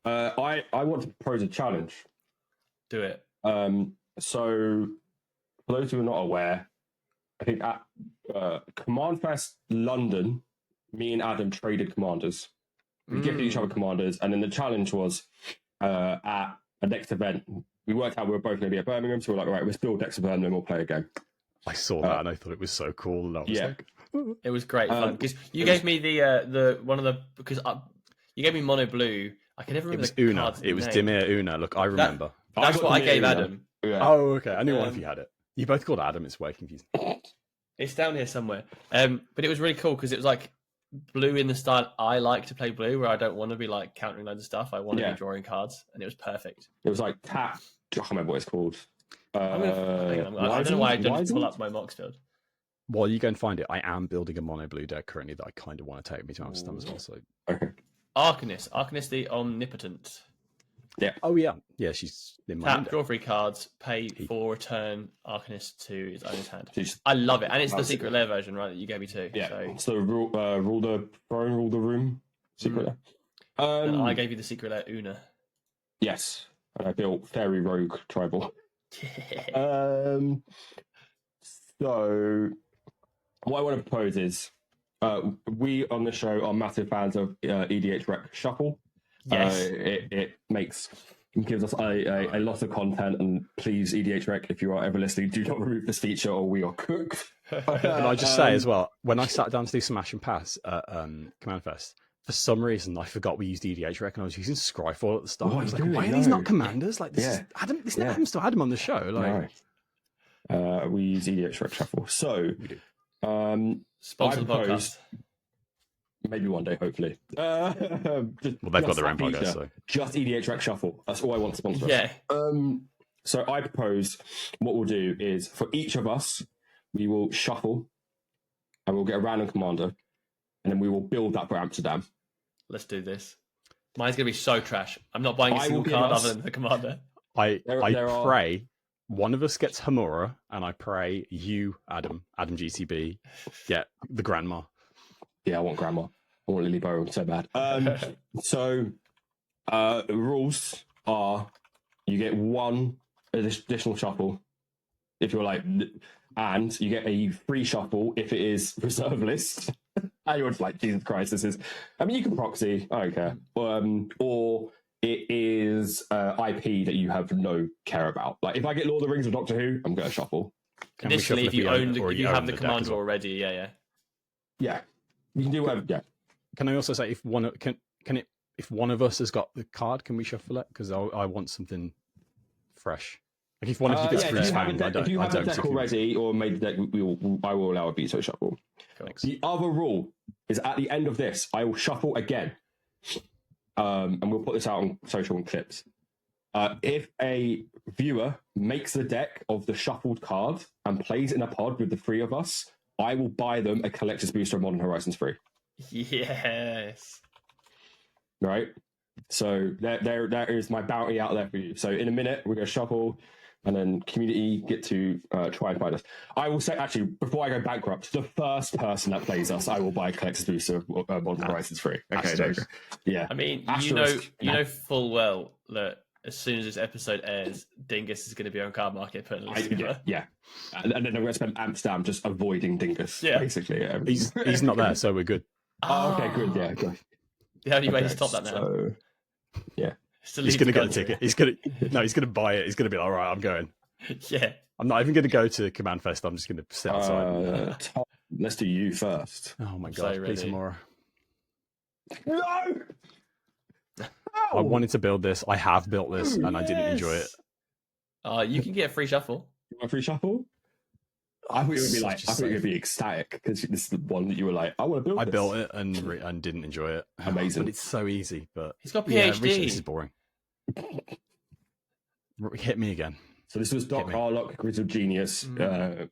Speaker 2: I want to propose a challenge.
Speaker 4: Do it.
Speaker 2: So for those who are not aware, I think at Command Fest London, me and Adam traded commanders. We gifted each other commanders, and then the challenge was at a next event. We worked out we were both going to be at Birmingham, so we're like, all right, let's build decks of Birmingham, we'll play a game.
Speaker 5: I saw that and I thought it was so cool. And I was like,
Speaker 4: it was great fun because you gave me the one of the you gave me mono blue. I can never remember.
Speaker 5: It was Una. It was Dimir Una. Look, I remember.
Speaker 4: That's what I gave Adam.
Speaker 2: Yeah.
Speaker 5: Oh, okay. I knew one of you had it. You both called Adam. It's way confusing.
Speaker 4: It's down here somewhere. But it was really cool because it was like blue in the style I like to play blue, where I don't want to be like countering loads of stuff. I want to be drawing cards, and it was perfect.
Speaker 2: It was like tap. I can't remember what it's called.
Speaker 4: I don't know why I didn't pull up my Mox build.
Speaker 5: While you go and find it, I am building a mono blue deck currently that I kind of want to take me to Amsterdam as well. So
Speaker 2: okay.
Speaker 4: Arcanist the Omnipotent.
Speaker 5: Oh yeah, yeah. She's in my
Speaker 4: Tap,
Speaker 5: window.
Speaker 4: draw 3 cards, pay 4, return Arcanist to his owner's hand.
Speaker 2: She's-
Speaker 4: I love it, and it's the
Speaker 2: That's
Speaker 4: secret
Speaker 2: it.
Speaker 4: lair version, right? That you gave me too.
Speaker 2: Yeah.
Speaker 4: So,
Speaker 2: So rule the throne, rule the room. Secret.
Speaker 4: and I gave you the secret lair Una.
Speaker 2: Yes, and I built Fairy Rogue Tribal. So what I want to propose is we on the show are massive fans of EDHREC Shuffle.
Speaker 4: Yes.
Speaker 2: It gives us a lot of content, and please EDHREC, if you are ever listening, do not remove this feature or we are cooked.
Speaker 5: Can I just say as well, when I sat down to do Smash and Pass at Command Fest, for some reason I forgot we used EDHREC and I was using Scryfall at the start.
Speaker 2: What
Speaker 5: I was
Speaker 2: are
Speaker 5: like,
Speaker 2: you
Speaker 5: why
Speaker 2: doing?
Speaker 5: are these
Speaker 2: No.
Speaker 5: not commanders? Like this
Speaker 2: Yeah.
Speaker 5: is Adam. This never
Speaker 2: Yeah.
Speaker 5: happens to Adam on the show. Like,
Speaker 2: No. We use EDHREC Shuffle. So
Speaker 4: Sponsor the
Speaker 2: I
Speaker 4: podcast.
Speaker 2: propose- maybe one day, hopefully.
Speaker 5: well, they've got their own podcast, so
Speaker 2: Just EDHREC Shuffle. That's all I want to sponsor.
Speaker 4: Yeah.
Speaker 2: So I propose what we'll do is for each of us, we will shuffle and we'll get a random commander and then we will build that for Amsterdam.
Speaker 4: Let's do this. Mine's gonna be so trash. I'm not buying a
Speaker 2: I
Speaker 4: single
Speaker 2: will give
Speaker 4: card
Speaker 2: us-
Speaker 4: other than the commander.
Speaker 5: I
Speaker 2: There are-
Speaker 5: pray one of us gets Hamura, and I pray you, Adam GTB, get the Grandma.
Speaker 2: Yeah, I want Grandma. I want Lily Bow so bad. So rules are you get one additional shuffle if you're like, and you get a free shuffle if it is reserve list. And you're just like, Jesus Christ, this is. I mean, you can proxy. I don't care. Or it is IP that you have no care about. Like if I get Lord of the Rings or Doctor Who, I'm going to shuffle.
Speaker 5: Can we
Speaker 4: Additionally,
Speaker 5: shuffle
Speaker 4: if you
Speaker 5: we
Speaker 4: own the,
Speaker 5: already
Speaker 4: if you
Speaker 5: own
Speaker 4: have the
Speaker 5: deck
Speaker 4: commander
Speaker 5: as well?
Speaker 4: already, yeah.
Speaker 2: Yeah, you can do whatever. Yeah.
Speaker 5: Can I also say if if one of us has got the card, can we shuffle it? Because I want something fresh. Like if one of you gets
Speaker 2: if
Speaker 5: freeze
Speaker 2: you have a
Speaker 5: found,
Speaker 2: deck,
Speaker 5: I don't.
Speaker 2: if you
Speaker 5: I
Speaker 2: have a
Speaker 5: don't
Speaker 2: deck
Speaker 5: particularly-
Speaker 2: already or made the deck, I will allow a veto shuffle.
Speaker 4: Thanks.
Speaker 2: The other rule is at the end of this, I will shuffle again. And we'll put this out on social and clips. If a viewer makes the deck of the shuffled card and plays in a pod with the 3 of us, I will buy them a collector's booster of Modern Horizons 3.
Speaker 4: Yes.
Speaker 2: Right? So there is my bounty out there for you. So in a minute, we're going to shuffle, and then community get to try and find us. I will say, actually, before I go bankrupt, the first person that plays us, I will buy a collector's booster of Modern Horizons 3. Okay, there you go. Yeah.
Speaker 4: I mean,
Speaker 2: Asterisk.
Speaker 4: you know full well that as soon as this episode airs, Dingus is going to be on card market putting a list together.
Speaker 2: Yeah. And then I'm going to spend Amsterdam just avoiding Dingus,
Speaker 4: Yeah.
Speaker 2: basically. Yeah.
Speaker 5: He's not there, so we're good.
Speaker 2: Oh, okay, good. Yeah, good.
Speaker 4: The only way to
Speaker 2: Okay,
Speaker 4: stop that now
Speaker 2: so- yeah.
Speaker 4: is to
Speaker 5: He's
Speaker 4: leave
Speaker 5: going to get the
Speaker 4: country.
Speaker 5: ticket. He's going to buy it. He's going to be like, all right, I'm going.
Speaker 4: Yeah.
Speaker 5: I'm not even going to go to Command Fest. I'm just going to sit outside.
Speaker 2: Tom, let's do you first.
Speaker 5: Oh my
Speaker 4: so
Speaker 5: god, please
Speaker 4: ready.
Speaker 5: some more.
Speaker 2: No!
Speaker 5: I wanted to build this. I have built this, and I didn't enjoy it.
Speaker 4: You can get a free shuffle.
Speaker 2: You want a free shuffle? I thought you would be like,
Speaker 5: Such a
Speaker 2: I thought you would
Speaker 5: safe.
Speaker 2: be ecstatic because this is the one that you were like, I want to build.
Speaker 5: I
Speaker 2: this.
Speaker 5: built it and didn't enjoy it.
Speaker 2: Amazing.
Speaker 5: But it's so easy. But
Speaker 4: He's got
Speaker 5: yeah,
Speaker 4: PhD.
Speaker 5: this is boring. Hit me again.
Speaker 2: So this was Doc
Speaker 5: me.
Speaker 2: Harlock, Grizzled Genius,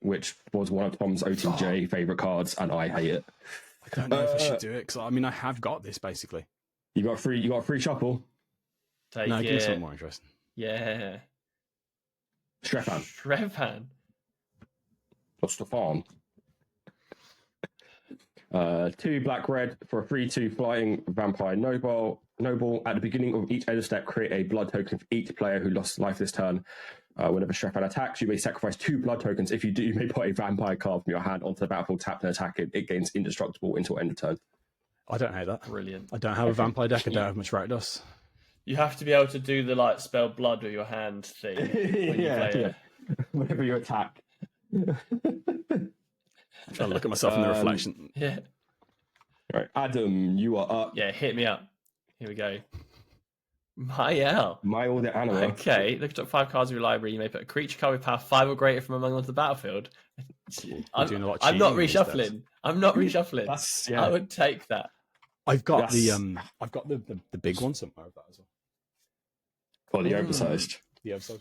Speaker 2: which was one of Tom's OTJ favorite cards, and I hate it.
Speaker 5: I don't know if I should do it because I mean I have got this basically.
Speaker 2: You got a free shuffle.
Speaker 4: Take
Speaker 5: No, give me
Speaker 4: it.
Speaker 5: something more interesting.
Speaker 4: Yeah.
Speaker 2: Strepan.
Speaker 4: Shrevan.
Speaker 2: Or Stefan. 2 black red for a 3/2 flying vampire noble. At the beginning of each end step, create a blood token for each player who lost life this turn. Whenever Stefan attacks, you may sacrifice 2 blood tokens. If you do, you may put a vampire card from your hand onto the battlefield, tapped and attack it. It gains indestructible until end of turn.
Speaker 5: I don't hate that.
Speaker 4: Brilliant.
Speaker 5: I don't have a vampire deck. I don't have much Rakdos.
Speaker 4: You have to be able to do the like spell blood with your hand thing when you play it.
Speaker 2: Whenever you attack.
Speaker 5: I'm trying to look at myself in the reflection.
Speaker 4: Yeah.
Speaker 2: Right, Adam, you are up.
Speaker 4: Yeah, hit me up. Here we go. Mael.
Speaker 2: My order animal.
Speaker 4: Okay, look at top 5 cards of your library. You may put a creature card with power 5 or greater from among onto the battlefield.
Speaker 5: doing a lot of
Speaker 4: I'm not
Speaker 5: cheating these
Speaker 4: reshuffling. I'm not reshuffling.
Speaker 2: That's
Speaker 4: I would take that.
Speaker 5: I've got
Speaker 2: Yes.
Speaker 5: I've got the big one somewhere of that as well.
Speaker 2: For the oversized.
Speaker 5: The episode.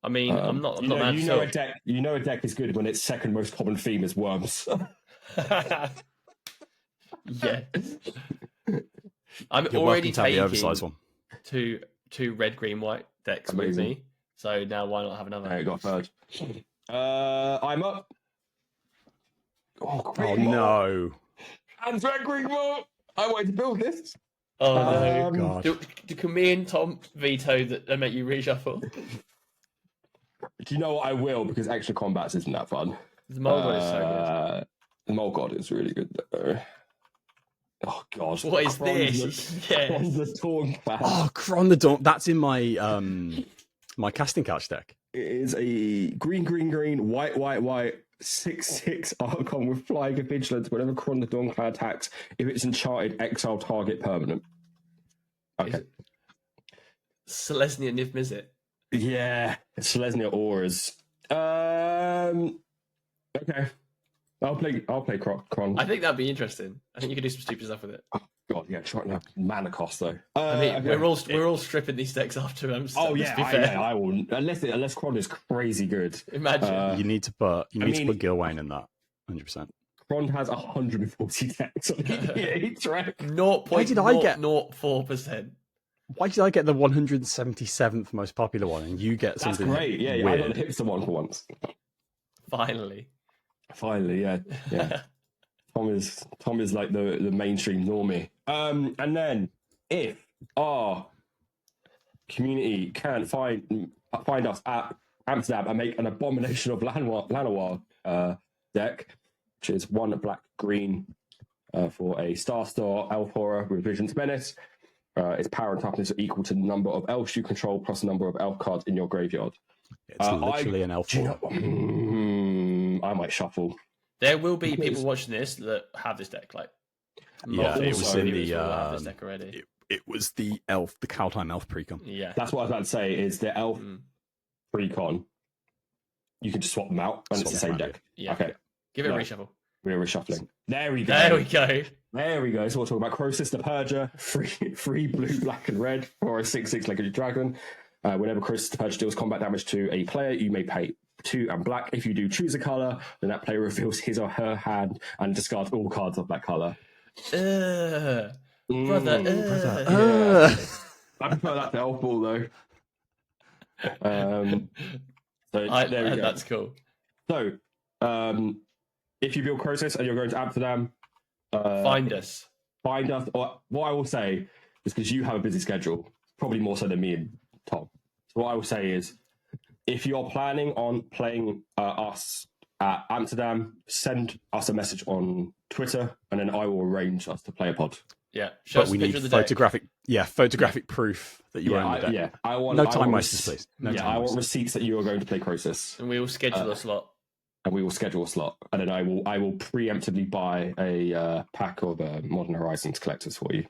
Speaker 4: I mean, I'm not
Speaker 2: You know,
Speaker 4: mad
Speaker 2: you
Speaker 4: at
Speaker 2: know
Speaker 4: all.
Speaker 2: a deck. You know a deck is good when its second most common theme is worms.
Speaker 4: Yeah. I'm
Speaker 5: You're
Speaker 4: already
Speaker 5: welcome to have the
Speaker 4: taking.
Speaker 5: oversized one.
Speaker 4: two red, green, white decks with
Speaker 2: Amazing.
Speaker 4: me. So now why not have another?
Speaker 2: I got third. I'm up. Oh,
Speaker 5: Oh
Speaker 2: green more.
Speaker 5: no!
Speaker 2: And red, green more. I wanted to build this.
Speaker 4: Oh no!
Speaker 5: God.
Speaker 4: Can me and Tom veto that and make you reshuffle?
Speaker 2: Do you know what I will? Because extra combats isn't that fun.
Speaker 4: The Mole God is so
Speaker 2: The Mole God is really good though. Oh god.
Speaker 4: good. What is this? Yes.
Speaker 2: The Torn Clan.
Speaker 5: Oh, Kron the Dawn. That's in my my casting couch deck.
Speaker 2: It is a green, white, 6/6 Archon with flying and vigilance. Whenever Kron the Dawn attacks, if it's enchanted, exile target permanent. Okay.
Speaker 4: Selesnya Niv Mizzet.
Speaker 2: Yeah, Selesnya auras. Okay. I'll play Kron.
Speaker 4: I think that'd be interesting. I think you could do some stupid stuff with it.
Speaker 2: Oh god, yeah, try to mana cost though.
Speaker 4: I mean,
Speaker 2: okay.
Speaker 4: we're all stripping these decks after Amsterdam.
Speaker 2: Oh yeah,
Speaker 4: to be fair.
Speaker 2: I will. Unless Kron is crazy good.
Speaker 4: Imagine.
Speaker 5: You need to put Gilwain in that. 100%.
Speaker 2: Kron has 140 decks on EDHREC.
Speaker 5: Why did I get
Speaker 4: 0.04%?
Speaker 5: Why did I get the 177th most popular one, and you get
Speaker 2: That's
Speaker 5: something
Speaker 2: great. Yeah,
Speaker 5: weird?
Speaker 2: I got the hipster one for once.
Speaker 4: Finally.
Speaker 2: Yeah. Tom is like the mainstream normie. And then if our community can find us at Amsterdam and make an abomination of Llanowar deck, which is 1 black green for a star elf horror with Vision's Menace. Its power and toughness are equal to the number of elves you control plus the number of elf cards in your graveyard.
Speaker 5: It's literally an elf.
Speaker 2: I might shuffle.
Speaker 4: There will be people watching this that have this deck. Like,
Speaker 5: Yeah, it was in the
Speaker 4: have this deck already.
Speaker 5: it was the Kaldheim elf precon.
Speaker 4: Yeah,
Speaker 2: That's what I was about to say. Is the elf precon? You can just swap them out, and it's the same deck.
Speaker 4: Yeah.
Speaker 2: Okay.
Speaker 4: Give it a
Speaker 2: No.
Speaker 4: reshuffle.
Speaker 2: We're reshuffling. There we go.
Speaker 4: There we go.
Speaker 2: So we'll talk about Crosis the Purger, free blue, black, and red for a 6/6 legendary dragon. Whenever Crosis the Purger deals combat damage to a player, you may pay 2 and black. If you do choose a color, then that player reveals his or her hand and discards all cards of that color.
Speaker 4: Brother.
Speaker 2: Yeah. I prefer that to Elf Ball though. There we go.
Speaker 4: That's cool.
Speaker 2: So, if you build Crosis and you're going to Amsterdam,
Speaker 4: Find us.
Speaker 2: Or what I will say is, because you have a busy schedule, probably more so than me and Tom. So what I will say is, if you're planning on playing us at Amsterdam, send us a message on Twitter, and then I will arrange us to play a pod.
Speaker 4: Yeah, show us
Speaker 5: But we
Speaker 4: a
Speaker 5: need
Speaker 4: picture of the deck.
Speaker 5: photographic proof that you own the deck.
Speaker 2: I want
Speaker 5: No time wasters, please.
Speaker 2: I want receipts that you are going to play Crosis,
Speaker 4: And we will schedule a slot.
Speaker 2: and we will schedule a slot, and then I will preemptively buy a pack of Modern Horizons collectors for you.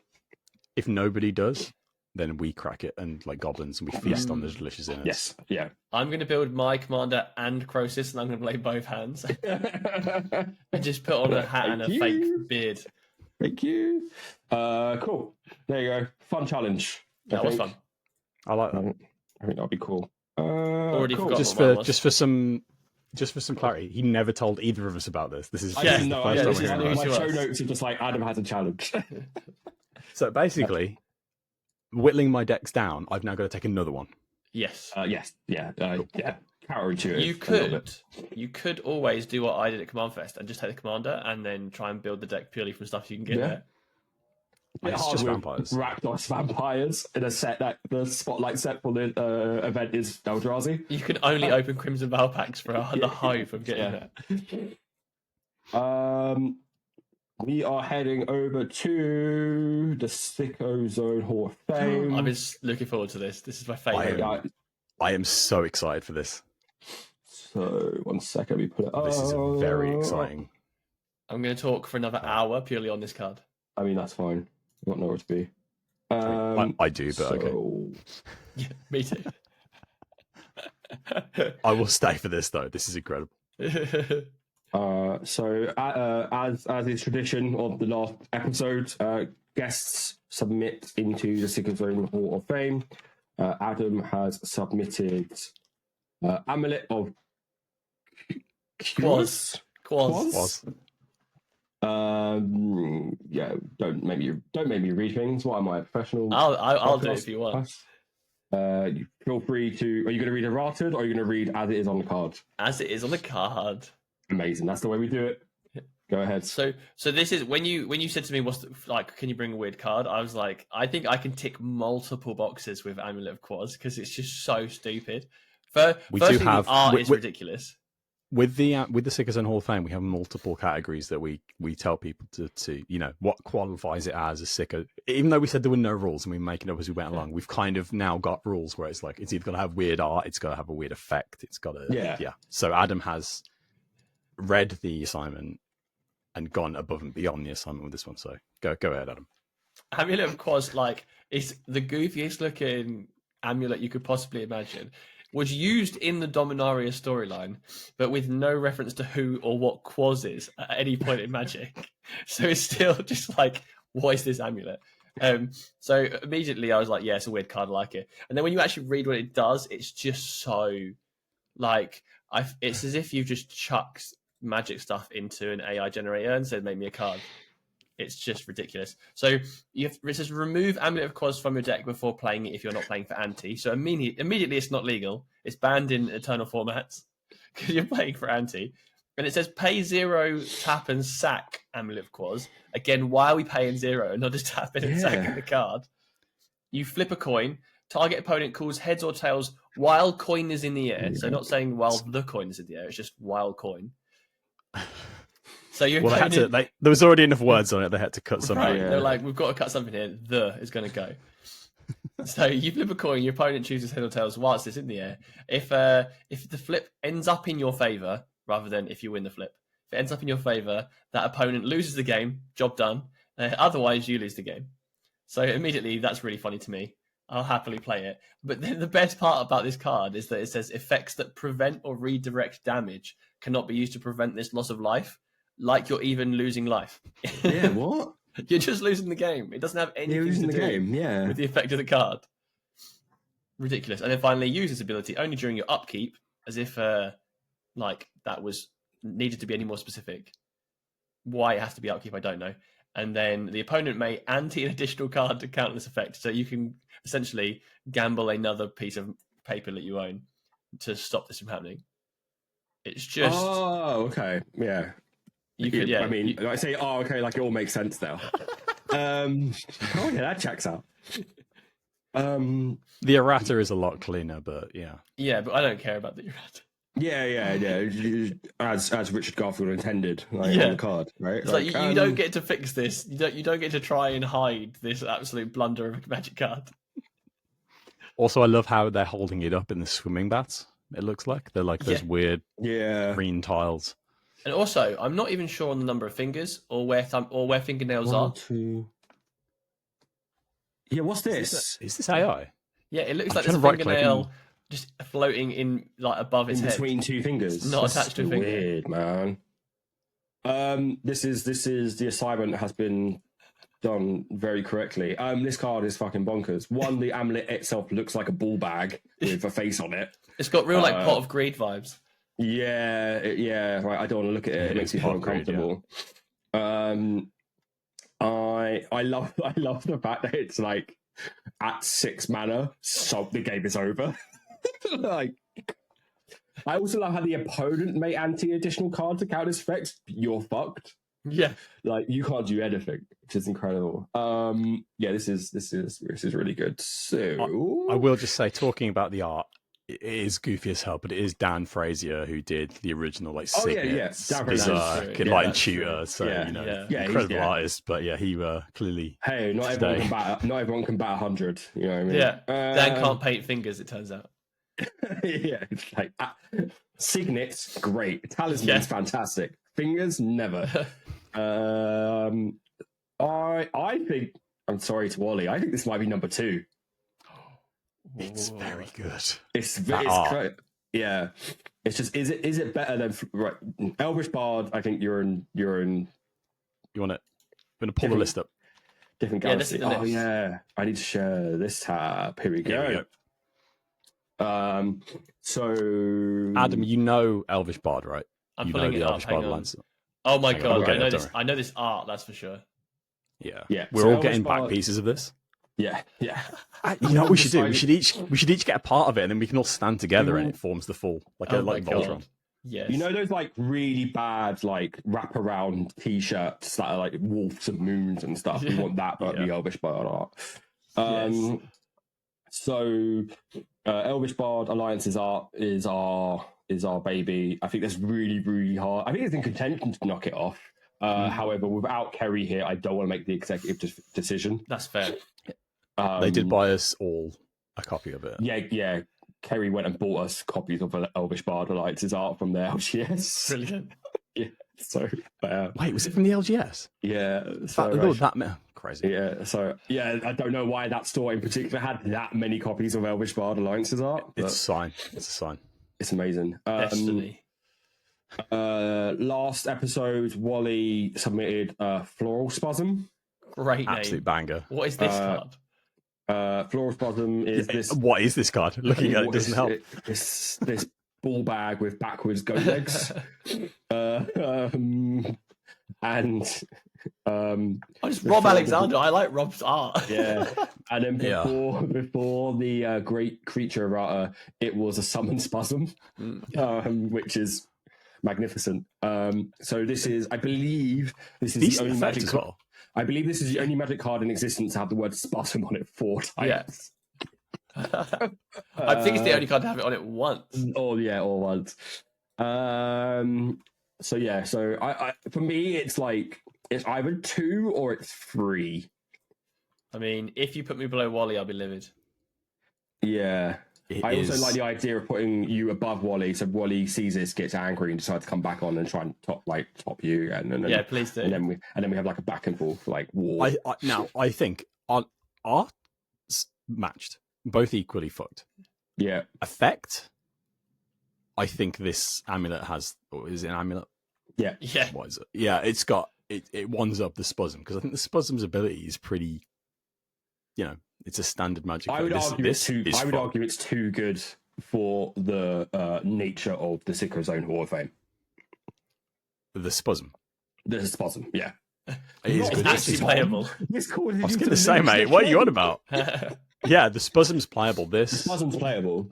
Speaker 5: If nobody does, then we crack it and like goblins, and we feast on the delicious innards.
Speaker 2: Yes, yeah.
Speaker 4: I'm going to build my commander and Crosis, and I'm going to play both hands. And just put on a hat and a fake beard.
Speaker 2: Thank you. Cool. There you go. Fun challenge.
Speaker 4: That was fun.
Speaker 5: I like that.
Speaker 2: I think that'll be cool.
Speaker 4: Already
Speaker 2: cool.
Speaker 4: forgot.
Speaker 5: Just for some clarity, he never told either of us about this. This is
Speaker 2: I
Speaker 5: this
Speaker 2: didn't
Speaker 5: is
Speaker 2: know.
Speaker 5: the first
Speaker 4: this
Speaker 5: time
Speaker 4: is
Speaker 5: we're
Speaker 4: news
Speaker 5: hearing
Speaker 2: My
Speaker 4: to
Speaker 5: about
Speaker 2: show
Speaker 4: us.
Speaker 2: notes are just like Adam has a challenge.
Speaker 5: it. So basically, whittling my decks down, I've now got to take another one.
Speaker 4: Yes.
Speaker 2: Yes. Yeah. Counterintuitive.
Speaker 4: You could always do what I did at Command Fest and just take the commander and then try and build the deck purely from stuff you can get
Speaker 2: Yeah.
Speaker 4: there.
Speaker 5: It's just vampires.
Speaker 2: Rakdos vampires in a set that the spotlight set for the event is Eldrazi.
Speaker 4: You can only open Crimson Val packs for the hope of getting there.
Speaker 2: We are heading over to the Sicko Zone Hall of Fame.
Speaker 4: I'm just looking forward to this. This is my favourite.
Speaker 5: I am so excited for this.
Speaker 2: So 1 second, we put it up.
Speaker 5: This is very exciting.
Speaker 4: I'm going to talk for another hour purely on this card.
Speaker 2: I mean, that's fine. I've got nowhere to be.
Speaker 5: I do, but okay.
Speaker 4: Yeah, me too.
Speaker 5: I will stay for this though. This is incredible.
Speaker 2: So as is tradition of the last episode, guests submit into the Sicko Zone Hall of Fame. Adam has submitted Amulet of
Speaker 4: Quaz.
Speaker 5: Was.
Speaker 2: Yeah, don't make me read things. Why am I a professional?
Speaker 4: I'll do it if you want.
Speaker 2: You feel free to. Are you going to read errated, or are you going to read as it is on the card?
Speaker 4: As it is on the card.
Speaker 2: Amazing. That's the way we do it. Go ahead.
Speaker 4: So this is when you said to me, can you bring a weird card? I was like, I think I can tick multiple boxes with Amulet of Quaz because it's just so stupid. The art is ridiculous.
Speaker 5: With the Sickos and Hall of Fame, we have multiple categories that we tell people to what qualifies it as a Sicko. Even though we said there were no rules and we make it up as we went along, we've kind of now got rules where it's like it's either got to have weird art, it's got to have a weird effect, it's got to yeah. So Adam has read the assignment and gone above and beyond the assignment with this one. So go ahead, Adam.
Speaker 4: Amulet of Quaz, is the goofiest looking amulet you could possibly imagine. Was used in the Dominaria storyline, but with no reference to who or what Quaz is at any point in Magic. So it's still just like, what is this amulet? So immediately I was like, yeah, it's a weird card, I like it. And then when you actually read what it does, it's just so it's as if you just chucked Magic stuff into an AI generator and said, make me a card. It's just ridiculous. So it says remove Amulet of Quaz from your deck before playing it if you're not playing for anti. So immediately it's not legal. It's banned in Eternal formats because you're playing for anti. And it says pay 0, tap and sack Amulet of Quaz. Again, why are we paying 0 and not just tapping and sacking the card? You flip a coin. Target opponent calls heads or tails while coin is in the air. So not saying while the coin is in the air. It's just while coin. So there
Speaker 5: was already enough words on it. They had to cut something.
Speaker 4: Right. They're like, we've got to cut something here. The is going to go. So you flip a coin. Your opponent chooses head or tails whilst it's in the air. If the flip ends up in your favor, rather than if you win the flip, if it ends up in your favor, that opponent loses the game. Job done. Otherwise, you lose the game. So immediately, that's really funny to me. I'll happily play it. But then the best part about this card is that it says effects that prevent or redirect damage cannot be used to prevent this loss of life. Like you're even losing life.
Speaker 2: Yeah, what?
Speaker 4: You're just losing the game. It doesn't have anything to do with the effect of the card. Ridiculous. And then finally, use this ability only during your upkeep, as if that was needed to be any more specific. Why it has to be upkeep, I don't know. And then the opponent may ante an additional card to counter this effect. So you can essentially gamble another piece of paper that you own to stop this from happening. It's just...
Speaker 2: Oh, okay. Yeah.
Speaker 4: You could, yeah.
Speaker 2: I mean, I say, oh, okay, like it all makes sense now. Oh, yeah, that checks out.
Speaker 5: The errata is a lot cleaner, but yeah.
Speaker 4: Yeah, but I don't care about the errata.
Speaker 2: Yeah. As Richard Garfield intended, on the card, right?
Speaker 4: It's like you don't get to fix this. You don't get to try and hide this absolute blunder of a Magic card.
Speaker 5: Also, I love how they're holding it up in the swimming bats. It looks like they're like those weird green tiles.
Speaker 4: And also, I'm not even sure on the number of fingers or where fingernails are.
Speaker 2: 2. Yeah, what's this?
Speaker 5: Is this AI?
Speaker 4: Yeah, it looks like there's a fingernail just floating in above its head.
Speaker 2: Between two fingers.
Speaker 4: Not attached to a finger.
Speaker 2: Weird, man. This is the assignment has been done very correctly. This card is fucking bonkers. One, the amulet itself looks like a ball bag with a face on it.
Speaker 4: It's got real Pot of Greed vibes.
Speaker 2: Yeah. Right. I don't want to look at it. It makes me feel uncomfortable. I love the fact that it's like at 6 mana, so the game is over. I also love how the opponent may anti-additional card to counter this effect. You're fucked.
Speaker 4: Yeah,
Speaker 2: you can't do anything, which is incredible. This is really good. So
Speaker 5: I will just say, talking about the art, it is goofy as hell, but it is Dan Frazier who did the original Signet, Berserk, and Tutor. So incredible artist. But he clearly.
Speaker 2: Hey, not everyone can bat 100. You know what I mean?
Speaker 4: Yeah, Dan can't paint fingers. It turns out.
Speaker 2: It's like Signet's great. Talisman's fantastic. Fingers never. I think. I'm sorry to Wally. I think this might be number 2.
Speaker 5: It's very good.
Speaker 2: It's great. Yeah. It's just is it better than Elvish Bard? I think you're in. You
Speaker 5: want it? I'm gonna pull the list up.
Speaker 2: Different galaxy. Yeah. I need to share this tab. Here we go. So
Speaker 5: Adam, you know Elvish Bard, right?
Speaker 4: I'm pulling it up. Hang on. Oh my
Speaker 5: Hang on,
Speaker 4: god!
Speaker 5: we'll get
Speaker 4: I know
Speaker 5: it,
Speaker 4: this.
Speaker 5: don't
Speaker 4: I know this art. That's for sure.
Speaker 5: Yeah,
Speaker 2: Yeah,
Speaker 5: we're
Speaker 2: so
Speaker 5: all getting
Speaker 2: Elvish
Speaker 5: back
Speaker 2: Bard-
Speaker 5: pieces of this.
Speaker 2: Yeah.
Speaker 5: You know what we should do?
Speaker 2: Decided-
Speaker 5: We should each get a part of it, and then we can all stand together, and
Speaker 2: will-
Speaker 5: it forms the full, like
Speaker 4: Oh
Speaker 5: a
Speaker 4: my
Speaker 5: like
Speaker 4: god!
Speaker 5: Voltron.
Speaker 4: Yes.
Speaker 2: You know those like really bad like wraparound T-shirts that are like wolves and moons and stuff. We want that, but the Elvish Bard art.
Speaker 4: Yes.
Speaker 2: So Elvish Bard Alliance's art is our baby. I think that's really hard. I think it's in contention to knock it off. However, without Kerri here, I don't want to make the executive decision.
Speaker 4: That's fair.
Speaker 5: They did buy us all a copy of it.
Speaker 2: Yeah. Kerri went and bought us copies of Elvish Bard Alliance's art from the LGS.
Speaker 4: Brilliant.
Speaker 2: Yeah. So
Speaker 5: Wait, was it from the LGS?
Speaker 2: yeah. So
Speaker 5: Crazy.
Speaker 2: yeah. So yeah, I don't know why that store in particular had that many copies of Elvish Bard Alliance's art. But
Speaker 5: It's a sign. It's a sign.
Speaker 2: it's amazing.
Speaker 4: Destiny.
Speaker 2: Last episode, Wally submitted Floral Spasm.
Speaker 4: Great name.
Speaker 5: Absolute banger.
Speaker 4: What is this card?
Speaker 2: Floral Spasm is this.
Speaker 5: What is this card? Looking at it doesn't help.
Speaker 2: This ball bag with backwards goat legs. And
Speaker 4: Oh, just Rob Alexander. I like Rob's art.
Speaker 2: yeah, and then before the great creature errata, it was a summon spasm, which is magnificent. So this is, I believe, this is
Speaker 5: Decent
Speaker 2: the only
Speaker 5: effect
Speaker 2: magic
Speaker 5: as well.
Speaker 2: I believe this is the only magic card in existence to have the word spasm on it 4 times.
Speaker 4: Yes. I think it's the only card to have it on it once.
Speaker 2: Oh yeah, all once. So yeah, so I for me it's like it's either 2 or it's 3.
Speaker 4: I mean, if you put me below Wally, I'll be livid.
Speaker 2: Yeah. I also
Speaker 5: is-
Speaker 2: like the idea of putting you above Wally, so Wally sees this, gets angry, and decides to come back on and try and top you, and
Speaker 4: Yeah, please do.
Speaker 2: and then we have like a back and forth like war.
Speaker 5: I think are matched, both equally fucked.
Speaker 2: Yeah,
Speaker 5: Effect. I think this amulet has, or is it an amulet?
Speaker 2: yeah,
Speaker 4: Yeah.
Speaker 5: What is it? Yeah, it's got it ones up the spasm, because I think the spasm's ability is pretty. It's a standard magic.
Speaker 2: I would argue it's too. I would
Speaker 5: fun.
Speaker 2: argue it's too good for the nature of the Sicko Zone Hall of Fame.
Speaker 5: The spasm.
Speaker 2: The spasm, yeah.
Speaker 5: It is
Speaker 2: Not
Speaker 5: good.
Speaker 4: It's actually playable.
Speaker 2: This call
Speaker 5: I was going to say, mate, what are you on about? Yeah, the spasm's playable.
Speaker 2: The spasm's playable.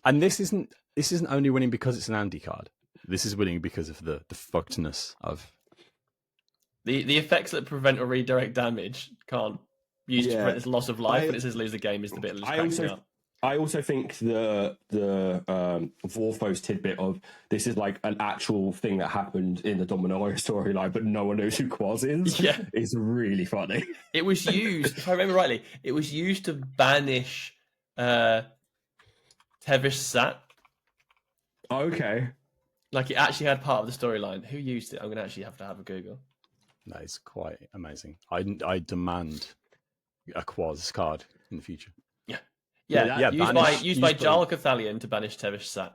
Speaker 5: And this isn't only winning because it's an Andy card. This is winning because of the fuckedness of
Speaker 4: The effects that prevent or redirect damage can't use to
Speaker 2: Yeah.
Speaker 4: prevent this loss of life, but it says lose the game is the bit that just cracks me up.
Speaker 2: I also think the Vorthos tidbit of this is like an actual thing that happened in the Dominaria storyline, but no one knows who Quaz is.
Speaker 4: Yeah.
Speaker 2: Is really funny.
Speaker 4: It was used, if I remember rightly, it was used to banish Tevish Sat.
Speaker 2: Okay.
Speaker 4: Like it actually had part of the storyline. Who used it? I'm going to actually have to have a Google.
Speaker 5: that is quite amazing. I demand a Quaz card in the future.
Speaker 4: Yeah,
Speaker 5: banish-
Speaker 4: used by Jarl Cathalion to banish Tevish Sat.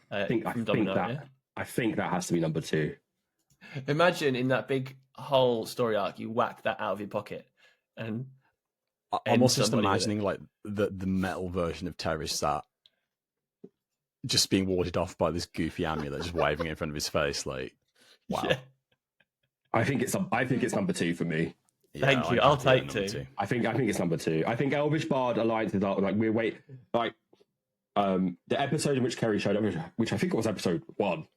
Speaker 2: I think
Speaker 4: from
Speaker 2: that
Speaker 4: Dominaria.
Speaker 2: I think that has to be number 2.
Speaker 4: Imagine in that big whole story arc, you whack that out of your pocket, and
Speaker 5: I'm
Speaker 4: End
Speaker 5: also just
Speaker 4: somebody with
Speaker 5: imagining like the metal version of Tevish Sat just being warded off by this goofy amulet, just waving it in front of his face. Like, wow.
Speaker 4: Yeah.
Speaker 2: I think it's number 2 for me.
Speaker 5: Yeah,
Speaker 4: Thank you.
Speaker 5: I'd
Speaker 4: I'll
Speaker 5: have to go
Speaker 4: take
Speaker 5: number
Speaker 4: 2.
Speaker 2: I think it's number 2. I think Elvish Bard Alliances are like the episode in which Kerri showed up, which I think it was episode 1.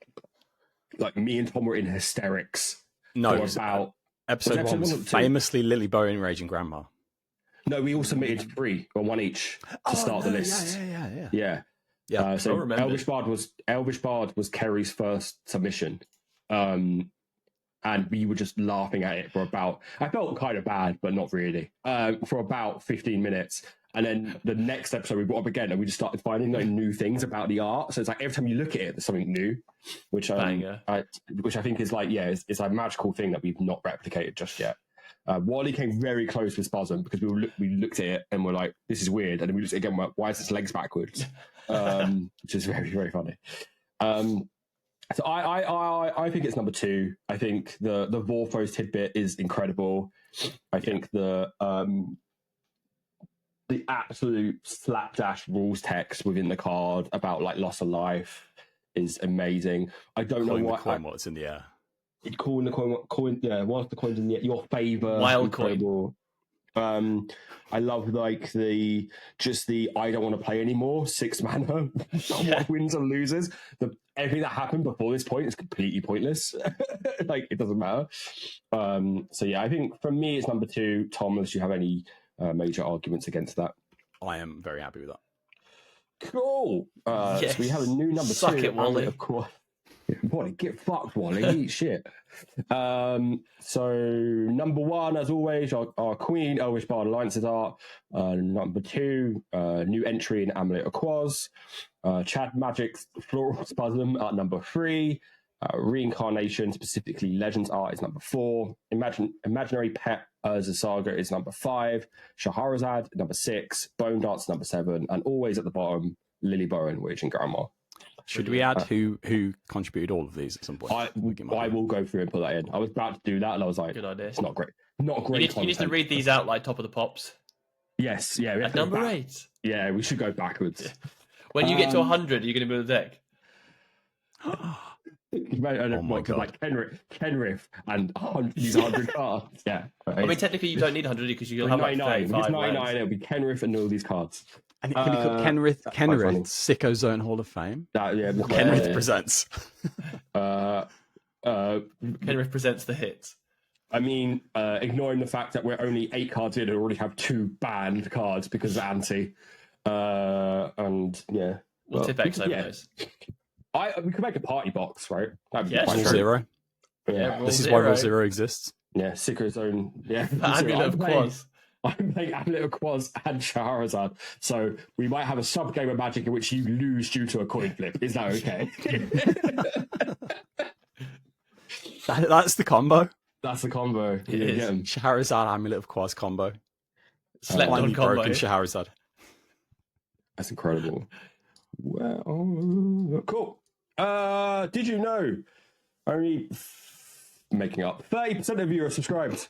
Speaker 2: Like me and Tom were in hysterics.
Speaker 5: No,
Speaker 2: for
Speaker 5: it was
Speaker 2: about
Speaker 5: episode
Speaker 2: was
Speaker 5: 1 was
Speaker 2: episode 2?
Speaker 5: famously Lily Bow and Raging Grandma.
Speaker 2: No, we all submitted 3 or 1 each to start the list.
Speaker 5: Yeah.
Speaker 2: Yeah. So
Speaker 4: I remember.
Speaker 2: Elvish Bard was Kerri's first submission. And we were just laughing at it for about, I felt kind of bad, but not really, for about 15 minutes. And then the next episode we brought up again and we just started finding like new things about the art. So it's like every time you look at it, there's something new, which I think is like, it's a magical thing that we've not replicated just yet. Wally came very close with Spasm because we looked at it and we're like, this is weird. And then we looked at it again, we're like, why is his legs backwards? Which is very, very funny. So I think it's number 2. I think the Vorthos tidbit is incredible. I think the absolute slapdash rules text within the card about like loss of life is amazing. I don't know
Speaker 5: Calling the
Speaker 2: what
Speaker 5: coin while it's in the air.
Speaker 2: calling the coin, yeah, whilst the coin's in your favour.
Speaker 4: Wild
Speaker 2: coin. I love like the I don't want to play anymore 6 mana. What wins or loses. Everything that happened before this point is completely pointless. Like it doesn't matter. So yeah, I think for me it's number 2. Tom, unless you have any major arguments against that.
Speaker 5: I am very happy with that.
Speaker 2: Cool.
Speaker 4: Yes.
Speaker 2: So we have a new number 2.
Speaker 4: Suck it, Wally.
Speaker 2: Of course. Wally, get fucked, Wally. Eat shit. So number 1, as always, our Queen, Elvish Bard Alliance's art. Number 2, new entry in Amulet of Quaz. Chad Magic's Floral Spasm at number 3. Reincarnation, specifically Legends art, is number 4. Imaginary Pet Urza Saga is number 5. Shahrazad, number 6. Bone Dance, number 7. And always at the bottom, Lily Bowen, Witching Grandma.
Speaker 5: Should we add who contributed all of these at some point?
Speaker 2: I will go through and put that in. I was about to do that, and I was like,
Speaker 4: good idea.
Speaker 2: It's not great. Not great.
Speaker 4: You need to read these out like top of the pops.
Speaker 2: Yes, yeah.
Speaker 4: At number 8.
Speaker 2: Yeah, we should go backwards.
Speaker 4: Yeah. When you get to 100, are you going to build a deck?
Speaker 2: Oh
Speaker 5: my God.
Speaker 2: Like Kenrith and these 100 cards. Yeah.
Speaker 4: I mean, technically, you don't need 100 because you'll have like
Speaker 2: 99.
Speaker 4: 35
Speaker 2: 99,
Speaker 4: lands.
Speaker 2: it'll be Kenrith and all these cards.
Speaker 5: And can you put Kenrith, Sicko Zone Hall of Fame? Kenrith presents.
Speaker 4: Kenrith presents the hits.
Speaker 2: I mean, ignoring the fact that we're only 8 cards in and already have 2 banned cards because of anti. And yeah.
Speaker 4: We'll tip X over those.
Speaker 2: We could make a party box, right?
Speaker 4: Yes.
Speaker 5: Rule 0.
Speaker 4: Yeah,
Speaker 5: this is why Rule 0 exists.
Speaker 2: Yeah, Sicko Zone. Yeah.
Speaker 4: Amulet of Quaz.
Speaker 2: I'm playing Amulet of Quaz and Shahrazad. So we might have a sub game of Magic in which you lose due to a coin flip. Is that okay?
Speaker 5: That's the combo.
Speaker 2: That's the combo.
Speaker 4: It is.
Speaker 5: Shahrazad Amulet of Quaz combo.
Speaker 4: Slept on combo.
Speaker 5: Broken Shahrazad.
Speaker 2: That's incredible. Well, cool. Did you know only making up 30% of you are subscribed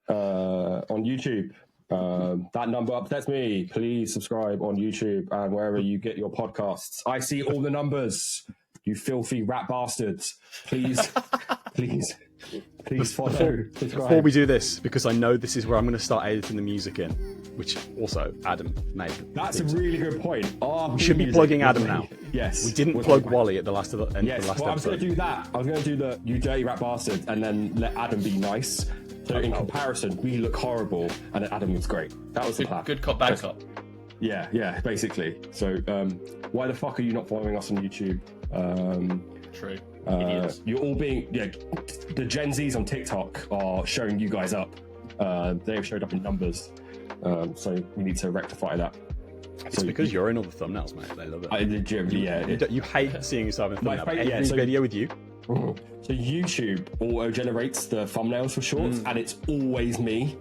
Speaker 2: on YouTube? That number upsets me. Please subscribe on YouTube and wherever you get your podcasts. I see all the numbers. You filthy rat bastards. Please follow.
Speaker 5: Before we do this, because I know this is where I'm going to start editing the music in, which also Adam made.
Speaker 2: That's a really good point.
Speaker 5: We should be plugging Adam now.
Speaker 2: Yes.
Speaker 5: We didn't plug Wally at the last of the end.
Speaker 2: Yes, I was going to do that. I was going to do the you dirty rat bastard and then let Adam be nice. So in comparison, we look horrible and then Adam looks great. That was the plan.
Speaker 4: Good cop, bad cop.
Speaker 2: Yeah, basically. So why the fuck are you not following us on YouTube?
Speaker 4: True.
Speaker 2: You're all being the Gen Zs on TikTok are showing you guys up. They have showed up in numbers. So we need to rectify that.
Speaker 5: It's because you're in all the thumbnails, mate. They love it.
Speaker 2: I legitimately,
Speaker 5: You hate seeing yourself in thumbnails. Every
Speaker 2: so-
Speaker 5: video with you.
Speaker 2: So YouTube auto-generates the thumbnails for shorts, and it's always me.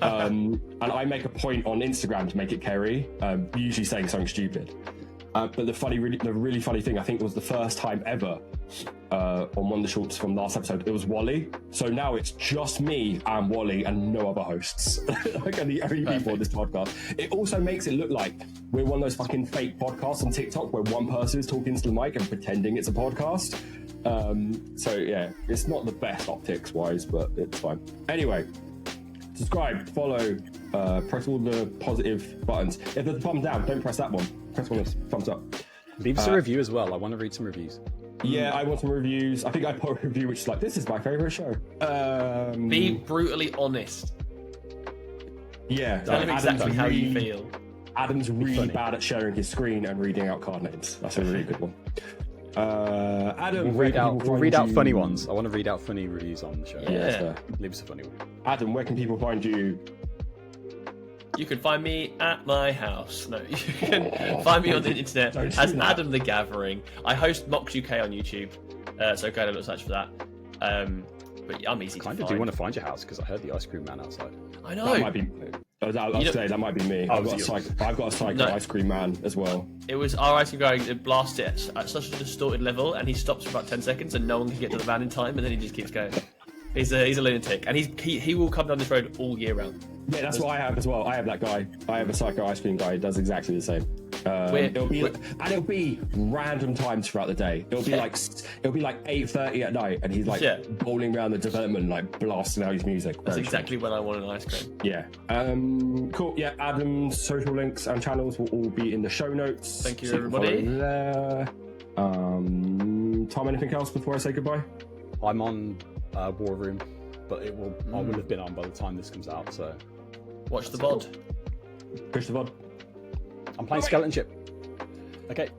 Speaker 2: And I make a point on Instagram to make it Kerri, usually saying something stupid. But the really funny thing, I think, was the first time ever on one of the shorts from last episode, it was Wally. So now it's just me and Wally and no other hosts. Like, are the only people on this podcast. It also makes it look like we're one of those fucking fake podcasts on TikTok where one person is talking to the mic and pretending it's a podcast. So yeah, it's not the best optics wise, but it's fine. Anyway, subscribe, follow, press all the positive buttons. If there's a thumbs down, don't press that one. Press one of the thumbs up.
Speaker 5: Leave us a review as well. I want to read some reviews.
Speaker 2: Yeah, I want some reviews. I think I put a review which is like, this is my favourite show.
Speaker 4: Be brutally honest.
Speaker 2: Yeah.
Speaker 4: Tell him exactly how you feel.
Speaker 2: Adam's really bad at sharing his screen and reading out card names. That's a really good one. Adam,
Speaker 5: we'll read out funny ones. I want to read out funny reviews on the show.
Speaker 4: Yeah.
Speaker 5: Leave us a funny one.
Speaker 2: Adam, where can people find you?
Speaker 4: You can find me at my house. No, you can find me on the internet as Adam the Gathering. I host Mox UK on YouTube, so go and look search for that. But I'm easy to find.
Speaker 5: I do want to find your house because I heard the ice cream man outside.
Speaker 4: I know.
Speaker 2: That might be. That might be me. I've got a psycho ice cream man as well.
Speaker 4: It was our ice cream guy that blasted it at such a distorted level, and he stops for about 10 seconds, and no one can get to the van in time, and then he just keeps going. He's a lunatic, and he will come down this road all year round.
Speaker 2: Yeah, that's what I have as well. I have that guy. I have a Psycho ice cream guy who does exactly the same. It'll be random times throughout the day. It'll be like 8:30 at night, and he's like bowling around the development, like blasting out his music.
Speaker 4: That's exactly when I want an ice cream.
Speaker 2: Yeah. Cool. Yeah. Adam's social links and channels will all be in the show notes.
Speaker 4: Thank you, everybody.
Speaker 2: There. Tom, anything else before I say goodbye?
Speaker 3: I'm on War Room, but I will have been on by the time this comes out. So
Speaker 4: watch the VOD.
Speaker 2: Push the VOD.
Speaker 3: I'm playing Skeleton Ship. Okay.